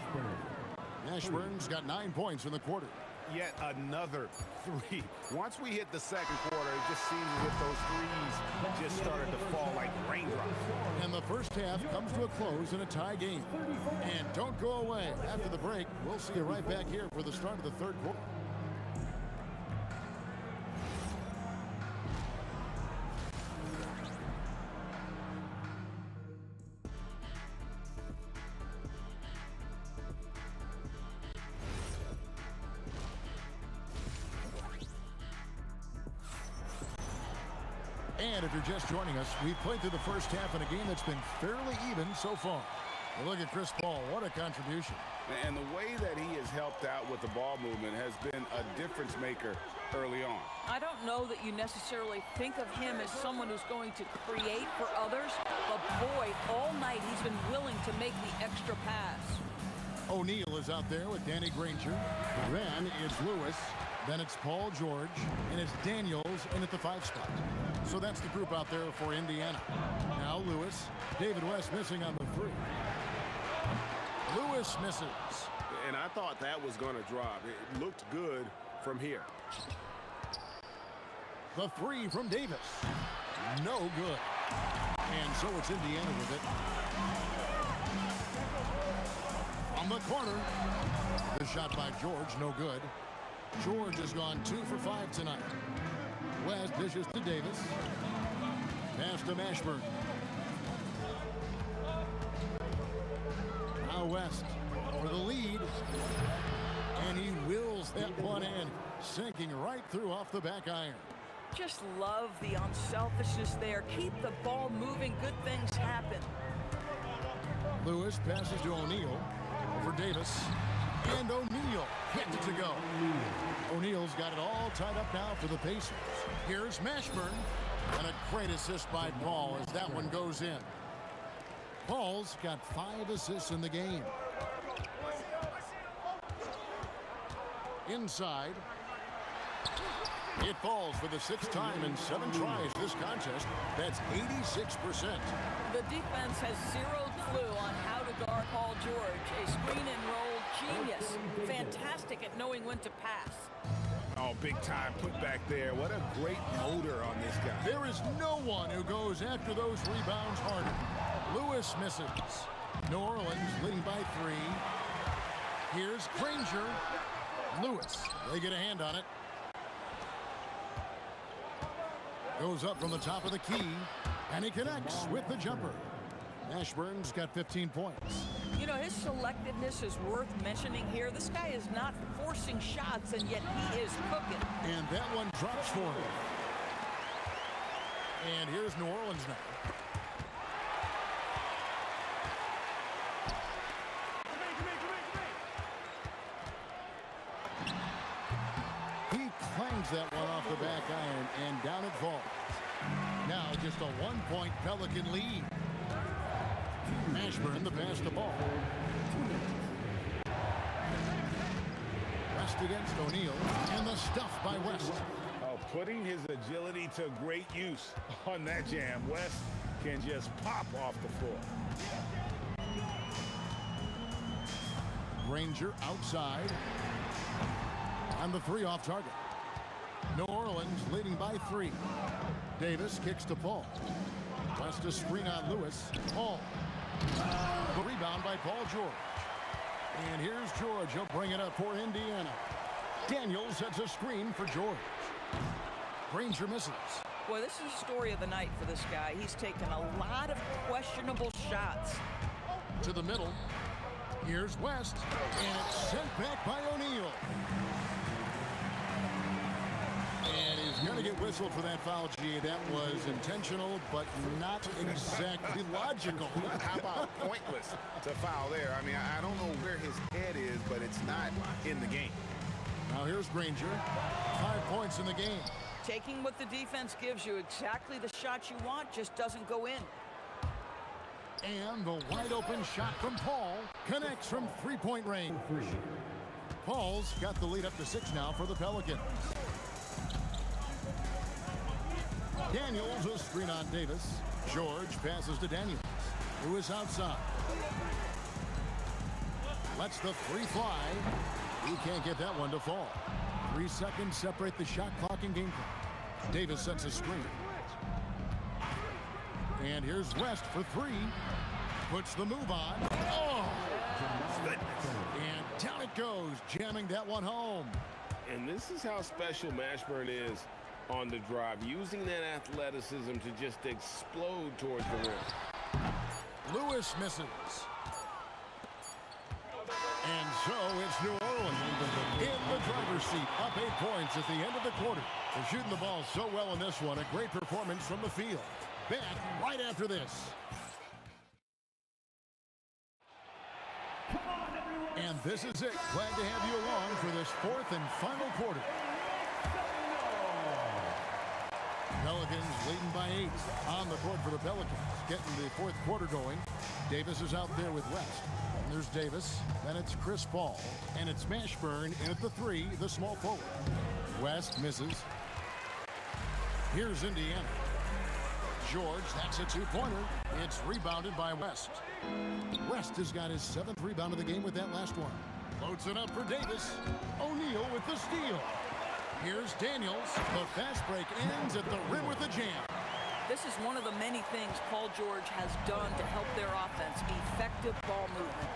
Mashburn's got 9 points in the quarter. Yet another 3. Once we hit the second quarter, it just seems as if those threes just started to fall like raindrops. And the first half comes to a close in a tie game. And don't go away. After the break, we'll see you right back here for the start of the third quarter. And if you're just joining us, we've played through the first half in a game that's been fairly even so far. You look at Chris Paul, what a contribution. And the way that he has helped out with the ball movement has been a difference maker early on. I don't know that you necessarily think of him as someone who's going to create for others, but boy, all night he's been willing to make the extra pass. O'Neal is out there with Danny Granger. Then it's Lewis. Then it's Paul George. And it's Daniels in at the 5 spot. So that's the group out there for Indiana. Now Lewis. David West missing on the 3. Lewis misses. And I thought that was going to drop. It looked good from here. The 3 from Davis. No good. And so it's Indiana with it. From the corner. The shot by George, no good. George has gone 2 for 5 tonight. West dishes to Davis. Pass to Mashburn. Now West for the lead. And he wills that one in, sinking right through off the back iron. Just love the unselfishness there. Keep the ball moving. Good things happen. Lewis passes to O'Neal for Davis. And O'Neal gets it to go. O'Neal's got it all tied up now for the Pacers. Here's Mashburn. And a great assist by Paul as that one goes in. Paul's got 5 assists in the game. Inside. It falls for the 6th time in 7 tries this contest. That's 86%. The defense has zero clue on how to guard Paul George. A screen and roll genius. Fantastic at knowing when to pass. Oh, big time put back there. What a great motor on this guy. There is no one who goes after those rebounds harder. Lewis misses. New Orleans leading by 3. Here's Granger. Lewis, they get a hand on it. Goes up from the top of the key, and he connects with the jumper. Mashburn's got 15 points. You know, his selectiveness is worth mentioning here. This guy is not forcing shots, and yet he is cooking. And that one drops for him. And here's New Orleans now. He clangs that one off the back iron, and down it falls. Now just a 1-point Pelican lead. Mashburn the pass to ball. West against O'Neal, and the stuff by West. Oh, putting his agility to great use on that jam. West can just pop off the floor. Granger outside. On the 3 off target. New Orleans leading by 3. Davis kicks to Paul. West a screen on Lewis. Paul. The rebound by Paul George. And here's George. He'll bring it up for Indiana. Daniels sets a screen for George. Granger misses. Boy, this is the story of the night for this guy. He's taken a lot of questionable shots. To the middle. Here's West. And it's sent back by O'Neal. And he's going to get whistled for that foul, G. That was intentional, but not exactly logical. How about pointless to foul there? I mean, I don't know where his head is, but it's not in the game. Now here's Granger. 5 points in the game. Taking what the defense gives you, exactly the shot you want, just doesn't go in. And the wide open shot from Paul connects from 3-point range. Paul's got the lead up to 6 now for the Pelicans. Daniels a screen on Davis. George passes to Daniels. Lewis outside. Lets the 3 fly. He can't get that one to fall. 3 seconds separate the shot clock and game clock. Davis sets a screen. And here's West for 3. Puts the move on. Oh! And down it goes, jamming that one home. And this is how special Mashburn is on the drive, using that athleticism to just explode towards the rim. Lewis misses. And so it's New Orleans in the driver's seat, up 8 points at the end of the quarter. They're shooting the ball so well in this one. A great performance from the field. Back right after this. And this is it. Glad to have you along for this 4th and final quarter. Pelicans leading by 8 on the court for the Pelicans. Getting the 4th quarter going. Davis is out there with West. And there's Davis. Then it's Chris Paul. And it's Mashburn in at the 3, the small forward. West misses. Here's Indiana. George, that's a 2-pointer. It's rebounded by West. West has got his 7th rebound of the game with that last one. Loads it up for Davis. O'Neal with the steal. Here's Daniels. The fast break ends at the rim with a jam. This is one of the many things Paul George has done to help their offense, effective ball movement.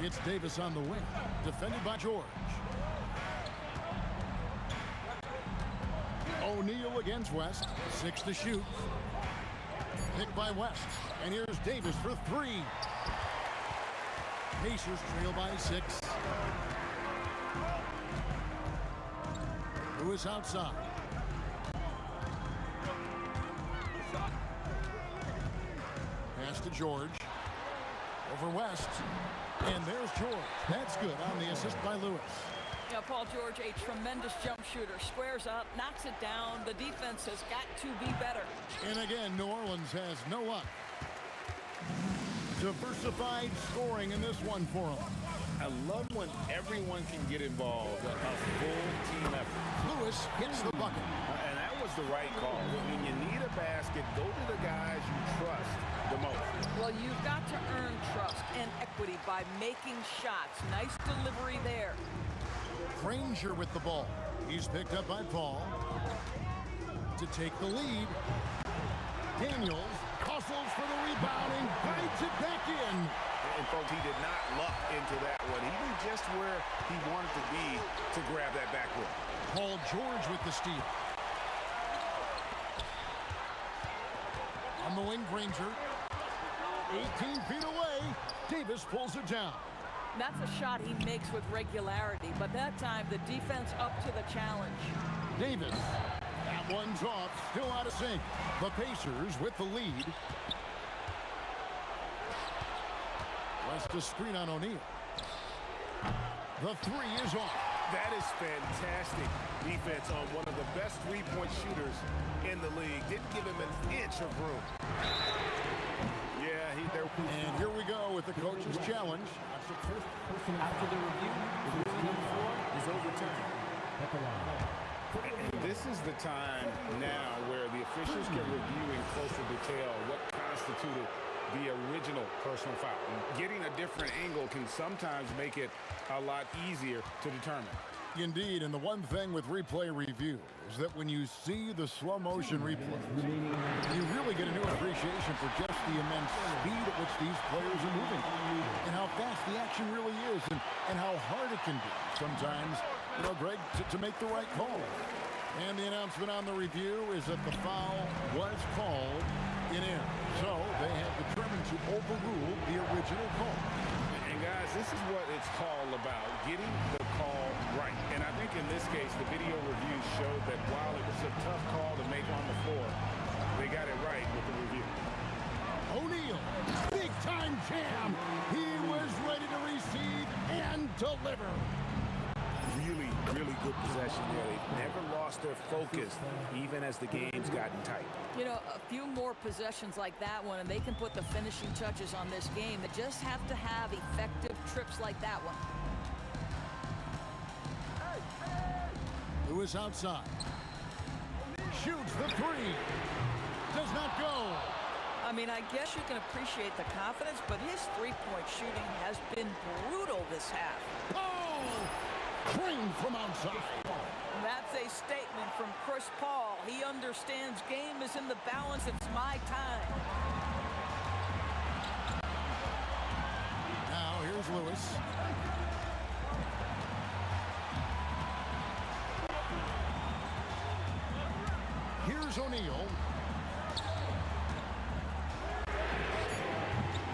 It's Davis on the wing, defended by George. O'Neal against West, 6 to shoot. Picked by West, and here's Davis for 3. Pacers trail by 6. Lewis outside. Pass to George. Over West. And there's George. That's good on the assist by Lewis. Yeah, Paul George, a tremendous jump shooter. Squares up, knocks it down. The defense has got to be better. And again, New Orleans has no luck. Diversified scoring in this one for them. I love when everyone can get involved, a full team effort. Lewis hits the bucket. And that was the right call. When you need a basket, go to the guys you trust the most. Well, you've got to earn trust and equity by making shots. Nice delivery there. Granger with the ball. He's picked up by Paul to take the lead. Daniels hustles for the rebound and guides it back in. And folks, he did not luck into that one. He knew just where he wanted to be to grab that backboard. Paul George with the steal. On the wing, Granger. 18 feet away. Davis pulls it down. That's a shot he makes with regularity, but that time the defense up to the challenge. Davis. That one's off. Still out of sync. The Pacers with the lead. West a screen on O'Neal. The 3 is off. That is fantastic defense on one of the best three-point shooters in the league. Didn't give him an inch of room. Yeah, and here we go with the coach's challenge. After the review, the ruling on the floor is overturned. And this is the time now where the officials can review in closer detail what constituted the original personal foul. Getting a different angle can sometimes make it a lot easier to determine. Indeed, and the one thing with replay review is that when you see the slow motion replay, you really get a new appreciation for just the immense speed at which these players are moving and how fast the action really is and how hard it can be sometimes, Greg, to make the right call. And the announcement on the review is that the foul was called in air. So they have determined to overrule the original call. And guys, this is what it's all about, getting the call right. And I think in this case, the video review showed that while it was a tough call to make on the floor, they got it right with the review. O'Neal, big time jam. He was ready to receive and deliver. Really, really good possession there. They never lost their focus, even as the game's gotten tight. A few more possessions like that one, and they can put the finishing touches on this game. They just have to have effective trips like that one. Lewis outside. Shoots the 3. Does not go. I guess you can appreciate the confidence, but his three-point shooting has been brutal this half. Trained from outside. That's a statement from Chris Paul. He understands game is in the balance. It's my time. Now here's Lewis. Here's O'Neal.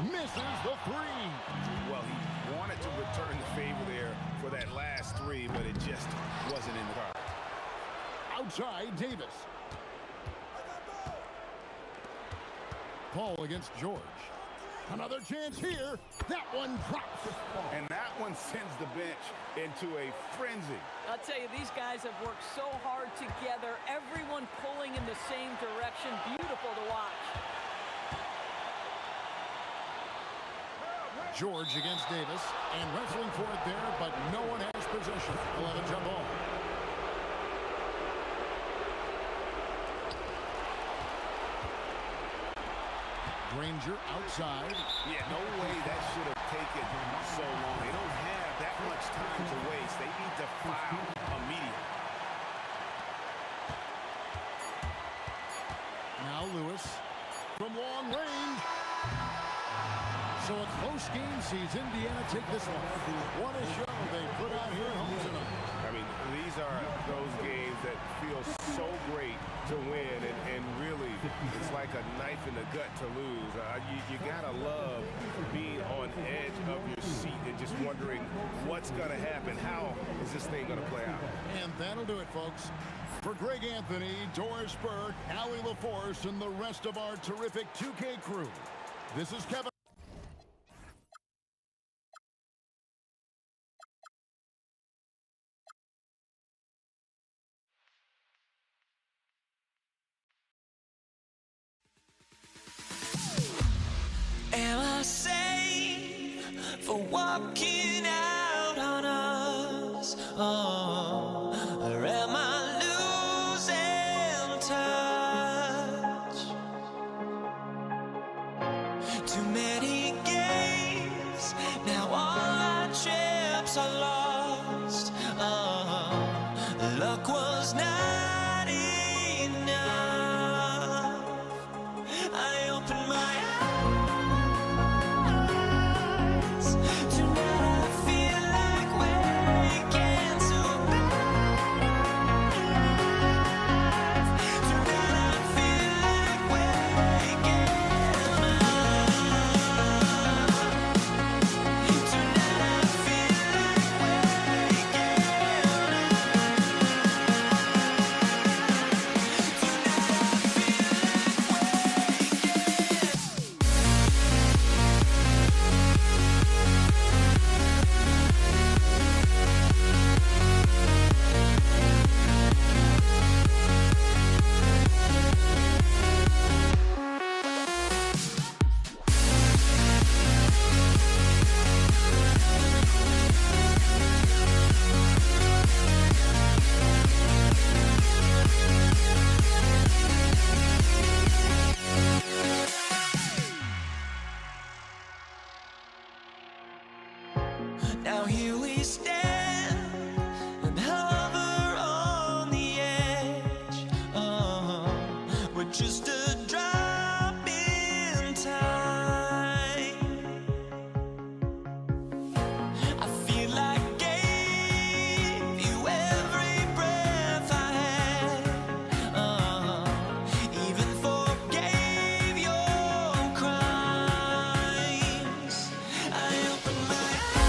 Misses the 3. Well, he wanted to return the favor there for that last 3, but it just wasn't in the car. Outside, Davis. Paul against George. Another chance here. That one drops. And that one sends the bench into a frenzy. I'll tell you, these guys have worked so hard together. Everyone pulling in the same direction. Beautiful to watch. George against Davis, and wrestling for it there, but no one has possession. 11 jump ball. Granger outside. Yeah, no way that should have taken so long. They don't have that much time to waste. They need to foul immediately. Lewis from long range. So a close game sees Indiana take this one. What a show they put out here at home tonight. I mean, these are those games that feel so great to win, and really, it's like a knife in the gut to lose. You gotta love being on edge of your seat and just wondering what's gonna happen. How is this thing gonna play out? And that'll do it, folks. For Greg Anthony, Doris Burke, Allie LaForce, and the rest of our terrific 2K crew, this is Kevin. Am I sane for walking out on us? Oh, or am I losing touch? Too many games, now all our chips are lost. Oh, luck was not enough. I opened my eyes. Now here we stand and hover on the edge. Oh, we're just a drop in time. I feel like I gave you every breath I had. Even forgave your crimes. I opened my eyes.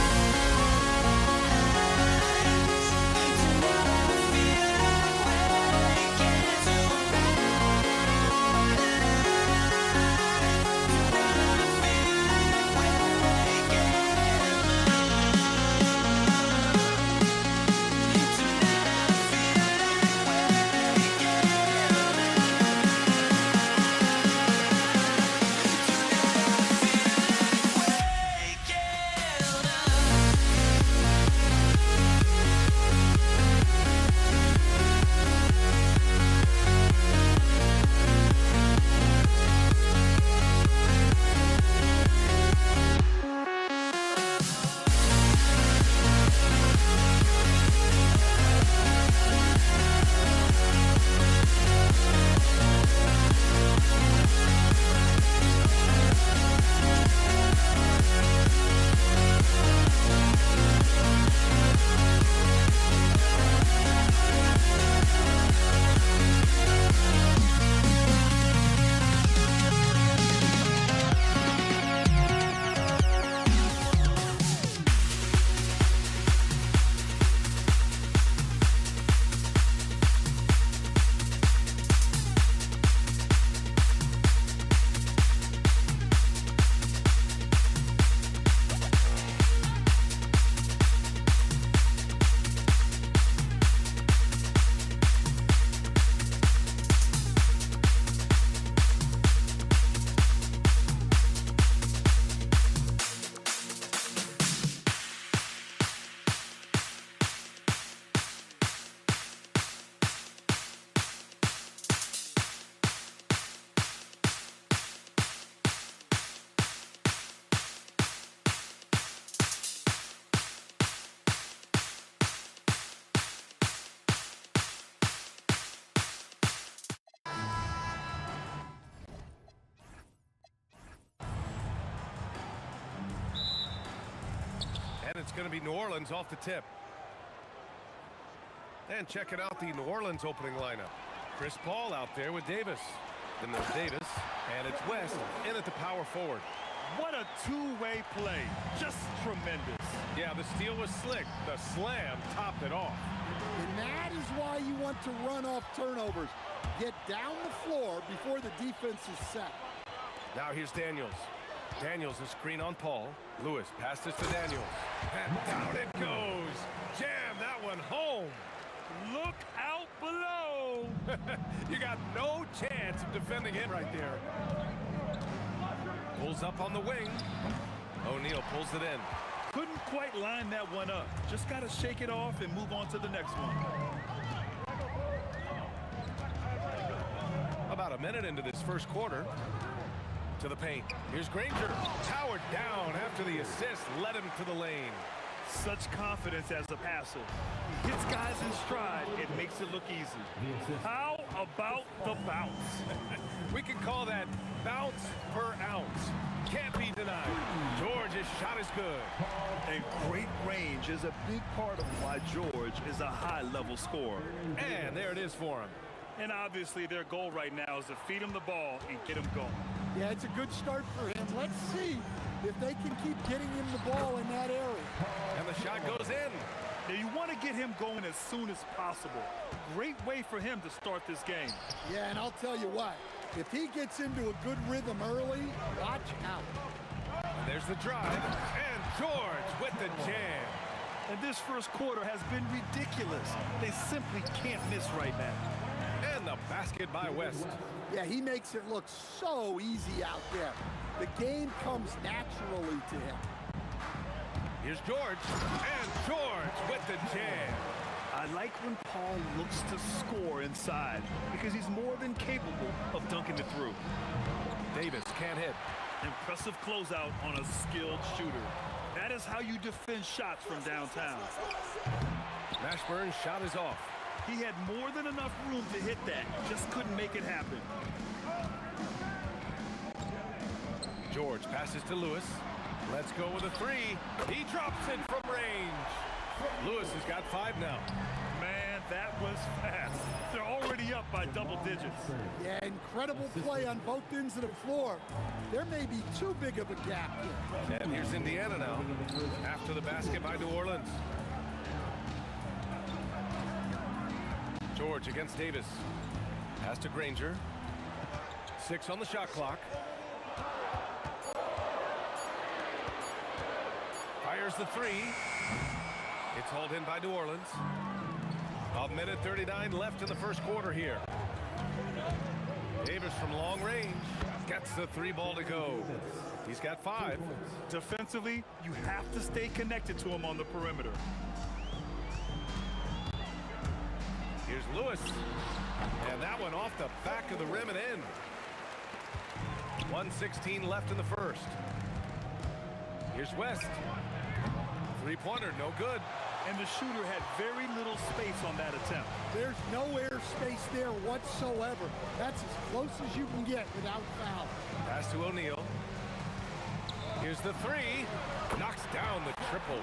it's going to be New Orleans off the tip. And checking out the New Orleans opening lineup. Chris Paul out there with Davis. Then there's Davis, and it's West in at the power forward. What a two-way play. Just tremendous. Yeah, the steal was slick. The slam topped it off. And that is why you want to run off turnovers. Get down the floor before the defense is set. Now here's Daniels. Daniels, a screen on Paul. Lewis passes to Daniels. And down it goes. Jam that one home. Look out below. You got no chance of defending it right there. Pulls up on the wing. O'Neal pulls it in. Couldn't quite line that one up. Just got to shake it off and move on to the next one. About a minute into this first quarter. To the paint. Here's Granger. Powered down after the assist led him to the lane. Such confidence as a passer. He hits guys in stride. It makes it look easy. How about the bounce? We can call that bounce per ounce. Can't be denied. George's shot is good. And great range is a big part of why George is a high-level scorer. And there it is for him. And obviously their goal right now is to feed him the ball and get him going. Yeah, it's a good start for him. Let's see if they can keep getting him the ball in that area. And the shot goes in. Now you want to get him going as soon as possible. Great way for him to start this game. Yeah, and I'll tell you what, if he gets into a good rhythm early, watch out. There's the drive, and George with the jam. And this first quarter has been ridiculous. They simply can't miss right now. And the basket by West. Yeah, he makes it look so easy out there. The game comes naturally to him. Here's George, and George with the jam. I like when Paul looks to score inside because he's more than capable of dunking it through. Davis can't hit. Impressive closeout on a skilled shooter. That is how you defend shots from downtown. Mashburn's shot is off. He had more than enough room to hit that, just couldn't make it happen. George passes to Lewis. Let's go with a three. He drops it from range. Lewis has got 5 now. Man, that was fast. They're already up by double digits. Yeah, incredible play on both ends of the floor. There may be too big of a gap here. And here's Indiana now, after the basket by New Orleans. George against Davis. Pass to Granger. 6 on the shot clock. Fires the 3. It's hauled in by New Orleans. A minute 39 left in the first quarter here. Davis from long range gets the 3 ball to go. He's got 5. Defensively, you have to stay connected to him on the perimeter. Here's Lewis. And that one off the back of the rim and in. 1:16 left in the first. Here's West. 3-pointer, no good. And the shooter had very little space on that attempt. There's no air space there whatsoever. That's as close as you can get without foul. Pass to O'Neal. Here's the 3. Knocks down the triple.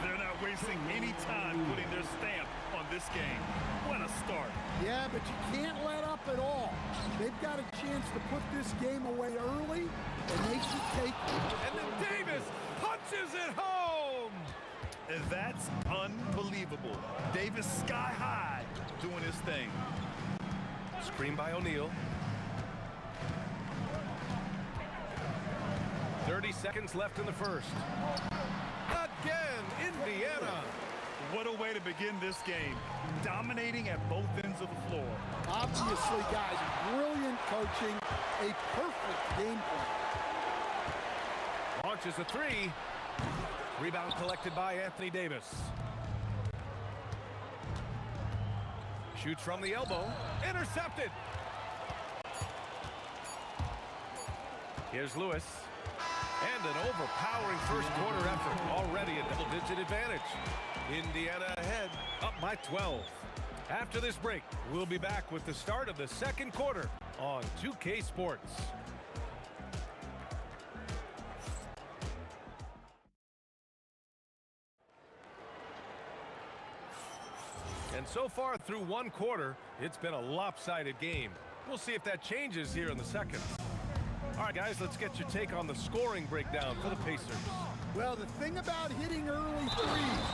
They're not wasting any time putting their stamp on this game. What a start. Yeah, but you can't let up at all. They've got a chance to put this game away early, and they should take it. And then Davis punches it home. And that's unbelievable. Davis sky high doing his thing. Screen by O'Neal. 30 seconds left in the first. Again, Indiana. What a way to begin this game. Dominating at both ends of the floor. Obviously, guys, brilliant coaching, a perfect game plan. Launches a 3. Rebound collected by Anthony Davis. Shoots from the elbow. Intercepted. Here's Lewis. And an overpowering first quarter effort. Already a double-digit advantage. Indiana ahead, up by 12. After this break, we'll be back with the start of the second quarter on 2K Sports. And so far through one quarter, it's been a lopsided game. We'll see if that changes here in the second. All right, guys, let's get your take on the scoring breakdown for the Pacers. Well, the thing about hitting early threes,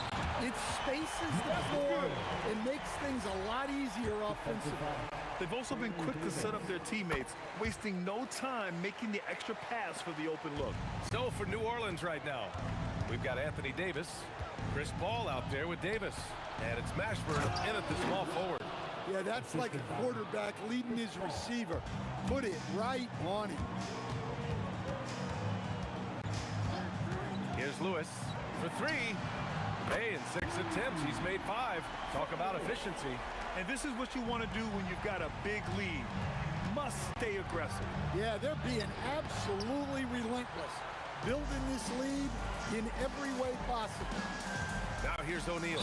it spaces the floor and makes things a lot easier offensively. They've also been quick to set up their teammates, wasting no time making the extra pass for the open look. So for New Orleans right now, we've got Anthony Davis, Chris Paul out there with Davis, and it's Mashburn in at the small forward. Yeah, that's like a quarterback leading his receiver. Put it right on him. Here's Lewis for three. Hey, in 6 attempts, he's made 5. Talk about efficiency. And this is what you want to do when you've got a big lead. Must stay aggressive. Yeah, they're being absolutely relentless, building this lead in every way possible. Now here's O'Neal.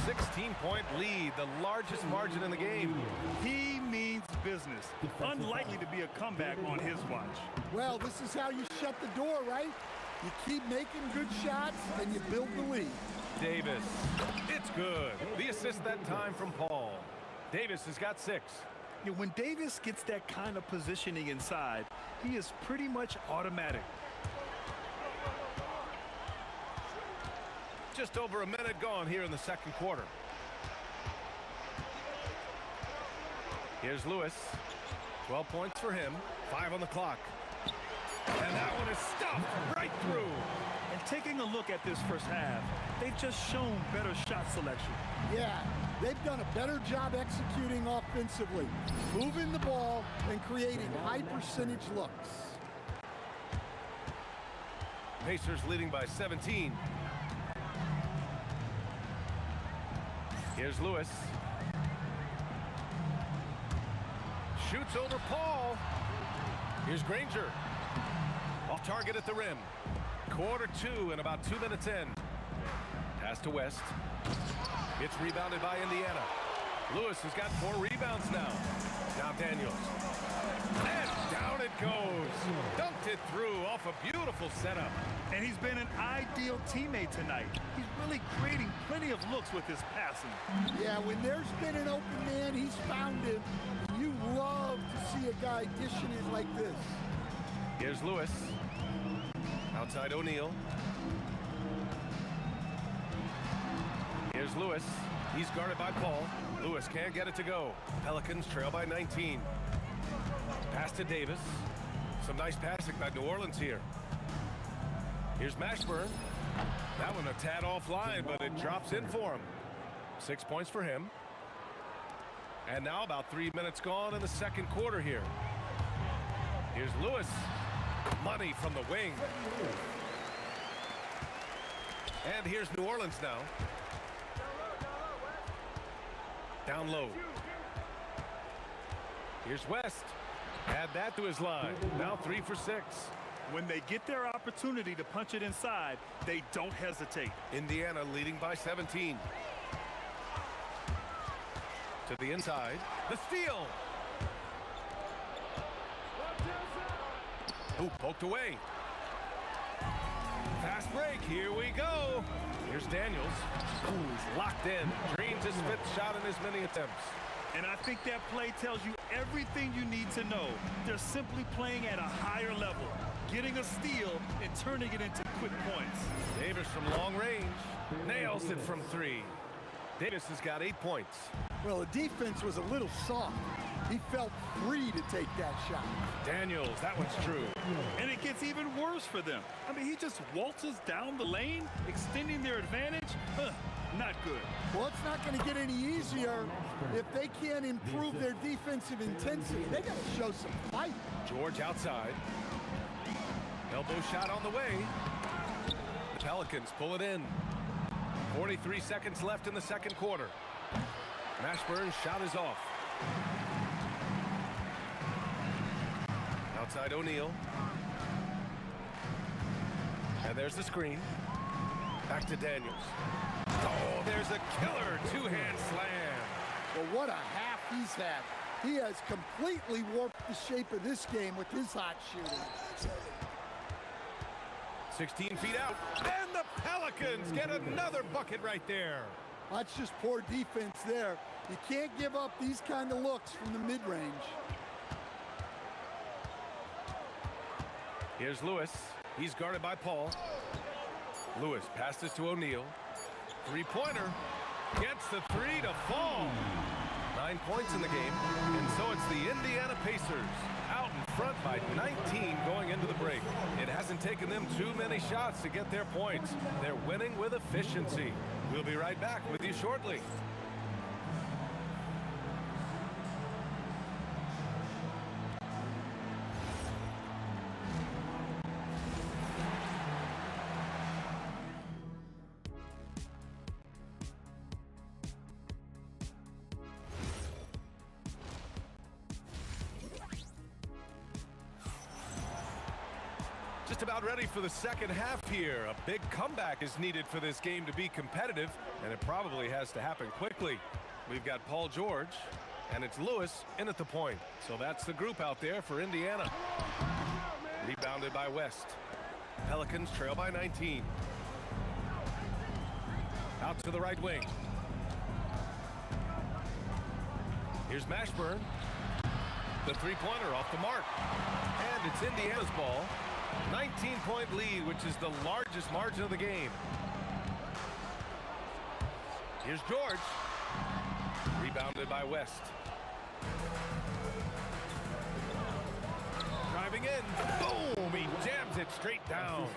16-point lead, the largest margin in the game. He means business. Unlikely to be a comeback on his watch. Well, this is how you shut the door, right? You keep making good shots and you build the lead. Davis, it's good. The assist that time from Paul. Davis has got 6. Yeah, when Davis gets that kind of positioning inside, he is pretty much automatic. Just over a minute gone here in the second quarter. Here's Lewis. 12 points for him. 5 on the clock. And that one is stuffed right through. And taking a look at this first half, they've just shown better shot selection. Yeah, they've done a better job executing offensively, moving the ball and creating high percentage looks. Pacers leading by 17. Here's Lewis. Shoots over Paul. Here's Granger. Off target at the rim. Quarter 2 and about 2 minutes in. Pass to West. It's rebounded by Indiana. Lewis has got 4 rebounds now. Now Daniels. And down it goes. Dunked it through off a beautiful setup. And he's been an ideal teammate tonight. He's really creating plenty of looks with his passing. Yeah, when there's been an open man, he's found him. You love to see a guy dishing it like this. Here's Lewis. Outside O'Neal. Here's Lewis. He's guarded by Paul. Lewis can't get it to go. Pelicans trail by 19. Pass to Davis. Some nice passing by New Orleans here. Here's Mashburn. That one a tad offline, but it drops in for him. 6 points for him. And now about 3 minutes gone in the second quarter here. Here's Lewis. Money from the wing. And here's New Orleans now. Down low. Here's West. Add that to his line. Now 3 for 6. When they get their opportunity to punch it inside, they don't hesitate. Indiana leading by 17. To the inside. The steal. Ooh, poked away. Fast break. Here we go. Here's Daniels. Ooh, locked in. Dreams his 5th shot in as many attempts. And I think that play tells you everything you need to know. They're simply playing at a higher level, getting a steal and turning it into quick points. Davis from long range. Nails it from 3. Davis has got 8 points. Well, the defense was a little soft. He felt free to take that shot. Daniels, that one's true. And it gets even worse for them. I mean, he just waltzes down the lane, extending their advantage. Not good. Well, it's not going to get any easier if they can't improve their defensive intensity. They got to show some fight. George outside. Elbow shot on the way. The Pelicans pull it in. 43 seconds left in the second quarter. Mashburn's shot is off. Outside O'Neal. And there's the screen. Back to Daniels. Oh, there's a killer 2-hand slam. Well, what a half he's had. He has completely warped the shape of this game with his hot shooting. 16 feet out. And the Pelicans get another bucket right there. That's just poor defense there. You can't give up these kind of looks from the mid-range. Here's Lewis. He's guarded by Paul. Lewis passes to O'Neal. Three-pointer. Gets the three to fall. 9 points in the game. And so it's the Indiana Pacers out in front by 19 going into the break. It hasn't taken them too many shots to get their points. They're winning with efficiency. We'll be right back with you shortly. Just about ready for the second half here. A big comeback is needed for this game to be competitive, and it probably has to happen quickly. We've got Paul George, and it's Lewis in at the point. So that's the group out there for Indiana. Rebounded by West. Pelicans trail by 19. Out to the right wing. Here's Mashburn. The three-pointer off the mark. And it's Indiana's ball. 19-point lead, which is the largest margin of the game. Here's George. Rebounded by West. Driving in. Boom! He jams it straight down.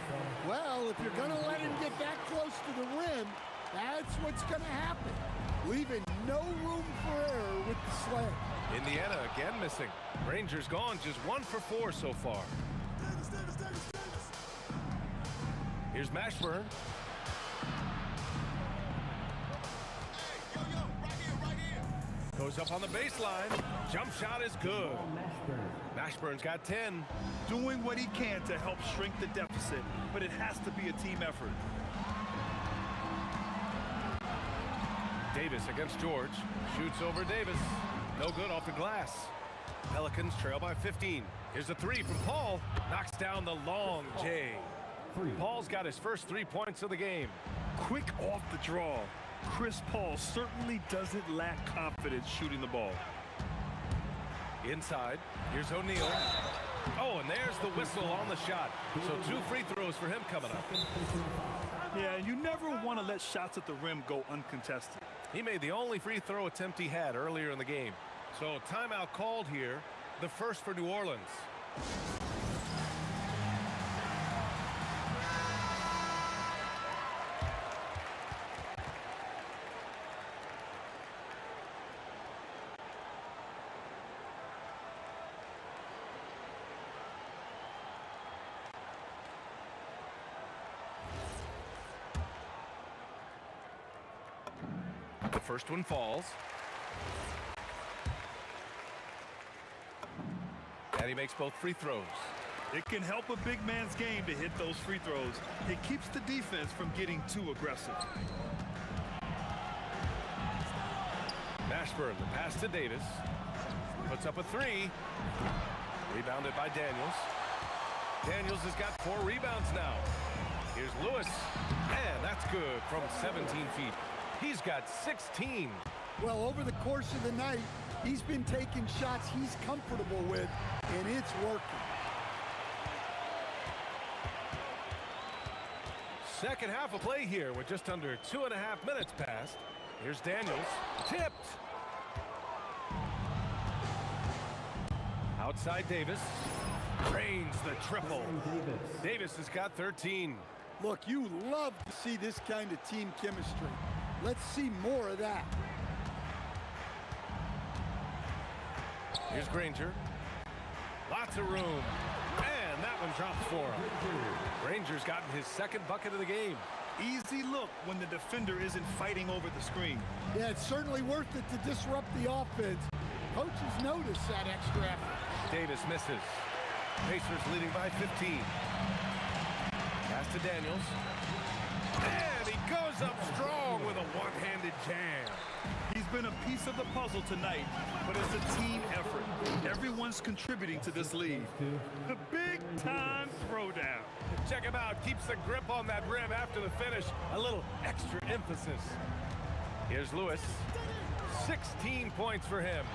Well, if you're going to let him get that close to the rim, that's what's going to happen. Leaving no room for error with the slam. Indiana again missing. Rangers gone just 1 for 4 so far. Here's Mashburn. Goes up on the baseline. Jump shot is good. Mashburn's got 10. Doing what he can to help shrink the deficit, but it has to be a team effort. Davis against George. Shoots over Davis. No good off the glass. Pelicans trail by 15. Here's a three from Paul. Knocks down the long J. Paul's got his first 3 points of the game. Quick off the draw. Chris Paul certainly doesn't lack confidence shooting the ball. Inside, here's O'Neal. Oh, and there's the whistle on the shot. So 2 free throws for him coming up. Yeah, you never want to let shots at the rim go uncontested. He made the only free throw attempt he had earlier in the game. So timeout called here, the first for New Orleans. The first one falls. And he makes both free throws. It can help a big man's game to hit those free throws. It keeps the defense from getting too aggressive. Mashburn, the pass to Davis. Puts up a three. Rebounded by Daniels. Daniels has got 4 rebounds now. Here's Lewis. And that's good from 17 feet. He's got 16. Well, over the course of the night, he's been taking shots he's comfortable with, and it's working. Second half of play here with just under 2.5 minutes passed. Here's Daniels. Tipped. Outside Davis. Drains the triple. Davis has got 13. Look, you love to see this kind of team chemistry. Let's see more of that. Here's Granger. Lots of room. And that one drops for him. Granger's gotten his second bucket of the game. Easy look when the defender isn't fighting over the screen. Yeah, it's certainly worth it to disrupt the offense. Coaches notice that extra effort. Davis misses. Pacers leading by 15. Pass to Daniels. And he goes up strong with a one-handed jam. He's been a piece of the puzzle tonight, but it's a team effort. Everyone's contributing to this lead. The big-time throwdown. Check him out. Keeps the grip on that rim after the finish. A little extra emphasis. Here's Lewis. 16 points for him.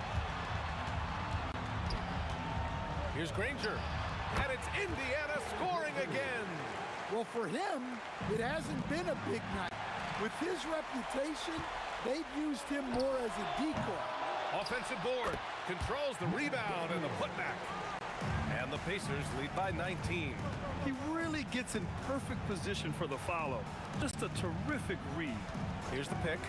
Here's Granger. And it's Indiana scoring again. Well, for him, it hasn't been a big night. With his reputation, they've used him more as a decoy. Offensive board. Controls the rebound and the putback. And the Pacers lead by 19. He really gets in perfect position for the follow. Just a terrific read. Here's the pick.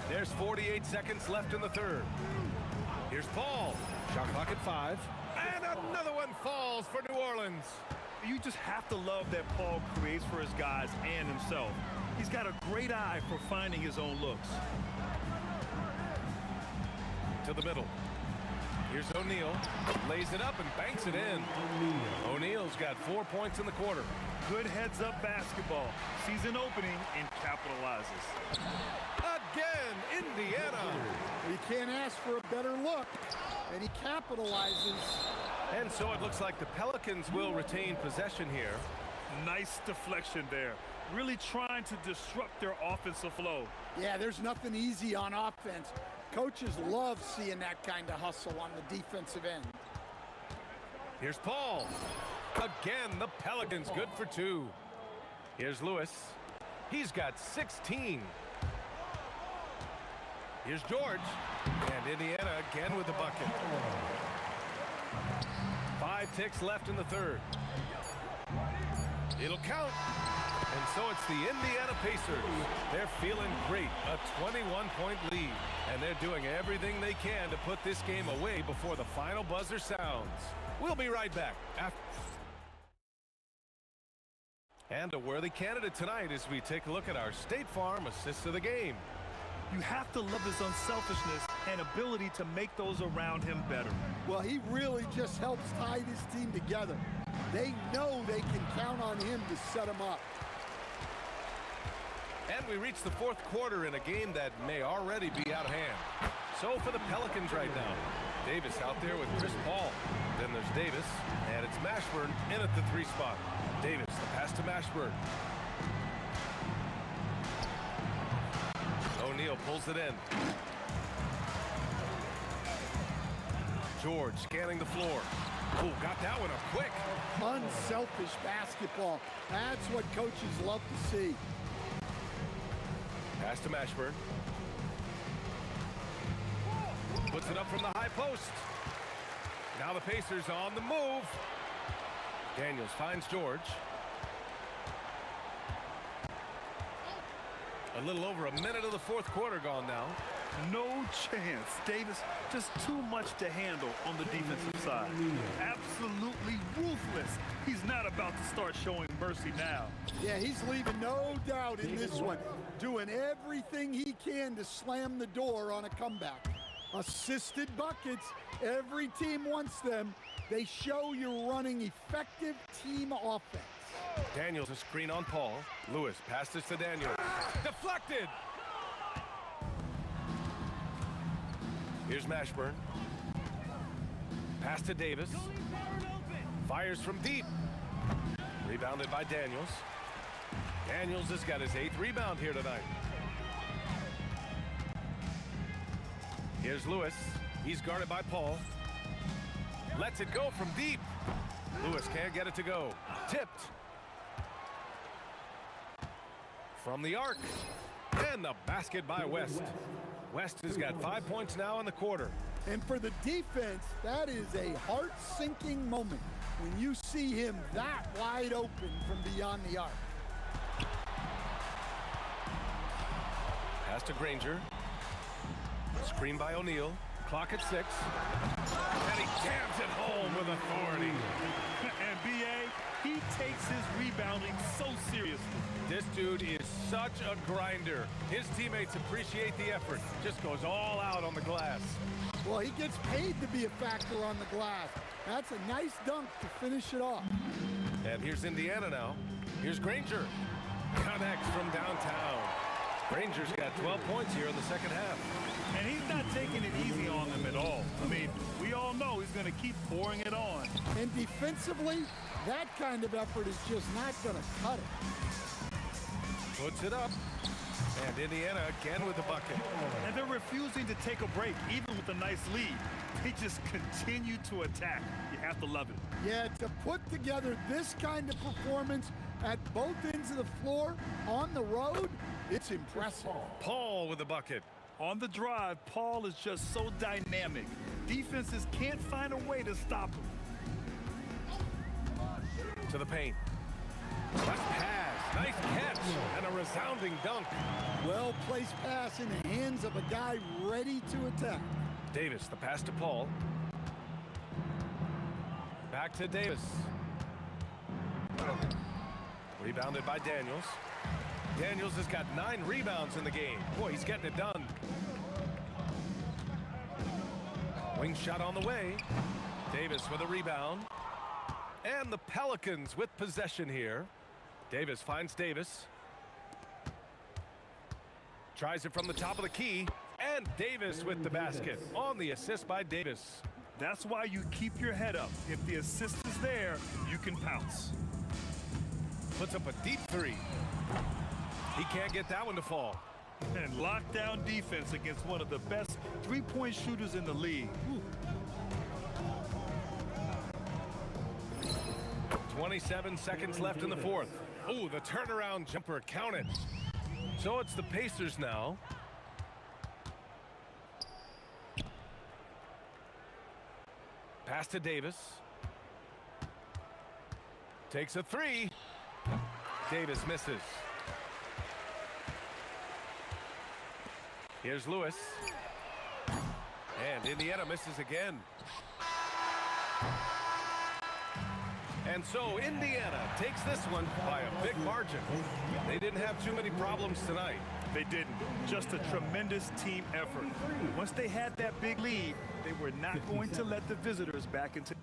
There's 48 seconds left in the third. Here's Paul. Shot clock at 5. And another one falls for New Orleans. You just have to love that Paul creates for his guys and himself. He's got a great eye for finding his own looks. To the middle. Here's O'Neal. Lays it up and banks it in. O'Neal's got 4 points in the quarter. Good heads-up basketball. Sees an opening and capitalizes. Again, Indiana. You can't ask for a better look, and he capitalizes. And so it looks like the Pelicans will retain possession here. Nice deflection there. Really trying to disrupt their offensive flow. Yeah, there's nothing easy on offense. Coaches love seeing that kind of hustle on the defensive end. Here's Paul. Again, the Pelicans good for 2. Here's Lewis. He's got 16. Here's George. And Indiana again with the bucket. 5 ticks left in the third. It'll count. And so it's the Indiana Pacers. They're feeling great. A 21-point lead. And they're doing everything they can to put this game away before the final buzzer sounds. We'll be right back after. And a worthy candidate tonight as we take a look at our State Farm assists of the game. You have to love his unselfishness and ability to make those around him better. Well, he really just helps tie this team together. They know they can count on him to set them up. And we reach the fourth quarter in a game that may already be out of hand. So for the Pelicans right now, Davis out there with Chris Paul. Then there's Davis, and it's Mashburn in at the 3 spot. Davis, the pass to Mashburn. O'Neal pulls it in. George scanning the floor. Oh, got that one up quick. Unselfish basketball. That's what coaches love to see. Pass to Mashburn. Puts it up from the high post. Now the Pacers on the move. Daniels finds George. A little over a minute of the fourth quarter gone now. No chance. Davis, just too much to handle on the defensive side. Absolutely ruthless. He's not about to start showing mercy now. Yeah, he's leaving no doubt in this one. Doing everything he can to slam the door on a comeback. Assisted buckets. Every team wants them. They show you're running effective team offense. Daniels a screen on Paul. Lewis passes to Daniels. Deflected! Here's Mashburn. Pass to Davis. Fires from deep. Rebounded by Daniels. Daniels has got his 8th rebound here tonight. Here's Lewis. He's guarded by Paul. Lets it go from deep. Lewis can't get it to go. Tipped. From the arc. And the basket by West. West has got 5 points now in the quarter. And for the defense, that is a heart-sinking moment when you see him that wide open from beyond the arc. Pass to Granger. Screen by O'Neal. Clock at 6. And he jams it home with authority. And B.A., he takes his rebounding so seriously. This dude is such a grinder. His teammates appreciate the effort. Just goes all out on the glass. Well, he gets paid to be a factor on the glass. That's a nice dunk to finish it off. And here's Indiana now. Here's Granger. Connects from downtown. Granger's got 12 points here in the second half. And he's not taking it easy on them at all. I mean, we all know he's going to keep pouring it on. And defensively, that kind of effort is just not going to cut it. Puts it up. And Indiana again with the bucket. And they're refusing to take a break, even with a nice lead. They just continue to attack. You have to love it. Yeah, to put together this kind of performance at both ends of the floor on the road, it's impressive. Paul with the bucket. On the drive, Paul is just so dynamic. Defenses can't find a way to stop him. To the paint. Left pass, nice catch, and a resounding dunk. Well-placed pass in the hands of a guy ready to attack. Davis, the pass to Paul. Back to Davis. Rebounded by Daniels. Daniels has got 9 rebounds in the game. Boy, he's getting it done. Wing shot on the way. Davis with a rebound. And the Pelicans with possession here. Davis finds Davis. Tries it from the top of the key. And Davis with the basket on the assist by Davis. That's why you keep your head up. If the assist is there, you can pounce. Puts up a deep 3. He can't get that one to fall. And lockdown defense against one of the best three-point shooters in the league. Whew. 27 seconds left in the fourth. Oh, the turnaround jumper counted. So it's the Pacers now. Pass to Davis. Takes a 3. Davis misses. Here's Lewis. And Indiana misses again. And so Indiana takes this one by a big margin. They didn't have too many problems tonight. They didn't. Just a tremendous team effort. Once they had that big lead, they were not going to let the visitors back into.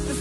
The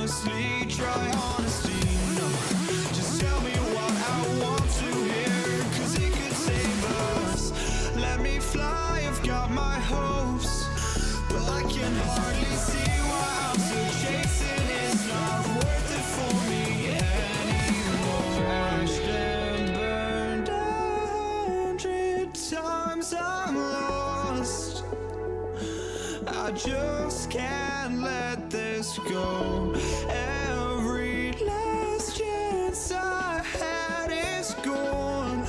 honestly, try honesty. No, just tell me what I want to hear, 'cause it could save us. Let me fly, I've got my hopes, but I can hardly see why I'm still chasing. It's not worth it for me anymore. Crashed and burned 100 times I'm lost. I just can't let this go. Every last chance I had is gone,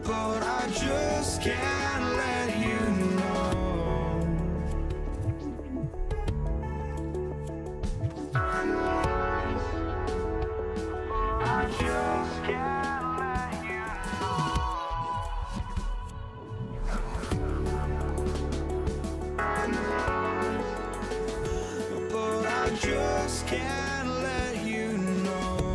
but I just can't let you know. I just can't let you know. But I just can't let you know.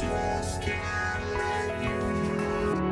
just can't let you know.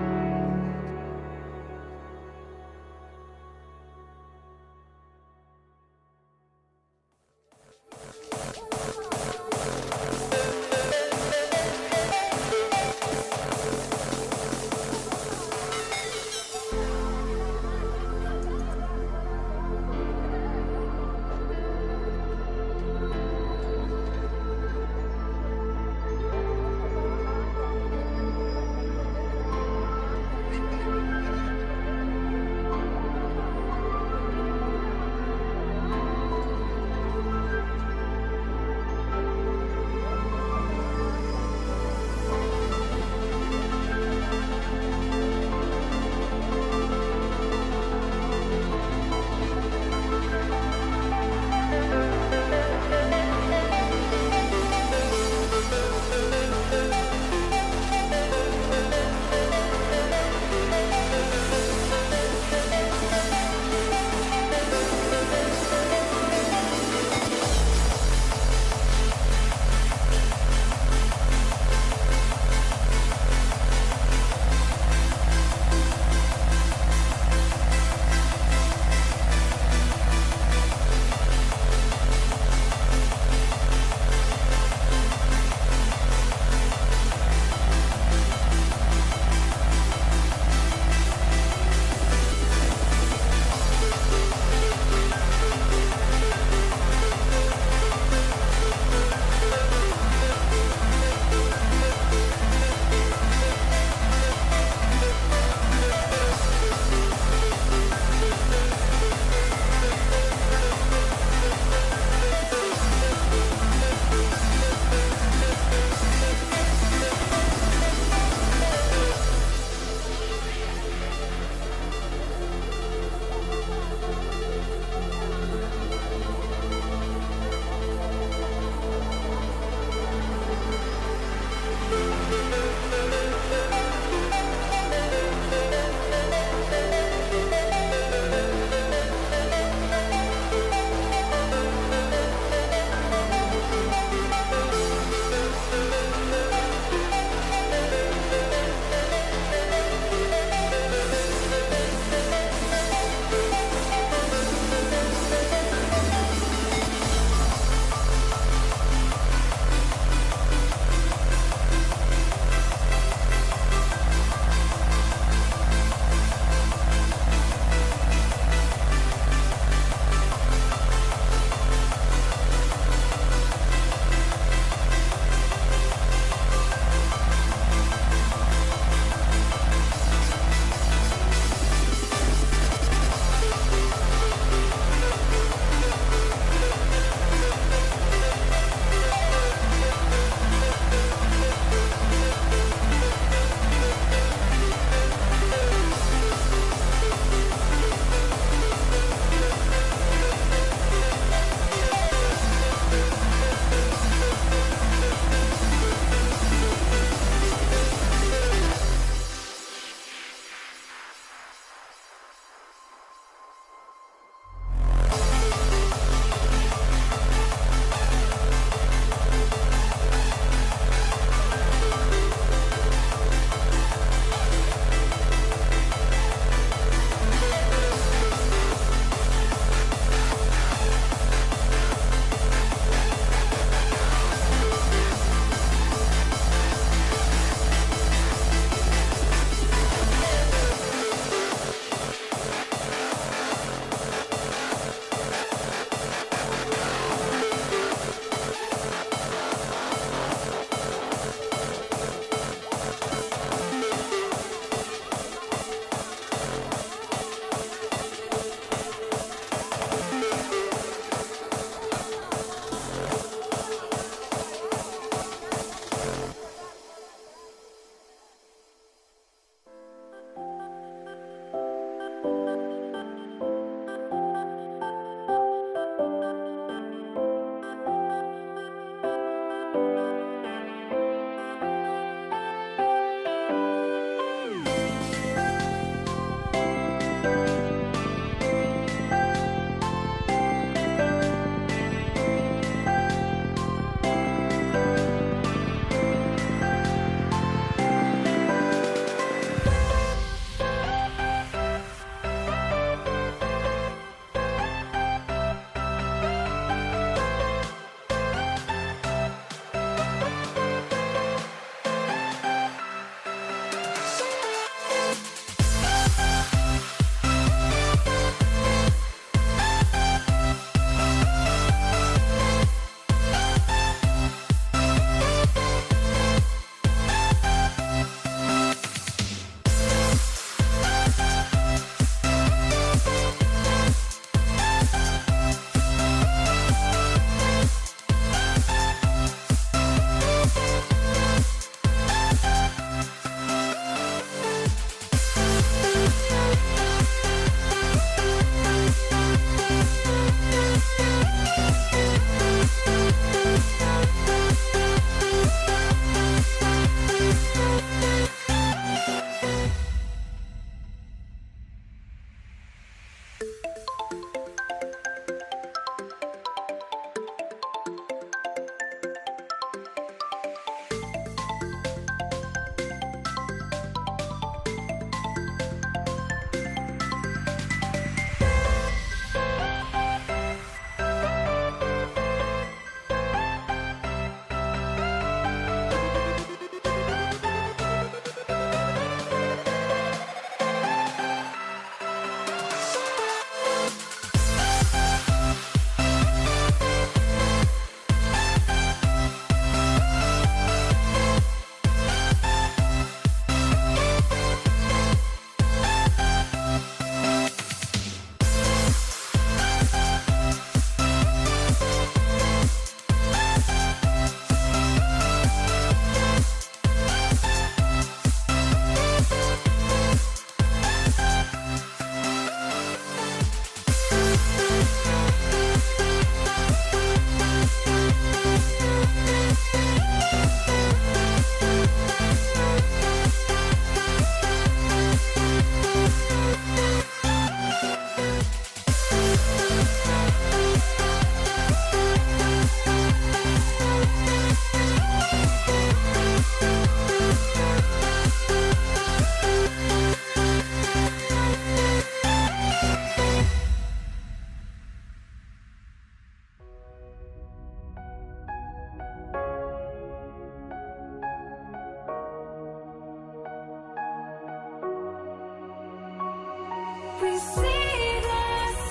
We see the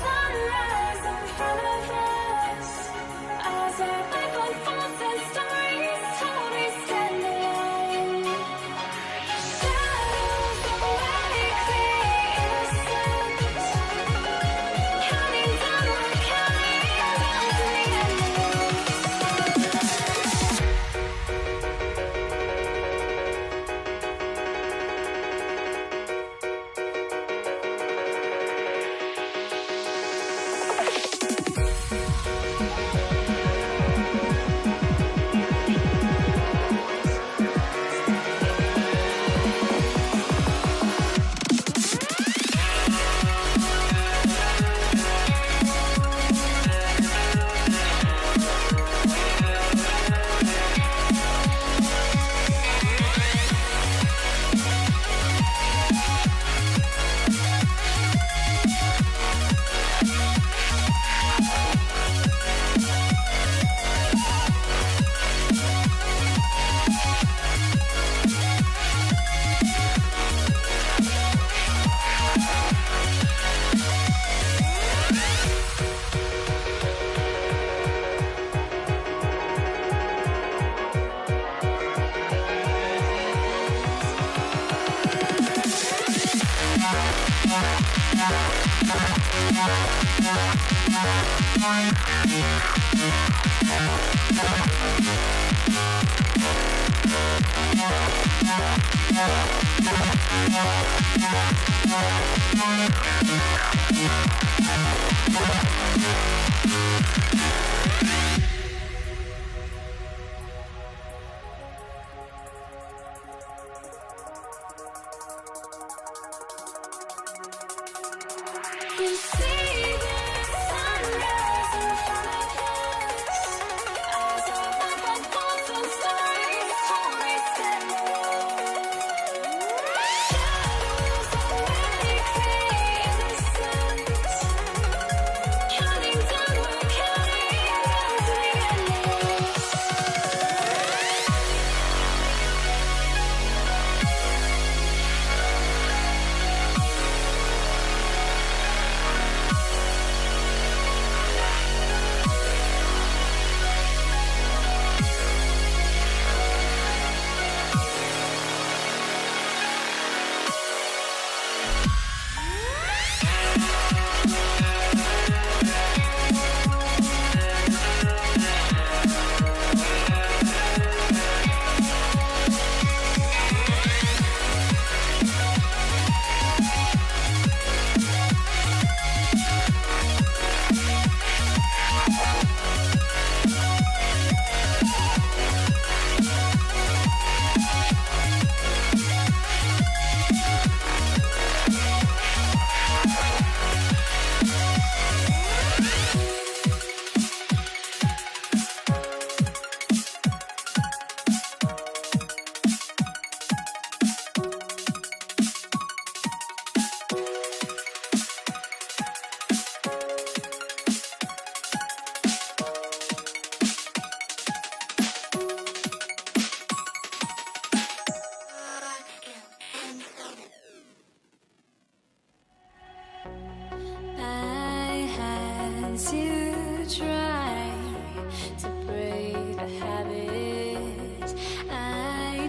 sunrise in front of us as our life unfolds and stories told. We stand alone. Shadows away, innocent, counting down, we're counting down to the end of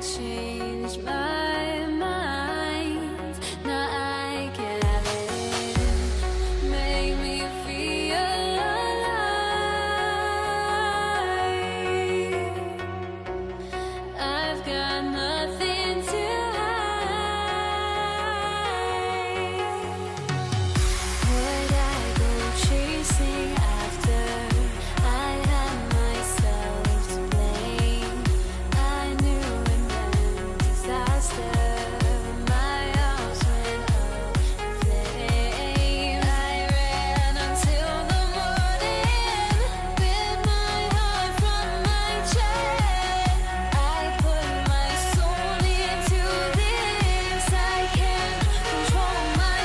changed my mind. Now I can have it. Make me feel alive. I've got nothing to hide. Would I go chasing after? I had myself to blame. I knew it meant disaster. My house went up in flames. I ran until the morning, bit my heart from my chest. I put my soul into this. I can't control my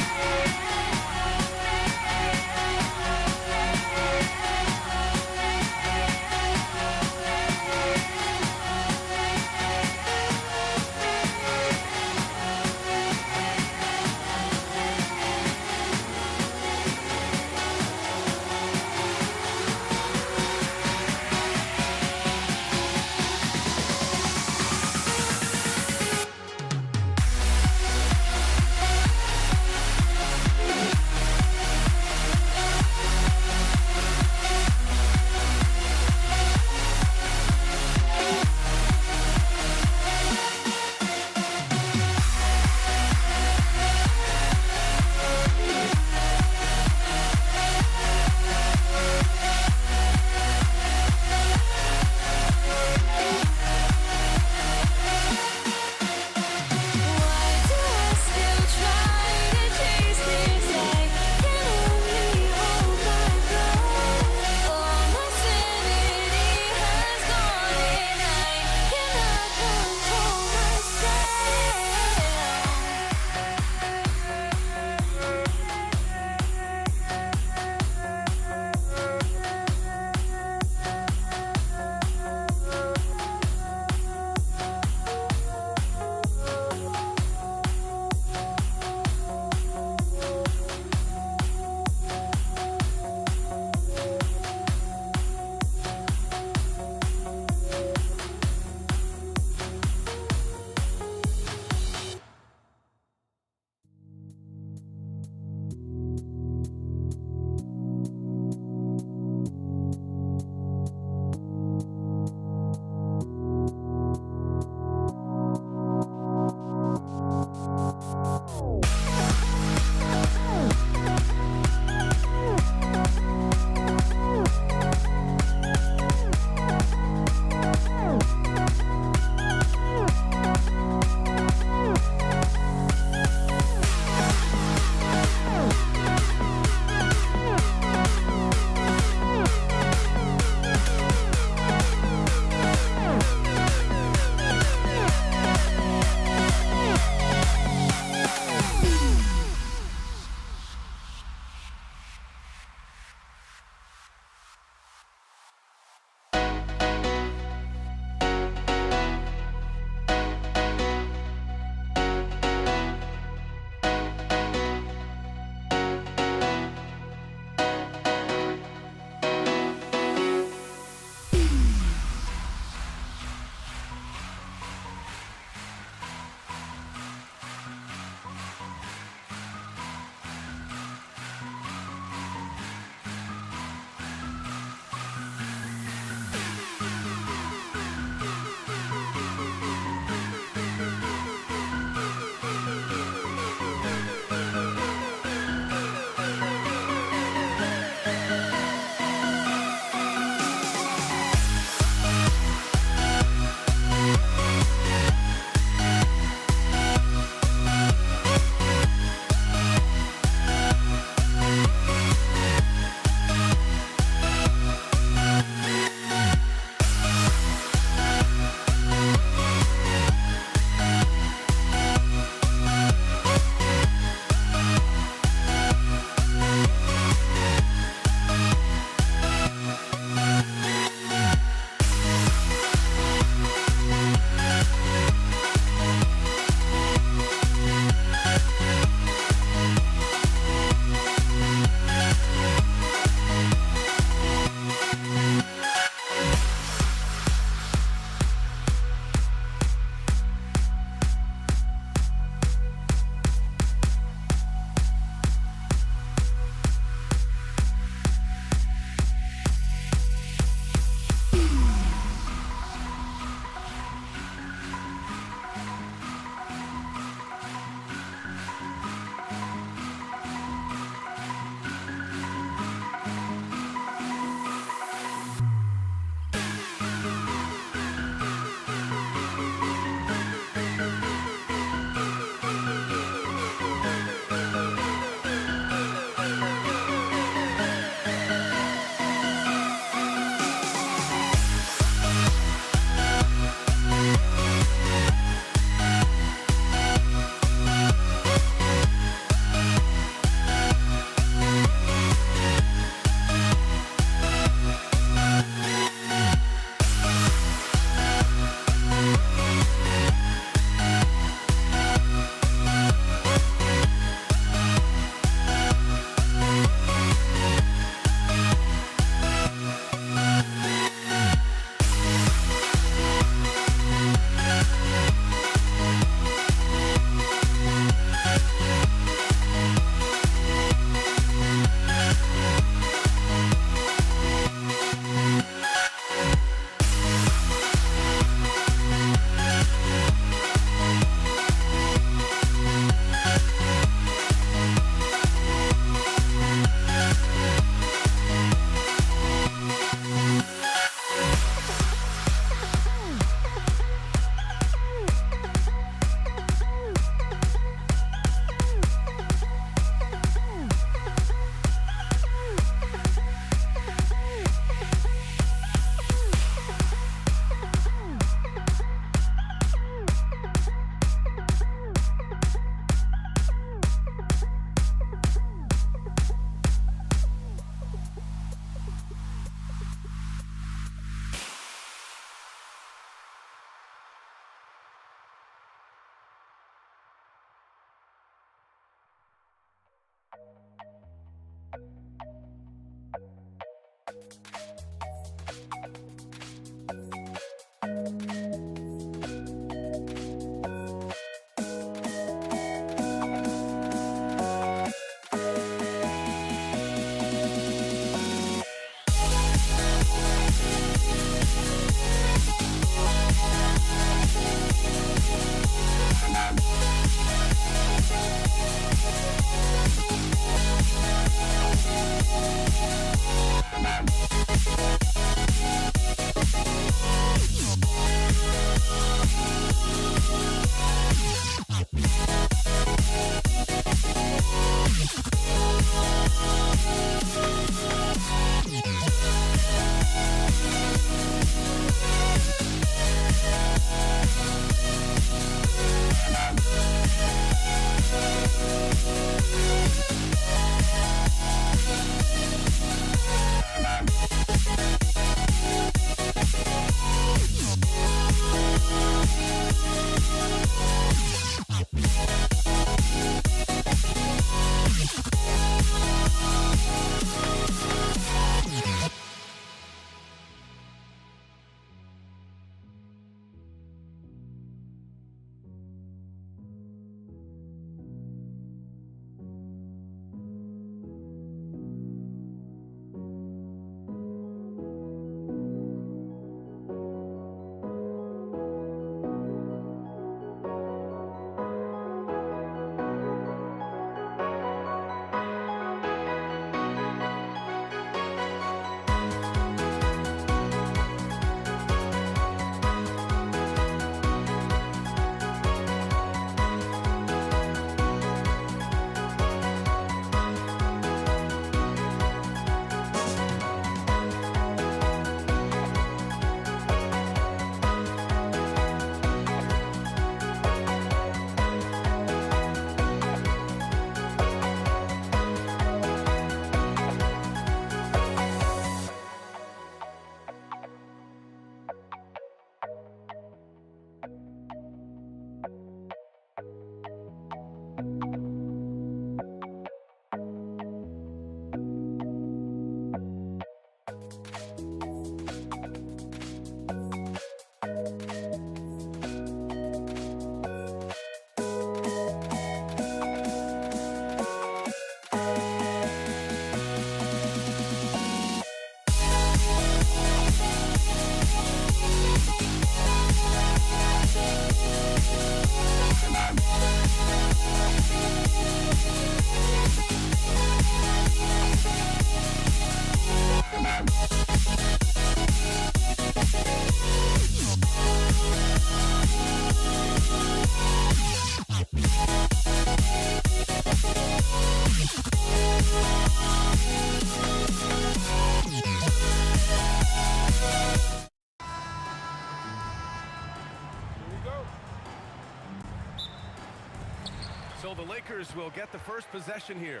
Lakers will get the first possession here.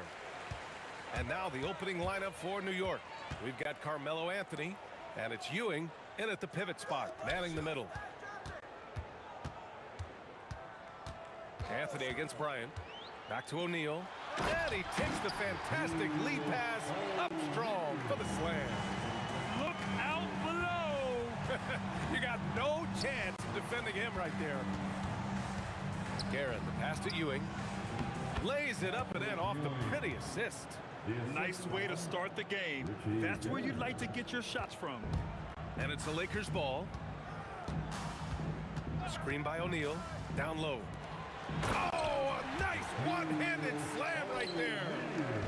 And now the opening lineup for New York. We've got Carmelo Anthony, and it's Ewing in at the pivot spot, manning the middle. Anthony against Bryant. Back to O'Neal. And he takes the fantastic lead pass up strong for the slam. Look out below. You got no chance of defending him right there. Garrett, the pass to Ewing. Lays it up and in off the pretty assist. Nice way to start the game. That's where you'd like to get your shots from. And it's the Lakers ball. Screen by O'Neal. Down low. Oh, a nice one-handed slam right there.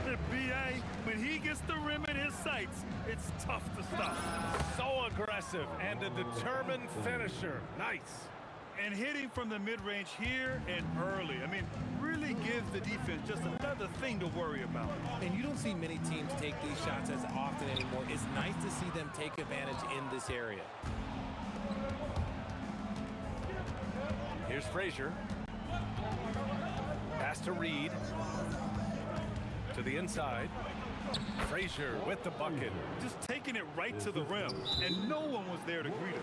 The BA, when he gets the rim in his sights, it's tough to stop. So aggressive and a determined finisher. Nice. And hitting from the mid-range here and early. I mean, really gives the defense just another thing to worry about. And you don't see many teams take these shots as often anymore. It's nice to see them take advantage in this area. Here's Frazier. Pass to Reed. To the inside. Frazier with the bucket. Just taking it right to the rim, and no one was there to greet him.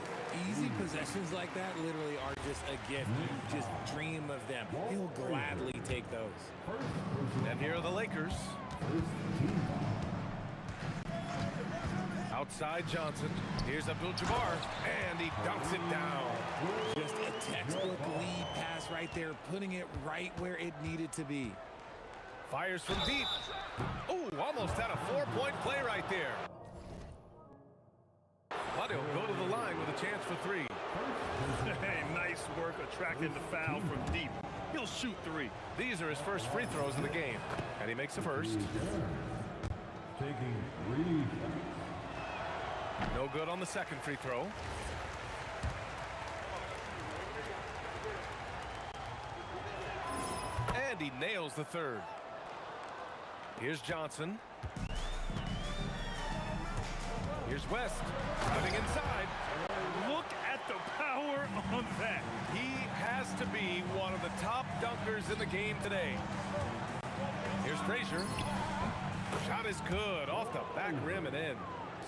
Easy possessions like that literally are just a gift. You just dream of them. He'll gladly take those. And here are the Lakers. Outside Johnson. Here's Abdul-Jabbar, and he dunks it down. Just a textbook lead pass right there, putting it right where it needed to be. Fires from deep. Oh, almost had a four-point play right there. But he'll go to the line with a chance for three. Hey, nice work attracting the foul from deep. He'll shoot three. These are his first free throws of the game, and he makes the first. Taking Reed. No good on the second free throw. And he nails the third. Here's Johnson. Here's West. Cutting inside. Look at the power on that. He has to be one of the top dunkers in the game today. Here's Frazier. Shot is good. Off the back rim and in.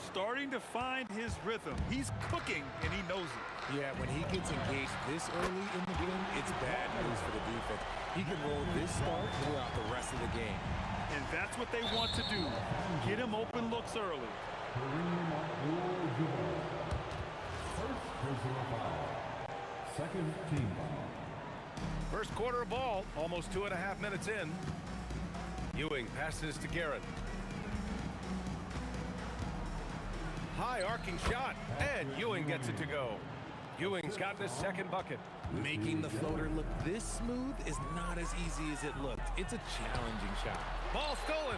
Starting to find his rhythm. He's cooking, and he knows it. Yeah, when he gets engaged this early in the game, it's bad news for the defense. He can roll this start throughout the rest of the game. And that's what they want to do. Get him open looks early. Second team foul. First quarter of ball, almost 2.5 minutes in. Ewing passes to Garrett. High arcing shot, and Ewing gets it to go. Ewing's gotten his second bucket. Making the floater look this smooth is not as easy as it looked. It's a challenging shot. Ball stolen.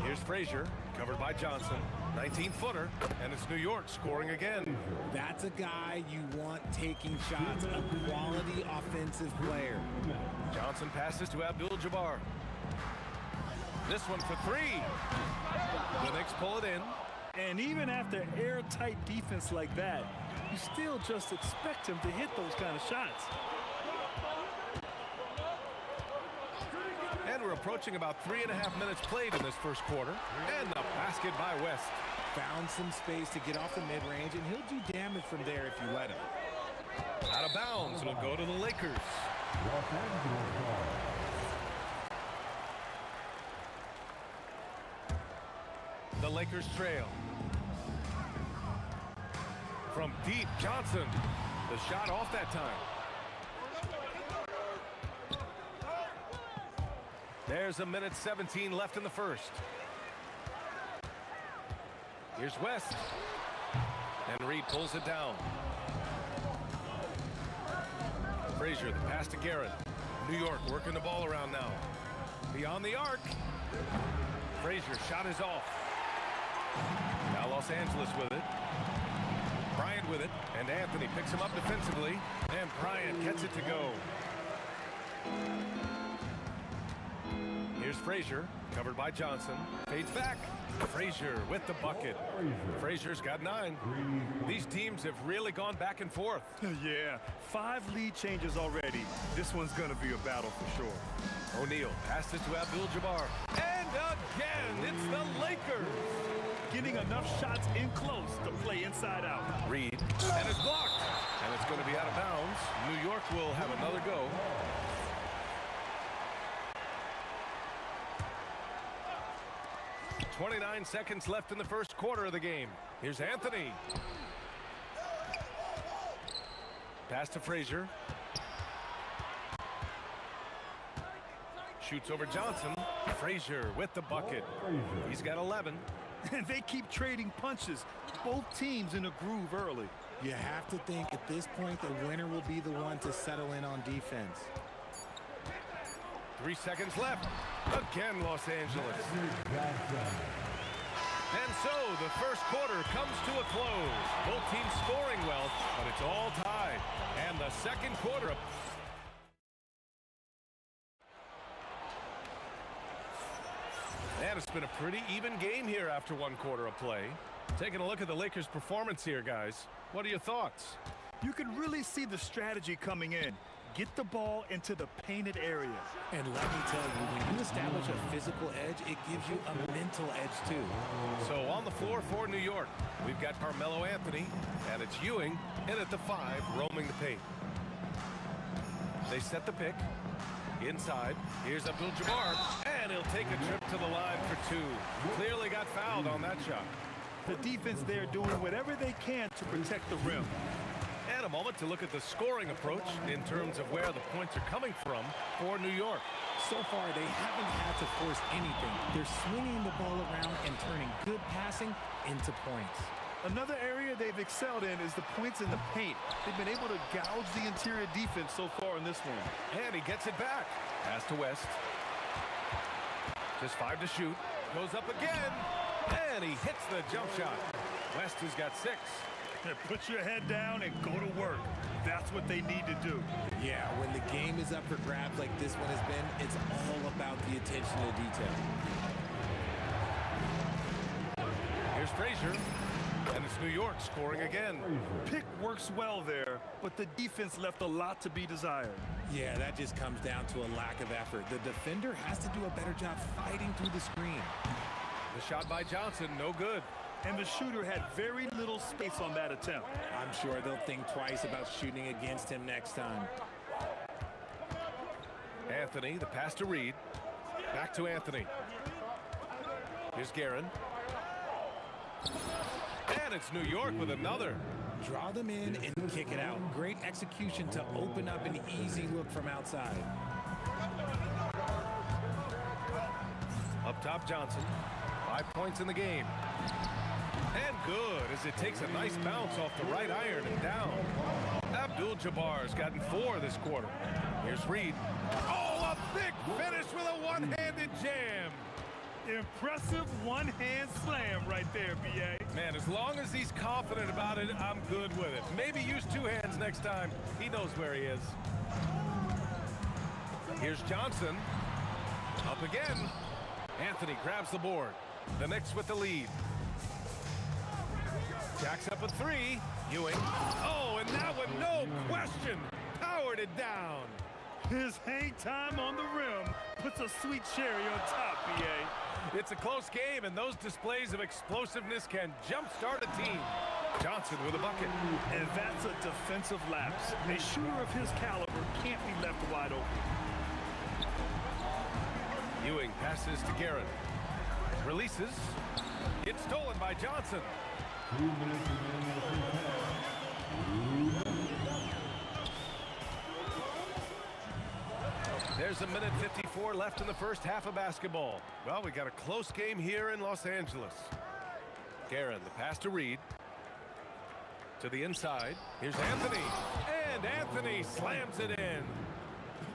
Here's Frazier, covered by Johnson. 19-footer, and it's New York scoring again. That's a guy you want taking shots, a quality offensive player. Johnson passes to Abdul-Jabbar. This one for three. The Knicks pull it in. And even after airtight defense like that, you still just expect him to hit those kind of shots. And we're approaching about 3.5 minutes played in this first quarter. And the basket by West. Found some space to get off the mid-range, and he'll do damage from there if you let him. Out of bounds, it'll go to the Lakers. The Lakers trail. From deep, Johnson. The shot off that time. There's 1:17 left in the first. Here's West. And Reed pulls it down. Frazier, the pass to Garrett. New York working the ball around now. Beyond the arc. Frazier, shot is off. Now Los Angeles with it. Bryant with it. And Anthony picks him up defensively. And Bryant gets it to go. Here's Frazier, covered by Johnson. Fades back. Frazier with the bucket. Frazier's got 9. These teams have really gone back and forth. Yeah, 5 lead changes already. This one's going to be a battle for sure. O'Neal passes to Abdul-Jabbar. And again, it's the Lakers. Getting enough shots in close to play inside out. Reed, and it's blocked. And it's going to be out of bounds. New York will have another go. .29 seconds left in the first quarter of the game. Here's Anthony. Pass to Frazier. Shoots over Johnson. Frazier with the bucket. He's got 11. And they keep trading punches. Both teams in a groove early. You have to think at this point the winner will be the one to settle in on defense. 3 seconds left. Again, Los Angeles. And so the first quarter comes to a close. Both teams scoring well, but it's all tied. And the second quarter. And it's been a pretty even game here after 1 quarter of play. Taking a look at the Lakers' performance here, guys. What are your thoughts? You can really see the strategy coming in. Get the ball into the painted area. And let me tell you, when you establish a physical edge, it gives you a mental edge too. So on the floor for New York, we've got Carmelo Anthony, and it's Ewing in at the 5, roaming the paint. They set the pick. Inside, here's Abdul-Jabbar, and he'll take a trip to the line for 2. Clearly got fouled on that shot. The defense there doing whatever they can to protect the rim. And a moment to look at the scoring approach in terms of where the points are coming from for New York. So far, they haven't had to force anything. They're swinging the ball around and turning good passing into points. Another area they've excelled in is the points in the paint. They've been able to gouge the interior defense so far in this one. And he gets it back. Pass to West. Just 5 to shoot. Goes up again. And he hits the jump shot. West has got 6. Put your head down and go to work. That's what they need to do. Yeah, when the game is up for grabs like this one has been, it's all about the attention to detail. Here's Frazier. And it's New York scoring again. Pick works well there, but the defense left a lot to be desired. Yeah, that just comes down to a lack of effort. The defender has to do a better job fighting through the screen. The shot by Johnson, no good. And the shooter had very little space on that attempt. I'm sure they'll think twice about shooting against him next time. Anthony, the pass to Reed. Back to Anthony. Here's Guerin. And it's New York with another. Draw them in and kick it out. Great execution to open up an easy look from outside. Up top, Johnson. 5 points in the game. And good as it takes a nice bounce off the right iron and down. Abdul-Jabbar's gotten 4 this quarter. Here's Reed. Oh, a big finish with a one-handed jam. Impressive one-hand slam right there, B.A. Man, as long as he's confident about it, I'm good with it. Maybe use 2 hands next time. He knows where he is. Here's Johnson. Up again. Anthony grabs the board. The Knicks with the lead. Jacks up a 3. Ewing. Oh, and that one, no question, powered it down. His hang time on the rim puts a sweet cherry on top, B.A. It's a close game, and those displays of explosiveness can jumpstart a team. Johnson with a bucket. And that's a defensive lapse. A shooter of his caliber can't be left wide open. Ewing passes to Guerin. Releases. It's stolen by Johnson. 2 minutes remaining in the first half. There's a minute 54 left in the first half of basketball. Well, we got a close game here in Los Angeles. Guerin, the pass to Reed. To the inside. Here's Anthony. And Anthony slams it in.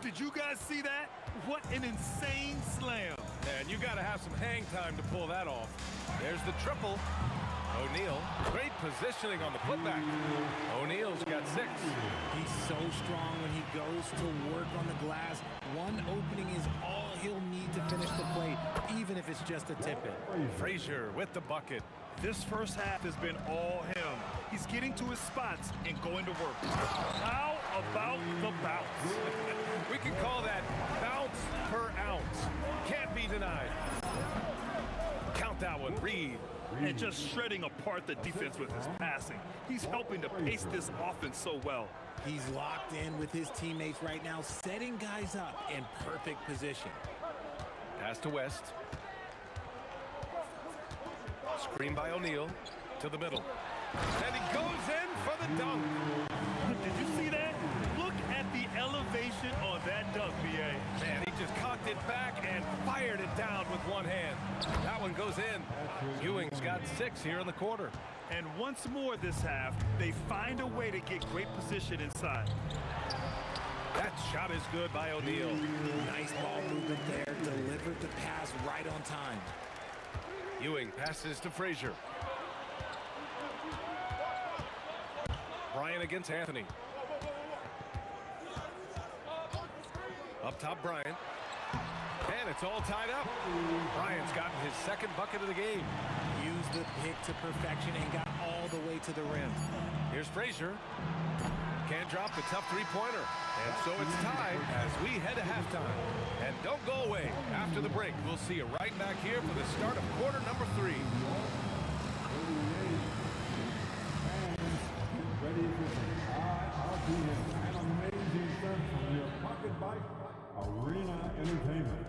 Did you guys see that? What an insane slam. Man, you got to have some hang time to pull that off. There's the triple. O'Neal, great positioning on the putback. O'Neal's got 6. He's so strong when he goes to work on the glass. One opening is all he'll need to finish the play, even if it's just a tip-in. Frazier with the bucket. This first half has been all him. He's getting to his spots and going to work. How about the bounce? We can call that bounce per ounce. Can't be denied. Count that one, Reed. And just shredding apart the defense with his passing. He's helping to pace this offense so well. He's locked in with his teammates right now, setting guys up in perfect position. Pass to West. Screen by O'Neal to the middle. And he goes in for the dunk. Did you see that? Look at the elevation on that dunk, B.A. Man, he just cocked it back and fired it down with one hand. That one goes in. Ewing's got 6 here in the quarter. And once more this half, they find a way to get great position inside. That shot is good by O'Neal. Nice ball movement there. Delivered the pass right on time. Ewing passes to Frazier. Bryant against Anthony. Up top, Bryant. And it's all tied up. Bryant's gotten his 2nd bucket of the game. Used the pick to perfection and got all the way to the rim. Here's Frazier. Can't drop the tough 3-pointer. And so it's tied as we head to halftime. And don't go away. After the break, we'll see you right back here for the start of quarter number 3. Ready for an amazing stuff from your Pocket Bike Arena Entertainment.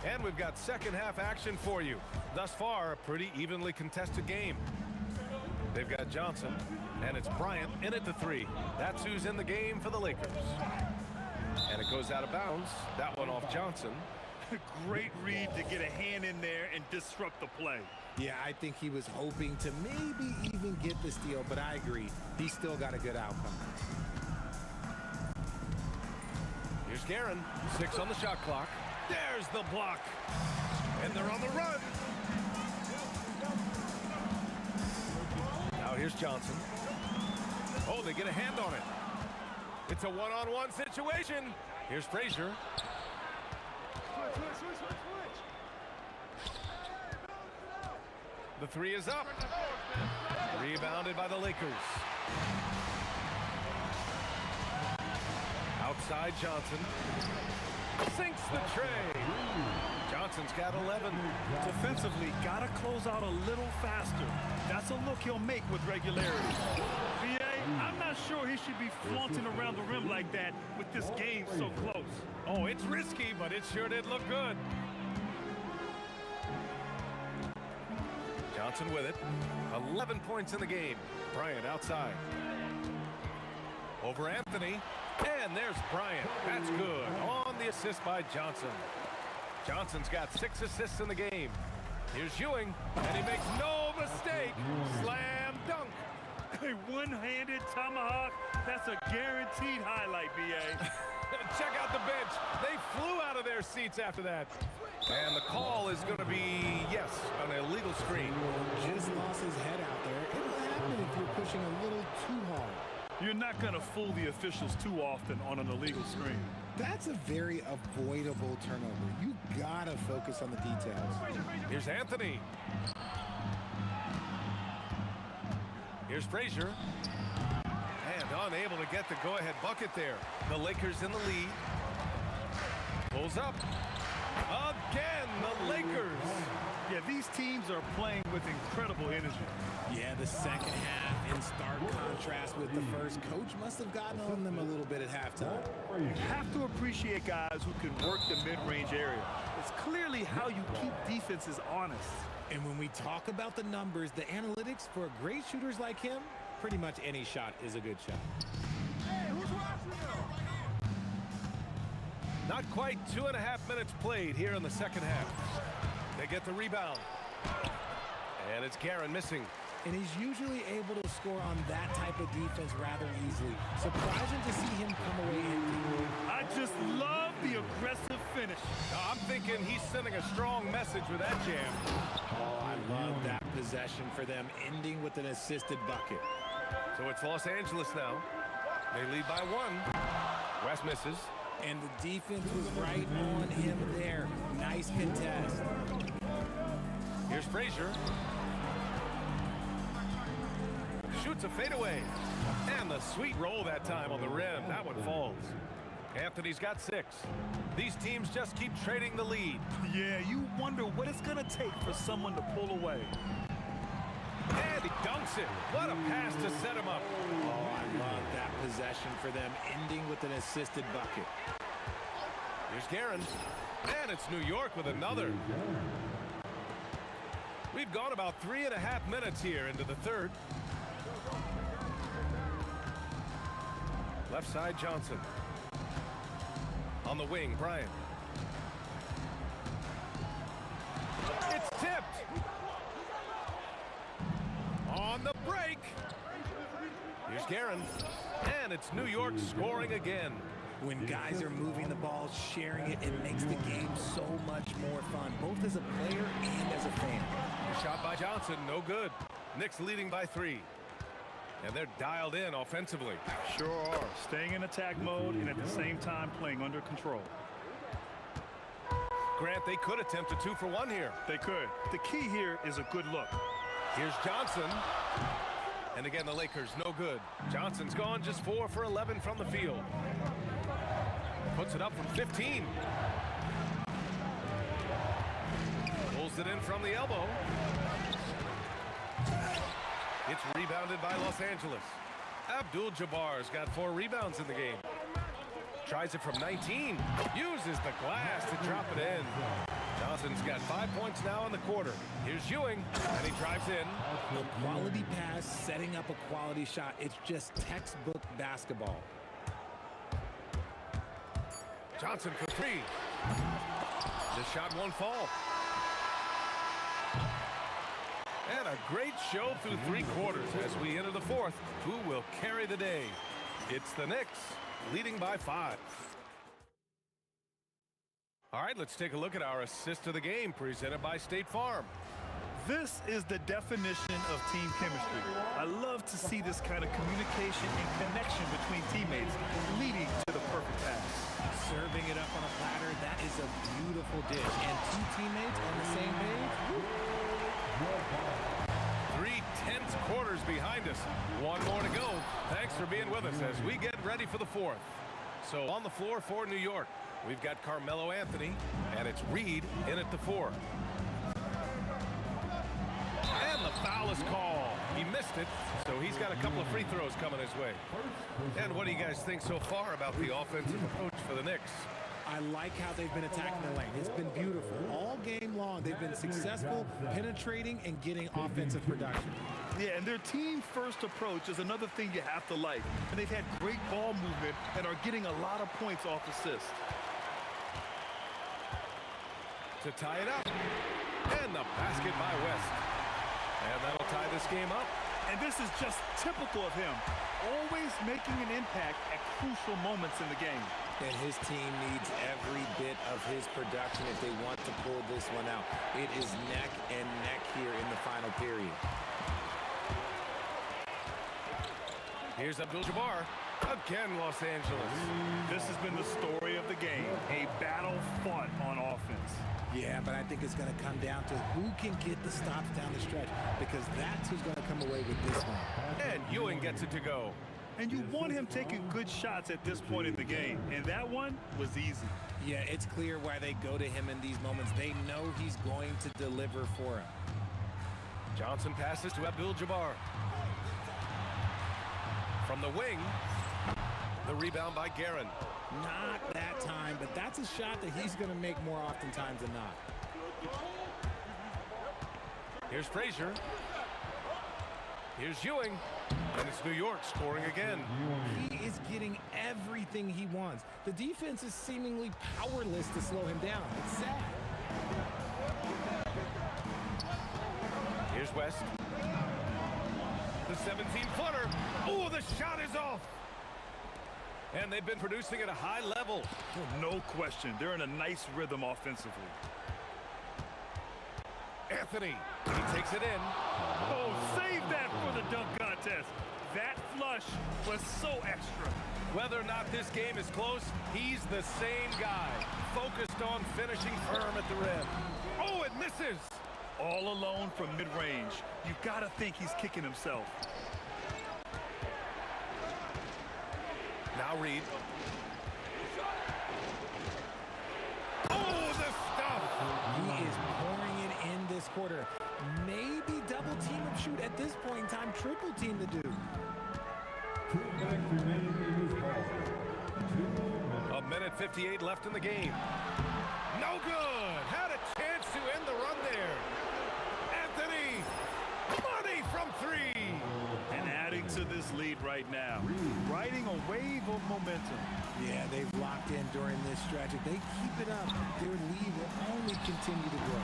And we've got second half action for you. Thus far, a pretty evenly contested game. They've got Johnson, and it's Bryant in at the 3. That's who's in the game for the Lakers. And it goes out of bounds. That one off Johnson. Great read to get a hand in there and disrupt the play. Yeah, I think he was hoping to maybe even get the steal, but I agree. He still got a good outcome. Here's Guerin. 6 on the shot clock. There's the block. And they're on the run. Now here's Johnson. Oh, they get a hand on it. It's a one-on-one situation. Here's Frazier. The 3 is up. Rebounded by the Lakers. Outside Johnson. Sinks the tray. Johnson's got 11. Defensively, gotta close out a little faster. That's a look he'll make with regularity. B.A., I'm not sure he should be flaunting around the rim like that with this game so close. Oh, it's risky, but it sure did look good. Johnson with it. 11 points in the game. Bryant outside. Over Anthony. And there's Bryant. That's good. On the assist by Johnson. Johnson's got 6 assists in the game. Here's Ewing. And he makes no mistake. Slam dunk. A one-handed tomahawk. That's a guaranteed highlight, B.A. Check out the bench. They flew out of their seats after that. And the call is going to be, yes, an illegal screen. Just lost his head out there. It'll happen if you're pushing a little too hard. You're not going to fool the officials too often on an illegal screen. That's a very avoidable turnover. You got to focus on the details. Here's Anthony. Here's Frazier. And unable to get the go-ahead bucket there. The Lakers in the lead. Pulls up. Again, the Lakers. Yeah, these teams are playing with incredible energy. Yeah, the second half in stark contrast with the first. Coach must have gotten on them a little bit at halftime. You have to appreciate guys who can work the mid-range area. It's clearly how you keep defenses honest. And when we talk about the numbers, the analytics for great shooters like him, pretty much any shot is a good shot. Hey, who's watching you? Not quite 2.5 minutes played here in the second half. They get the rebound. And it's Guerin missing. and he's usually able to score on that type of defense rather easily. Surprising to see him come away empty. I just love the aggressive finish. I'm thinking he's sending a strong message with that jam. Oh, I love that possession for them, ending with an assisted bucket. So it's Los Angeles now. They lead by 1. West misses. And the defense was right on him there. Nice contest. Here's Frazier. Shoots a fadeaway. And the sweet roll that time on the rim. That one falls. Anthony's got 6. These teams just keep trading the lead. Yeah, you wonder what it's going to take for someone to pull away. And he dunks it. What a pass to set him up. Oh, I love that possession for them, ending with an assisted bucket. Here's Guerin. And it's New York with another. We've gone about 3.5 minutes here into the third. Left side, Johnson. On the wing, Bryant. It's tipped. On the break. Here's Guerin. And it's New York scoring again. When guys are moving the ball, sharing it, it makes the game so much more fun, both as a player and as a fan. A shot by Johnson, no good. Knicks leading by 3. And they're dialed in offensively. Sure are. Staying in attack mode and at the same time playing under control. Grant, they could attempt a 2-for-1 here. They could. The key here is a good look. Here's Johnson. And again, the Lakers, no good. Johnson's gone just 4 for 11 from the field. Puts it up from 15. Pulls it in from the elbow. It's rebounded by Los Angeles. Abdul-Jabbar's got 4 rebounds in the game. Tries it from 19. Uses the glass to drop it in. Johnson's got 5 points now in the quarter. Here's Ewing, and he drives in. A quality pass, setting up a quality shot. It's just textbook basketball. Johnson for 3. The shot won't fall. And a great show through 3 quarters as we enter the 4th. Who will carry the day? It's the Knicks, leading by 5. All right, let's take a look at our assist of the game presented by State Farm. This is the definition of team chemistry. I love to see this kind of communication and connection between teammates leading to the perfect pass. Serving it up on a platter, that is a beautiful dish. And 2 teammates on the same page. 3 tense quarters behind us. 1 more to go. Thanks for being with us as we get ready for the 4th. So on the floor for New York, we've got Carmelo Anthony, and it's Reed in at the 4. And the foul is called. He missed it, so he's got a couple of free throws coming his way. And what do you guys think so far about the offensive approach for the Knicks? I like how they've been attacking the lane. It's been beautiful. All game long, they've been successful penetrating and getting offensive production. Yeah, and their team-first approach is another thing you have to like. And they've had great ball movement and are getting a lot of points off assists. To tie it up. And the basket by West. And that'll tie this game up. And this is just typical of him. Always making an impact at crucial moments in the game. And his team needs every bit of his production if they want to pull this one out. It is neck and neck here in the final period. Here's Abdul-Jabbar. Again, Los Angeles. This has been the story of the game. A battle fought on offense. Yeah, but I think it's going to come down to who can get the stops down the stretch, because that's who's going to come away with this one. And Ewing gets it to go. And you want him taking good shots at this point in the game. And that one was easy. Yeah, it's clear why they go to him in these moments. They know he's going to deliver for him. Johnson passes to Abdul-Jabbar. From the wing, the rebound by Guerin. Not that time, but that's a shot that he's going to make more oftentimes than not. Here's Frazier. Here's Ewing. And it's New York scoring again. He is getting everything he wants. The defense is seemingly powerless to slow him down. It's sad. Here's West. The 17-footer. Oh, the shot is off. And they've been producing at a high level. No question. They're in a nice rhythm offensively. Anthony, he takes it in. Oh, save that for the dunk contest. That flush was so extra. Whether or not this game is close, he's the same guy, focused on finishing firm at the rim. Oh, it misses. All alone from mid-range. You gotta think he's kicking himself. Now Reed. Oh, the stuff! He is pouring it in this quarter. Maybe double team him, shoot at this point in time, triple team the dude. 2 minutes remaining in this ball. 2 minutes. A minute 58 left in the game. No good. Had a chance to end the run there. Anthony, money from 3. And adding to this lead right now, riding a wave of momentum. Yeah, they've locked in during this stretch. If they keep it up, their lead will only continue to grow.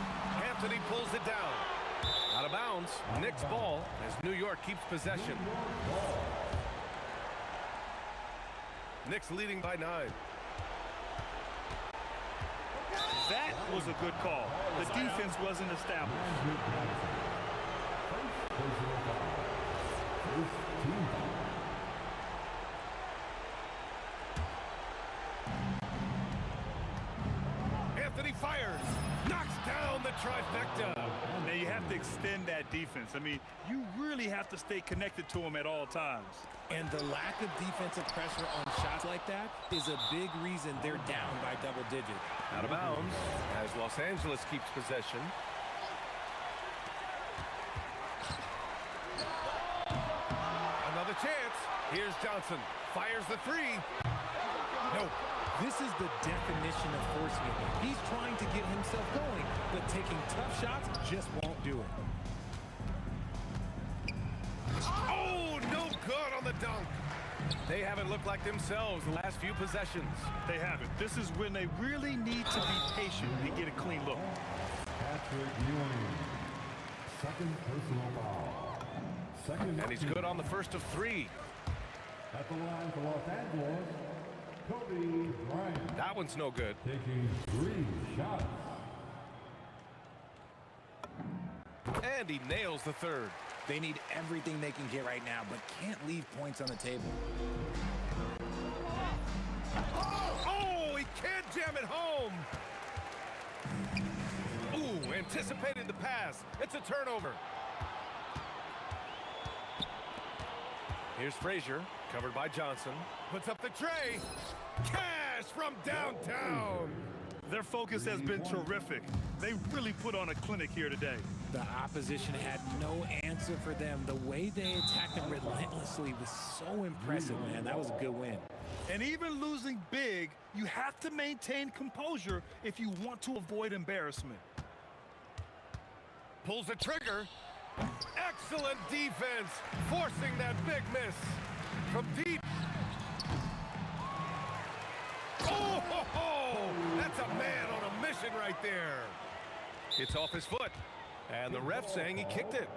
Anthony pulls it down. Out of bounds. Knicks ball as New York keeps possession. Knicks leading by 9. That was a good call. The defense wasn't established. Anthony fires. Knocks down the trifecta. Now you have to extend that defense. I mean, you really have to stay connected to them at all times. And the lack of defensive pressure on shots like that is a big reason they're down by double digits. Out of bounds as Los Angeles keeps possession. Another chance. Here's Johnson. Fires the 3. Nope. This is the definition of forcing it. He's trying to get himself going, but taking tough shots just won't do it. Oh, no good on the dunk. They haven't looked like themselves the last few possessions. They haven't. This is when they really need to be patient and get a clean look. Patrick Ewing. Second personal foul. Second. And he's good on the first of 3. At the line for Los Angeles, Kobe Bryant. That one's no good. Taking 3 shots. And he nails the 3rd. They need everything they can get right now, but can't leave points on the table. Oh, he can't jam it home. Ooh, anticipating the pass. It's a turnover. Here's Frazier, covered by Johnson. Puts up the tray. Cash from downtown. Their focus has been terrific. They really put on a clinic here today. The opposition had no answer for them. The way they attacked them relentlessly was so impressive, man. That was a good win. And even losing big, you have to maintain composure if you want to avoid embarrassment. Pulls the trigger. Excellent defense, forcing that big miss from deep. Oh, ho, ho. That's a man on a mission right there. It's off his foot, and the ref saying he kicked it.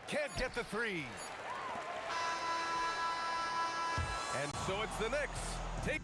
Can't get the 3. And so it's the Knicks. Take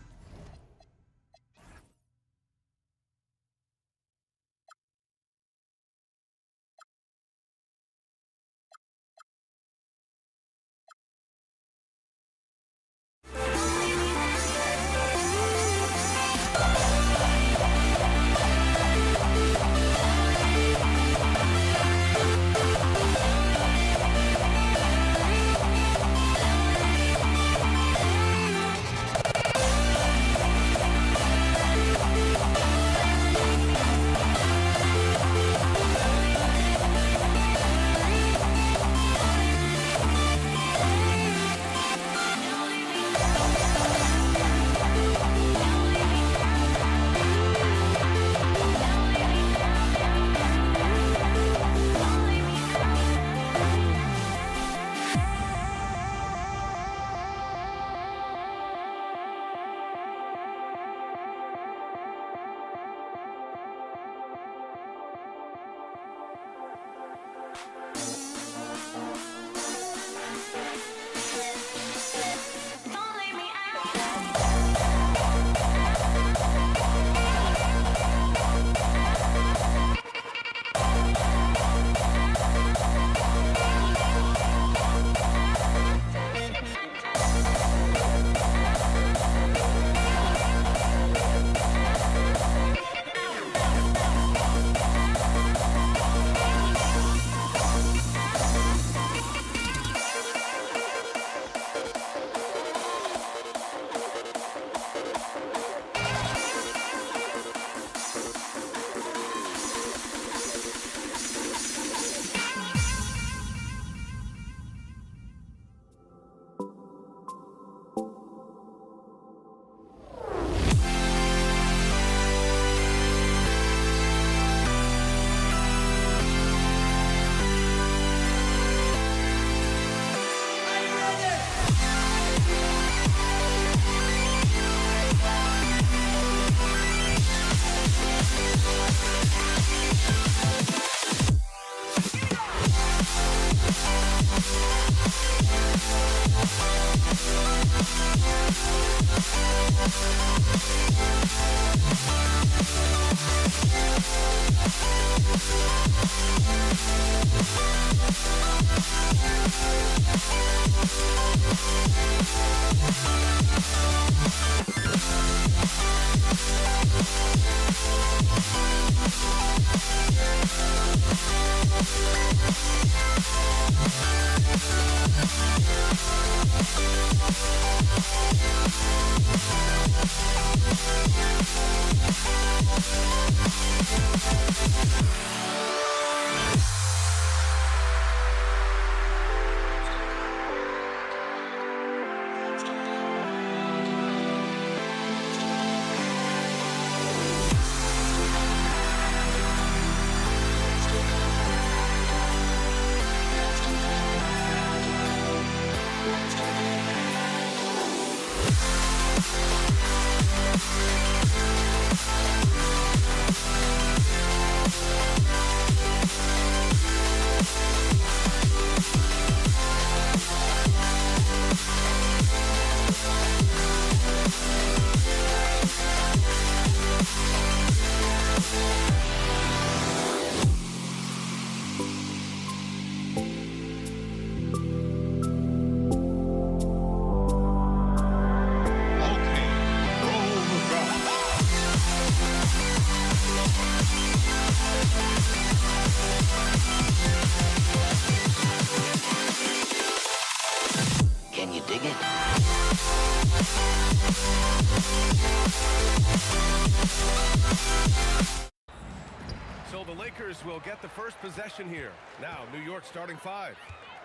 the first possession here. Now, New York starting 5.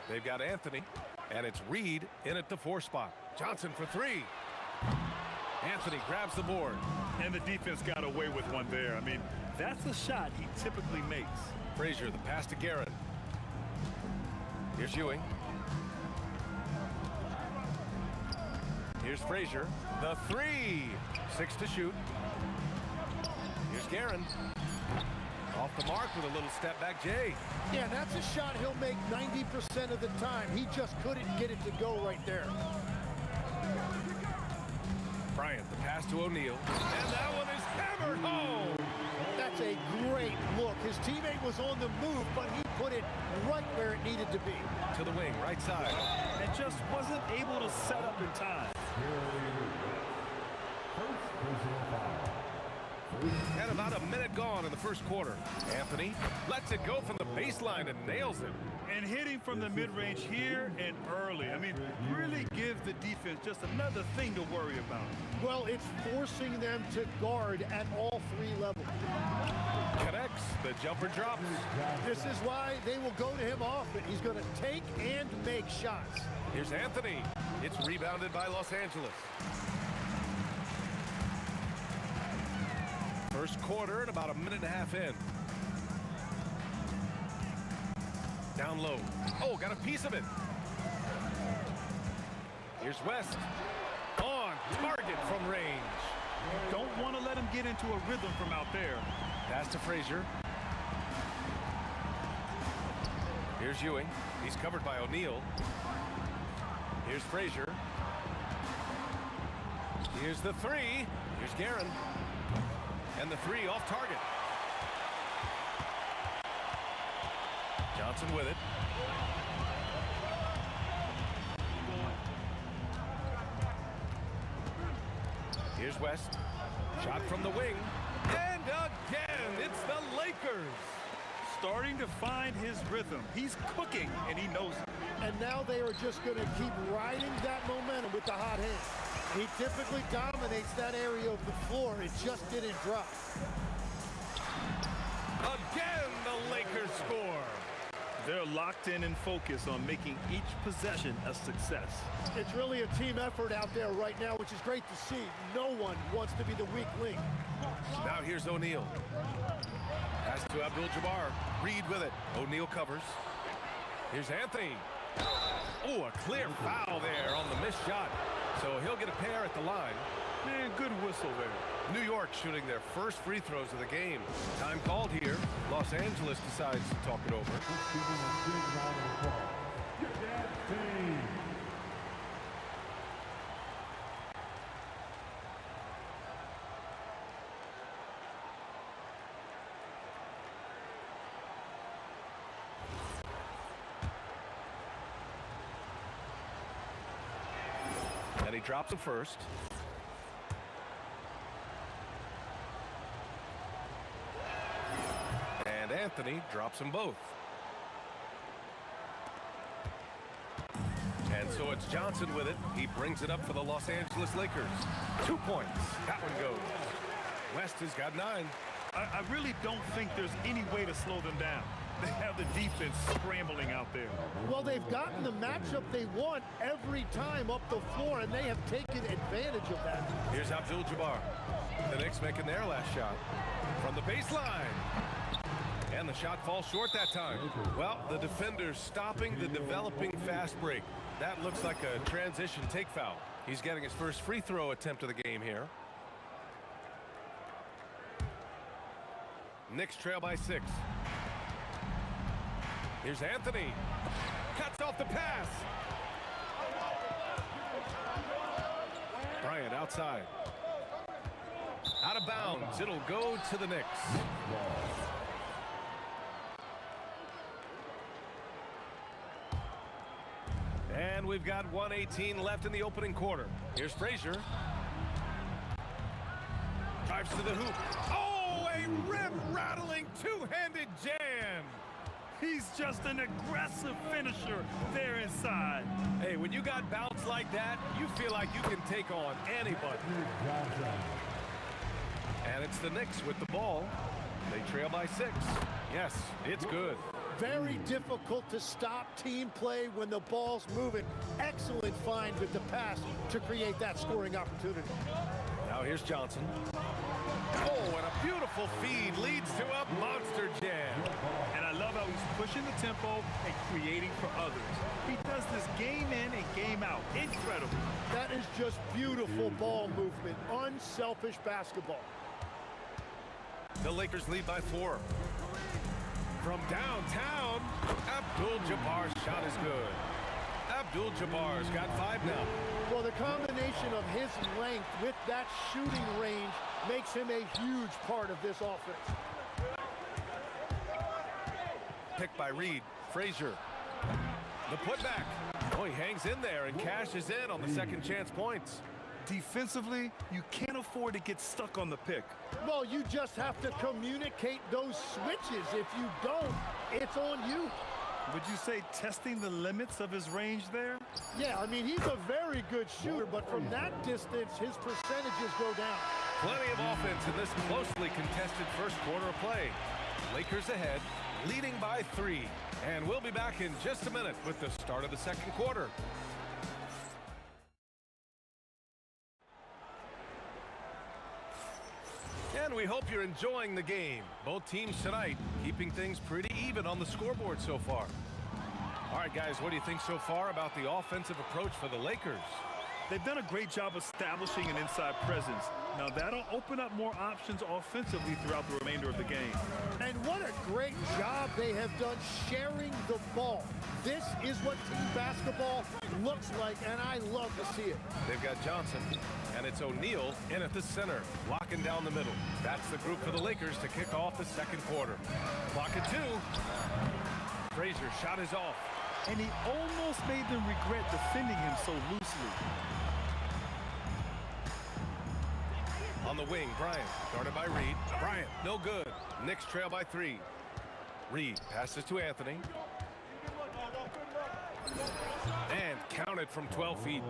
They've got Anthony, and it's Reed in at the 4 spot. Johnson for 3. Anthony grabs the board. And the defense got away with one there. I mean, that's a shot he typically makes. Frazier, the pass to Guerin. Here's Ewing. Here's Frazier. The 3. 6 to shoot. Here's Guerin. Off the mark with a little step back, Jay. Yeah, that's a shot he'll make 90% of the time. He just couldn't get it to go right there. Bryant, the pass to O'Neal. And that one is hammered home. That's a great look. His teammate was on the move, but he put it right where it needed to be. To the wing, right side. And just wasn't able to set up in time. And about a minute gone in the first quarter. Anthony lets it go from the baseline and nails it. And hitting from the mid-range here and early. I mean, really gives the defense just another thing to worry about. Well, it's forcing them to guard at all 3 levels. Connects. The jumper drops. This is why they will go to him often. He's going to take and make shots. Here's Anthony. It's rebounded by Los Angeles. First quarter and about a minute and a half in. Down low. Oh, got a piece of it. Here's West. On target from range. Don't want to let him get into a rhythm from out there. Pass to Frazier. Here's Ewing. He's covered by O'Neal. Here's Frazier. Here's the 3. Here's Guerin. And the 3 off target. Johnson with it. Here's West. Shot from the wing. And again, it's the Lakers. Starting to find his rhythm. He's cooking, and he knows it. And now they are just going to keep riding that momentum with the hot hand. He typically dominates that area of the floor. It just didn't drop. Again, the Lakers score. They're locked in and focused on making each possession a success. It's really a team effort out there right now, which is great to see. No one wants to be the weak link. Now here's O'Neal. Pass to Abdul-Jabbar. Reed with it. O'Neal covers. Here's Anthony. Oh, a clear foul there on the missed shot. So he'll get a pair at the line. Man, good whistle there. New York shooting their first free throws of the game. Time called here. Los Angeles decides to talk it over. And he drops it first. And Anthony drops them both. And so it's Johnson with it. He brings it up for the Los Angeles Lakers. 2 points. That one goes. West has got 9. I really don't think there's any way to slow them down. They have the defense scrambling out there. Well, they've gotten the matchup they want every time up the floor, and they have taken advantage of that. Here's Abdul-Jabbar. The Knicks making their last shot from the baseline. And the shot falls short that time. Well, the defender's stopping the developing fast break. That looks like a transition take foul. He's getting his first free throw attempt of the game here. Knicks trail by 6. Here's Anthony. Cuts off the pass. Bryant outside. Out of bounds. It'll go to the Knicks. And we've got 1:18 left in the opening quarter. Here's Frazier. Drives to the hoop. Oh, a rim-rattling two-handed jam. He's just an aggressive finisher there inside. Hey, when you got bounce like that, you feel like you can take on anybody. And it's the Knicks with the ball. They trail by 6. Yes, it's good. Very difficult to stop team play when the ball's moving. Excellent find with the pass to create that scoring opportunity. Now here's Johnson. Oh, and a beautiful feed leads to a monster jam. And I love how he's pushing the tempo and creating for others. He does this game in and game out. Incredible. That is just beautiful ball movement. Unselfish basketball. The Lakers lead by 4. From downtown, Abdul-Jabbar's shot is good. Abdul-Jabbar's got 5 now. Well, the combination of his length with that shooting range makes him a huge part of this offense. Picked by Reed. Frazier. The putback. Oh, he hangs in there and cashes in on the second chance points. Defensively, you can't afford to get stuck on the pick. Well, you just have to communicate those switches. If you don't, it's on you. Would you say testing the limits of his range there? Yeah, I mean, he's a very good shooter, but from that distance, his percentages go down. Plenty of offense in this closely contested first quarter of play. Lakers ahead, leading by 3. And we'll be back in just a minute with the start of the second quarter. And we hope you're enjoying the game. Both teams tonight keeping things pretty even on the scoreboard so far. All right, guys, what do you think so far about the offensive approach for the Lakers? They've done a great job establishing an inside presence. Now that'll open up more options offensively throughout the remainder of the game. And what a great job they have done sharing the ball. This is what team basketball looks like, and I love to see it. They've got Johnson, and it's O'Neal in at the center, locking down the middle. That's the group for the Lakers to kick off the second quarter. Clock at 2. Frazier shot is off. And he almost made them regret defending him so loosely. On the wing, Bryant, guarded by Reed. Bryant, no good. Knicks trail by 3. Reed passes to Anthony. And counted from 12 feet.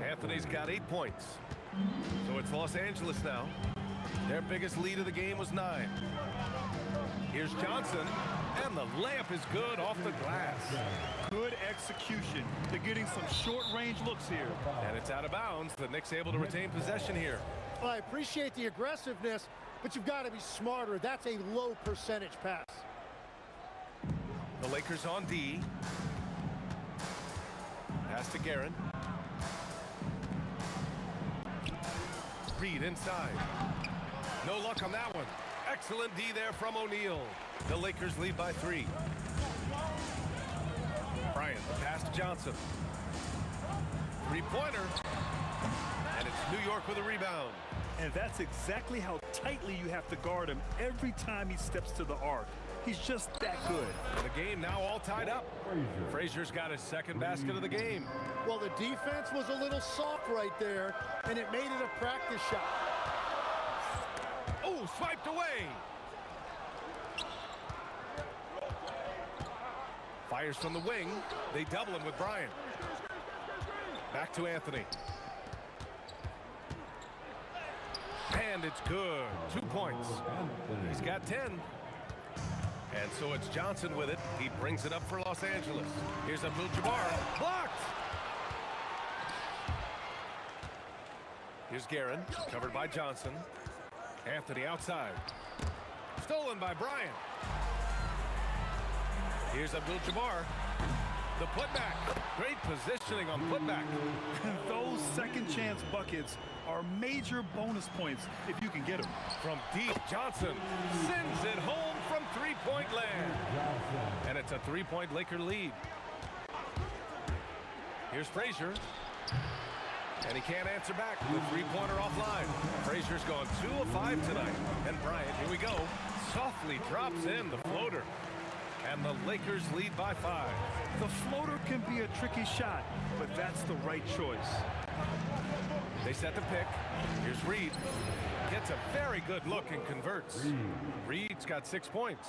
Anthony's got 8 points. So it's Los Angeles now. Their biggest lead of the game was 9. Here's Johnson, and the layup is good off the glass. Good execution. They're getting some short-range looks here. And it's out of bounds. The Knicks able to retain possession here. Well, I appreciate the aggressiveness, but you've got to be smarter. That's a low percentage pass. The Lakers on D. Pass to Guerin. Reed inside. No luck on that one. Excellent D there from O'Neal. The Lakers lead by 3. Bryant, the pass to Johnson. 3-pointer. And it's New York with a rebound. And that's exactly how tightly you have to guard him every time he steps to the arc. He's just that good. And the game now all tied up. Frazier's got his second basket of the game. Well, the defense was a little soft right there, and it made it a practice shot. Oh, swiped away. Fires from the wing. They double him with Bryant. Back to Anthony. And it's good. 2 points. He's got 10. And so it's Johnson with it. He brings it up for Los Angeles. Here's Abdul-Jabbar. Blocked! Here's Guerin, covered by Johnson. Anthony outside. Stolen by Bryant. Here's Abdul-Jabbar. The putback. Great positioning on putback. Those second chance buckets are major bonus points if you can get them. From deep, Johnson sends it home from three-point land. And it's a 3-point Laker lead. Here's Frazier. And he can't answer back. The three-pointer offline. Frazier's gone 2 of 5 tonight. And Bryant, here we go, softly drops in the floater. And the Lakers lead by 5. The floater can be a tricky shot, but that's the right choice. They set the pick. Here's Reed. Gets a very good look and converts. Reed's got 6 points.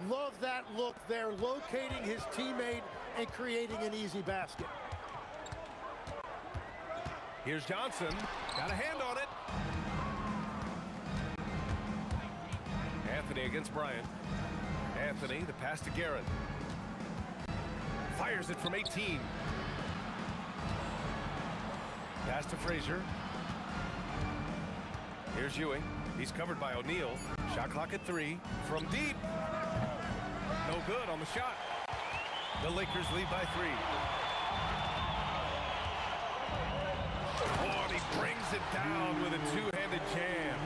Love that look there, locating his teammate and creating an easy basket. Here's Johnson. Got a hand on it. Anthony against Bryant. Anthony, the pass to Garrett. Fires it from 18. Pass to Frazier. Here's Ewing. He's covered by O'Neal. Shot clock at 3. From deep. No good on the shot. The Lakers lead by 3. Oh, and he brings it down with a two-handed jam.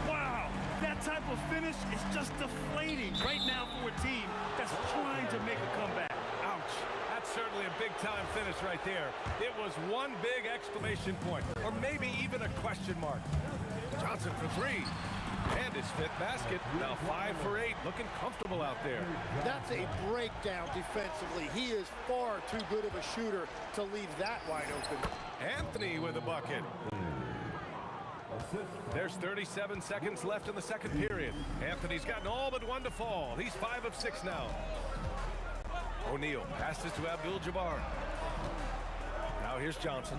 Wow, that type of finish is just deflating right now for a team that's trying to make a comeback. Ouch. That's certainly a big-time finish right there. It was one big exclamation point, or maybe even a question mark. Johnson for 3. And his 5th basket. Now 5 for 8. Looking comfortable out there. That's a breakdown defensively. He is far too good of a shooter to leave that wide open. Anthony with a bucket. There's 37 seconds left in the second period. Anthony's gotten all but one to fall. He's 5 of 6 now. O'Neal passes to Abdul-Jabbar. Now here's Johnson.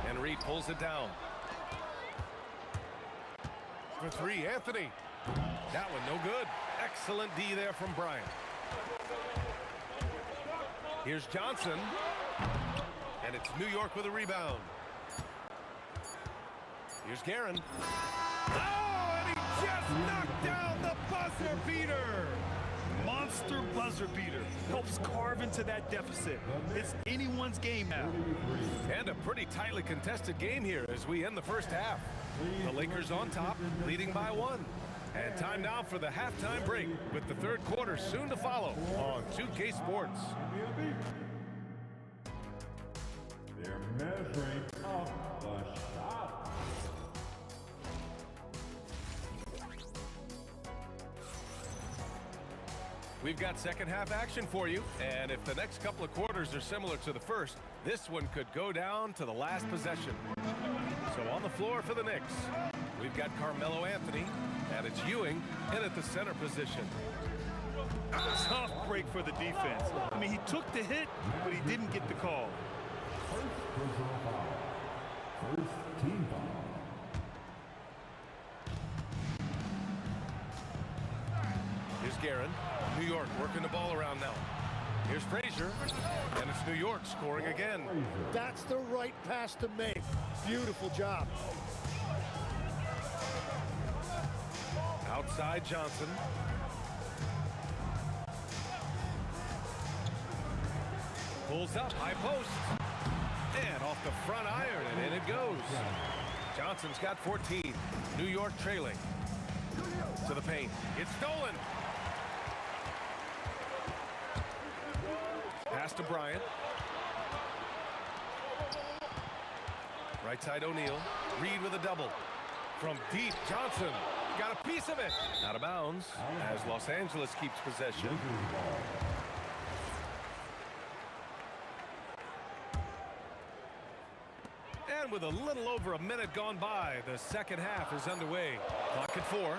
And Reed pulls it down. For 3, Anthony. That one no good. Excellent D there from Bryant. Here's Johnson. And it's New York with a rebound. Here's Guerin. Oh, and he just knocked down the buzzer beater. Monster buzzer beater helps carve into that deficit. It's anyone's game now. And a pretty tightly contested game here as we end the first half. The Lakers on top, leading by 1. And time now for the halftime break with the third quarter soon to follow on 2K Sports. They're measuring up the shot. We've got second half action for you, and if the next couple of quarters are similar to the first, this one could go down to the last possession. So on the floor for the Knicks, we've got Carmelo Anthony, and it's Ewing in at the center position. Tough break for the defense. I mean, he took the hit, but he didn't get the call. First personal foul. First team foul. Here's Guerin. New York working the ball around now. Here's Frazier, and it's New York scoring again. That's the right pass to make. Beautiful job. Outside Johnson. Pulls up, high post. And off the front iron, and in it goes. Johnson's got 14. New York trailing. To the paint. It's stolen. Pass to Bryant. Right side O'Neal. Reed with a double. From deep, Johnson got a piece of it. Out of bounds as Los Angeles keeps possession. And with a little over a minute gone by, the second half is underway. Clock at 4.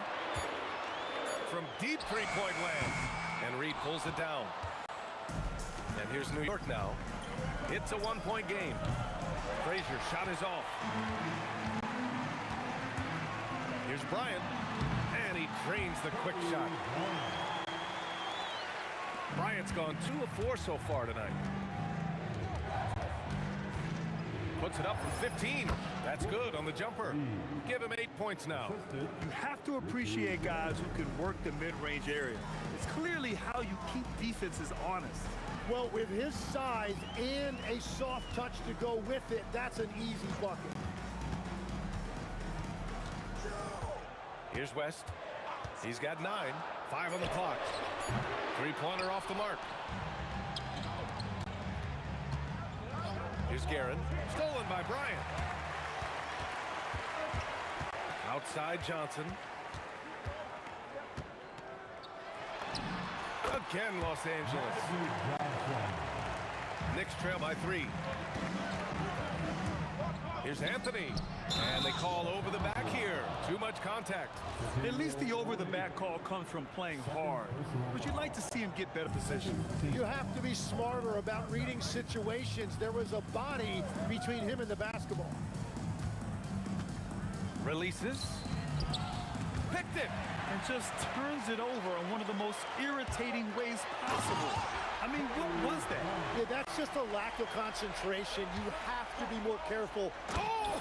From deep three-point land. And Reed pulls it down. And here's New York now. It's a one-point game. Frazier shot is off. Here's Bryant. And he drains the quick shot. Bryant's gone 2 of 4 so far tonight. Puts it up from 15. That's good on the jumper. Give him 8 points now. You have to appreciate guys who can work the mid-range area. It's clearly how you keep defenses honest. Well, with his size and a soft touch to go with it, that's an easy bucket. Here's West. He's got 9. 5 on the clock. Three-pointer off the mark. Here's Guerin. Stolen by Bryant. Outside Johnson. Again, Los Angeles. Knicks trail by 3. Here's Anthony. And they call over the back here. Too much contact. At least the over-the-back call comes from playing hard. But you'd like to see him get better position. You have to be smarter about reading situations. There was a body between him and the basketball. Releases. picked it. And just turns it over in one of the most irritating ways possible. I mean, what was that? Yeah, that's just a lack of concentration. You have to be more careful. Oh,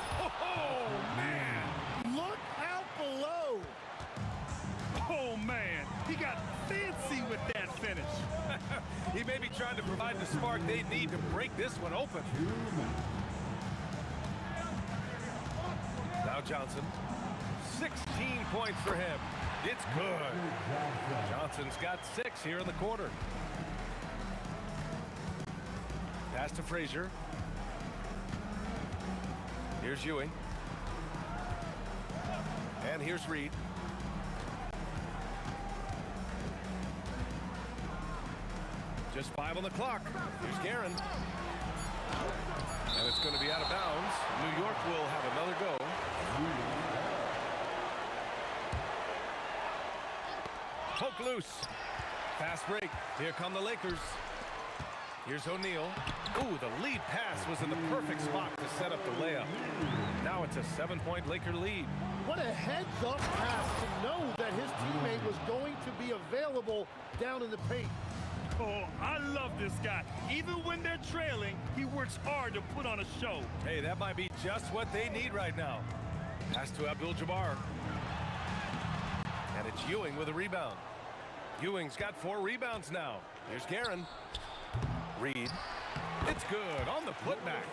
man. Look out below. Oh, man. He got fancy with that finish. He may be trying to provide the spark they need to break this one open. Now Johnson. 16 points for him. It's good. Johnson's got 6 here in the quarter. Pass to Frazier. Here's Ewing. And here's Reed. Just 5 on the clock. Here's Guerin. And it's going to be out of bounds. New York will have another go. Poke loose. Fast break. Here come the Lakers. Here's O'Neal. Ooh, the lead pass was in the perfect spot to set up the layup. Now it's a 7-point Laker lead. What a heads-up pass to know that his teammate was going to be available down in the paint. Oh, I love this guy. Even when they're trailing, he works hard to put on a show. Hey, that might be just what they need right now. Pass to Abdul-Jabbar. And it's Ewing with a rebound. Ewing's got 4 rebounds now. Here's Guerin. Reed. It's good on the putback.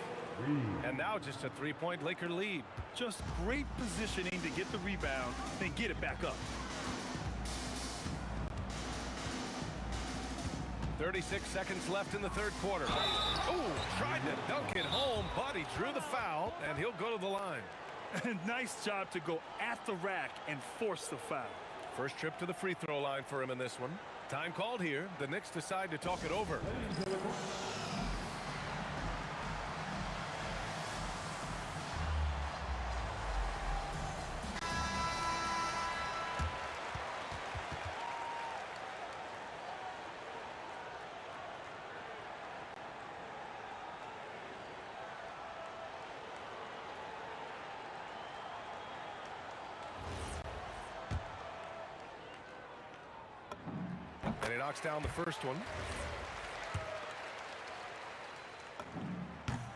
And now just a 3-point Laker lead. Just great positioning to get the rebound, then get it back up. 36 seconds left in the third quarter. Ooh, tried to dunk it home, but he drew the foul, and he'll go to the line. Nice job to go at the rack and force the foul. First trip to the free throw line for him in this one. Time called here. The Knicks decide to talk it over. And he knocks down the first one.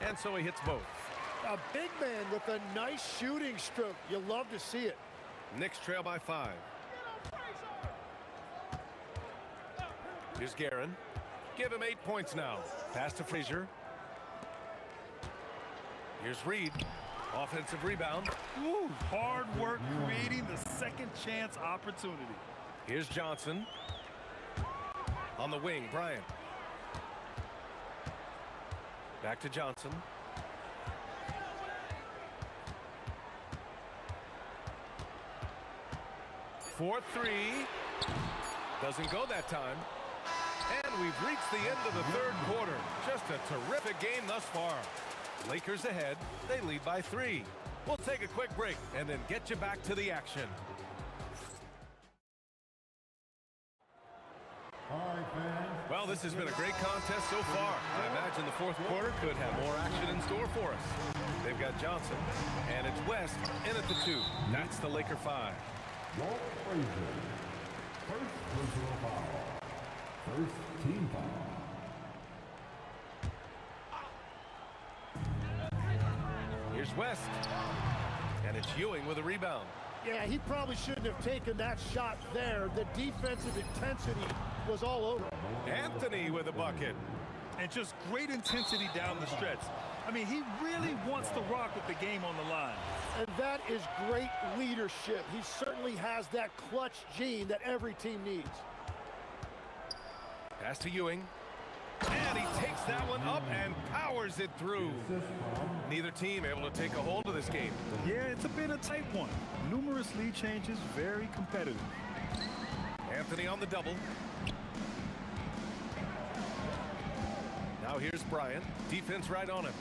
And so he hits both. A big man with a nice shooting stroke. You love to see it. Knicks trail by 5. Here's Guerin. Give him 8 points now. Pass to Frazier. Here's Reed. Offensive rebound. Ooh, hard work creating the second chance opportunity. Here's Johnson. On the wing, Bryant. Back to Johnson. For 3. Doesn't go that time. And we've reached the end of the third quarter. Just a terrific game thus far. Lakers ahead. They lead by 3. We'll take a quick break and then get you back to the action. Well, this has been a great contest so far. I imagine the fourth quarter could have more action in store for us. They've got Johnson, and it's West in at the 2. That's the Laker 5. Walt Frazier. First personal foul. First team foul. Here's West, and it's Ewing with a rebound. Yeah, he probably shouldn't have taken that shot there. The defensive intensity was all over. Anthony with a bucket. And just great intensity down the stretch. I mean, he really wants to rock with the game on the line. And that is great leadership. He certainly has that clutch gene that every team needs. Pass to Ewing. And he takes that one up and powers it through. Neither team able to take a hold of this game. Yeah, it's a bit of a tight one. Numerous lead changes, very competitive. Anthony on the double. Now here's Bryant. Defense right on him.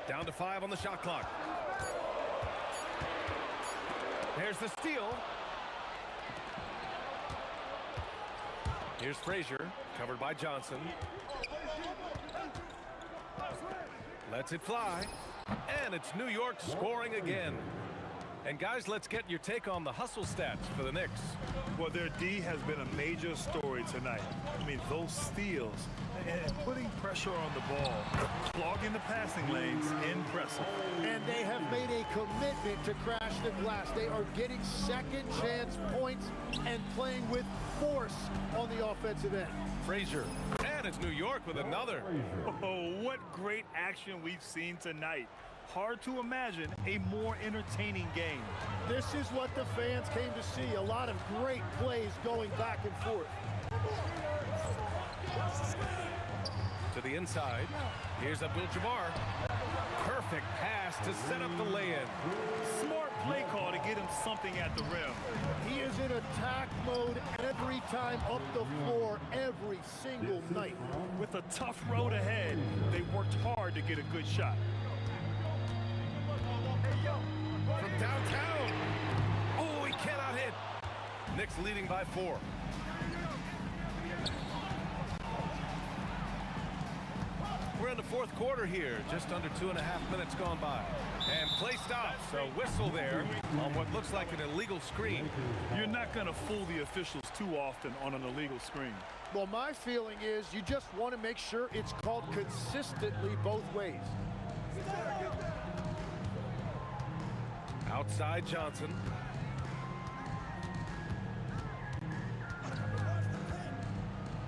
Down to 5 on the shot clock. There's the steal. Here's Frazier, covered by Johnson. Lets it fly. And it's New York scoring again. And guys, let's get your take on the hustle stats for the Knicks. Well, their D has been a major story tonight. I mean, those steals and putting pressure on the ball, clogging the passing lanes, impressive. And they have made a commitment to crash the glass. They are getting second chance points and playing with force on the offensive end. Frazier, and it's New York with another. Oh, what great action we've seen tonight. Hard to imagine a more entertaining game. This is what the fans came to see. A lot of great plays going back and forth. To the inside. Here's Abdul-Jabbar. Perfect pass to set up the lay-in. Smart play call to get him something at the rim. He is in attack mode every time up the floor, every single night. With a tough road ahead, they worked hard to get a good shot. From downtown. Oh, he cannot hit. Knicks leading by 4. We're in the fourth quarter here. Just under 2.5 minutes gone by. And play stops. So whistle there on what looks like an illegal screen. You're not going to fool the officials too often on an illegal screen. Well, my feeling is you just want to make sure it's called consistently both ways. Outside Johnson.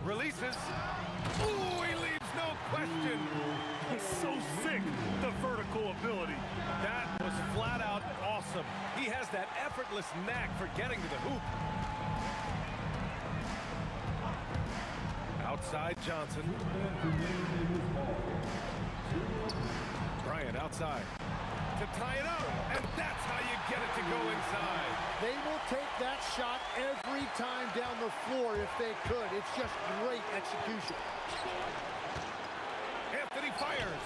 Releases. Ooh, he leaves no question. He's so sick, the vertical ability. That was flat out awesome. He has that effortless knack for getting to the hoop. Outside Johnson. Bryant outside. To tie it up, and that's how you get it to go inside. They will take that shot every time down the floor if they could. It's just great execution. Anthony fires.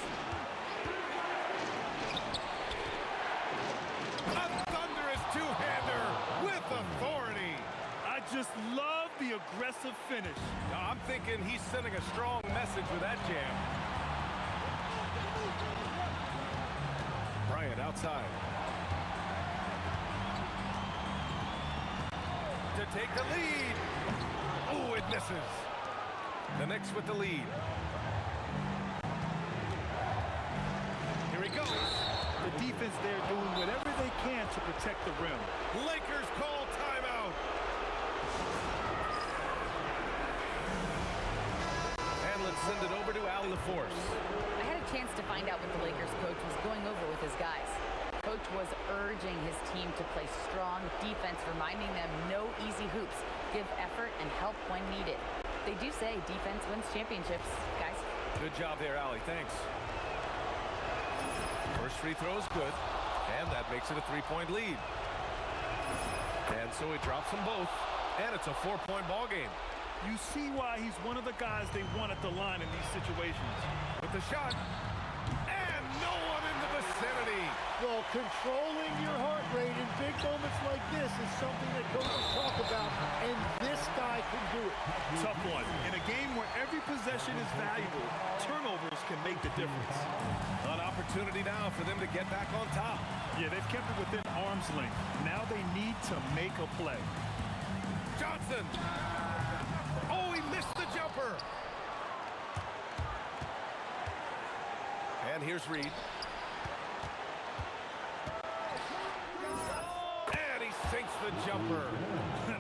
A thunderous two-hander with authority. I just love the aggressive finish. Now, I'm thinking he's sending a strong message with that jam. Bryant outside. To take the lead. Oh, it misses. The Knicks with the lead. Here he goes. The defense there doing whatever they can to protect the rim. Lakers call timeout. And let's send it over to Al LaForce. I had a chance to find out what the Lakers coach was going over with his guys. Coach was urging his team to play strong defense, reminding them no easy hoops, give effort and help when needed. They do say defense wins championships, guys. Good job there, Allie. Thanks. First free throw is good, and that makes it a 3-point lead. And so he drops them both, and it's a 4-point ball game. You see why he's one of the guys they want at the line in these situations. With the shot, and no one in the vicinity. Well, controlling your heart rate in big moments like this is something that coaches talk about, and this guy can do it. Tough one. In a game where every possession is valuable, turnovers can make the difference. An opportunity now for them to get back on top. Yeah, they've kept it within arm's length. Now they need to make a play. Johnson. Oh, he missed the jumper. And here's Reed. And he sinks the jumper.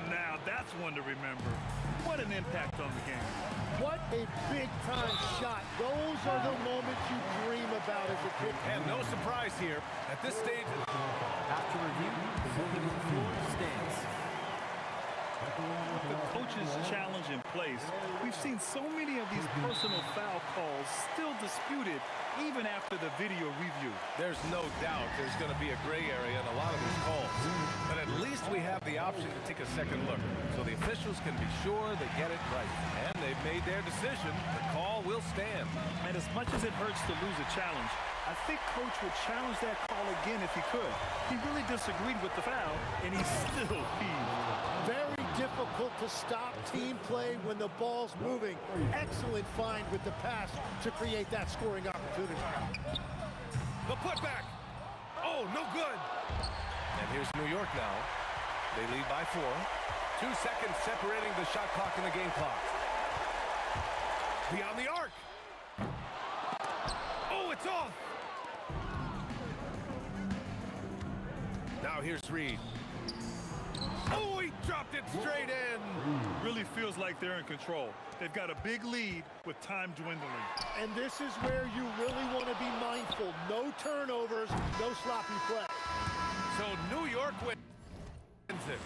Now that's one to remember. What an impact on the game. What a big-time shot. Those are the moments you dream about as a kid. And no surprise here. At this stage, After review, the voting on the floor stands. With the coach's challenge in place, we've seen so many of these personal foul calls still disputed even after the video review. there's no doubt there's going to be a gray area in a lot of these calls. But at least we have the option to take a second look, so the officials can be sure they get it right. And they've made their decision. The call will stand. And as much as it hurts to lose a challenge, I think Coach would challenge that call again if he could. He really disagreed with the foul, and he's still peeved. Very difficult to stop team play when the ball's moving. Excellent find with the pass to create that scoring opportunity. The putback. Oh, no good. And here's New York now. They lead by 4. 2 seconds separating the shot clock and the game clock. Beyond the arc. Oh, it's off. Now here's Reed. Oh, he dropped it straight in. Really feels like they're in control. They've got a big lead with time dwindling. And this is where you really want to be mindful. No turnovers, no sloppy play. So New York wins it.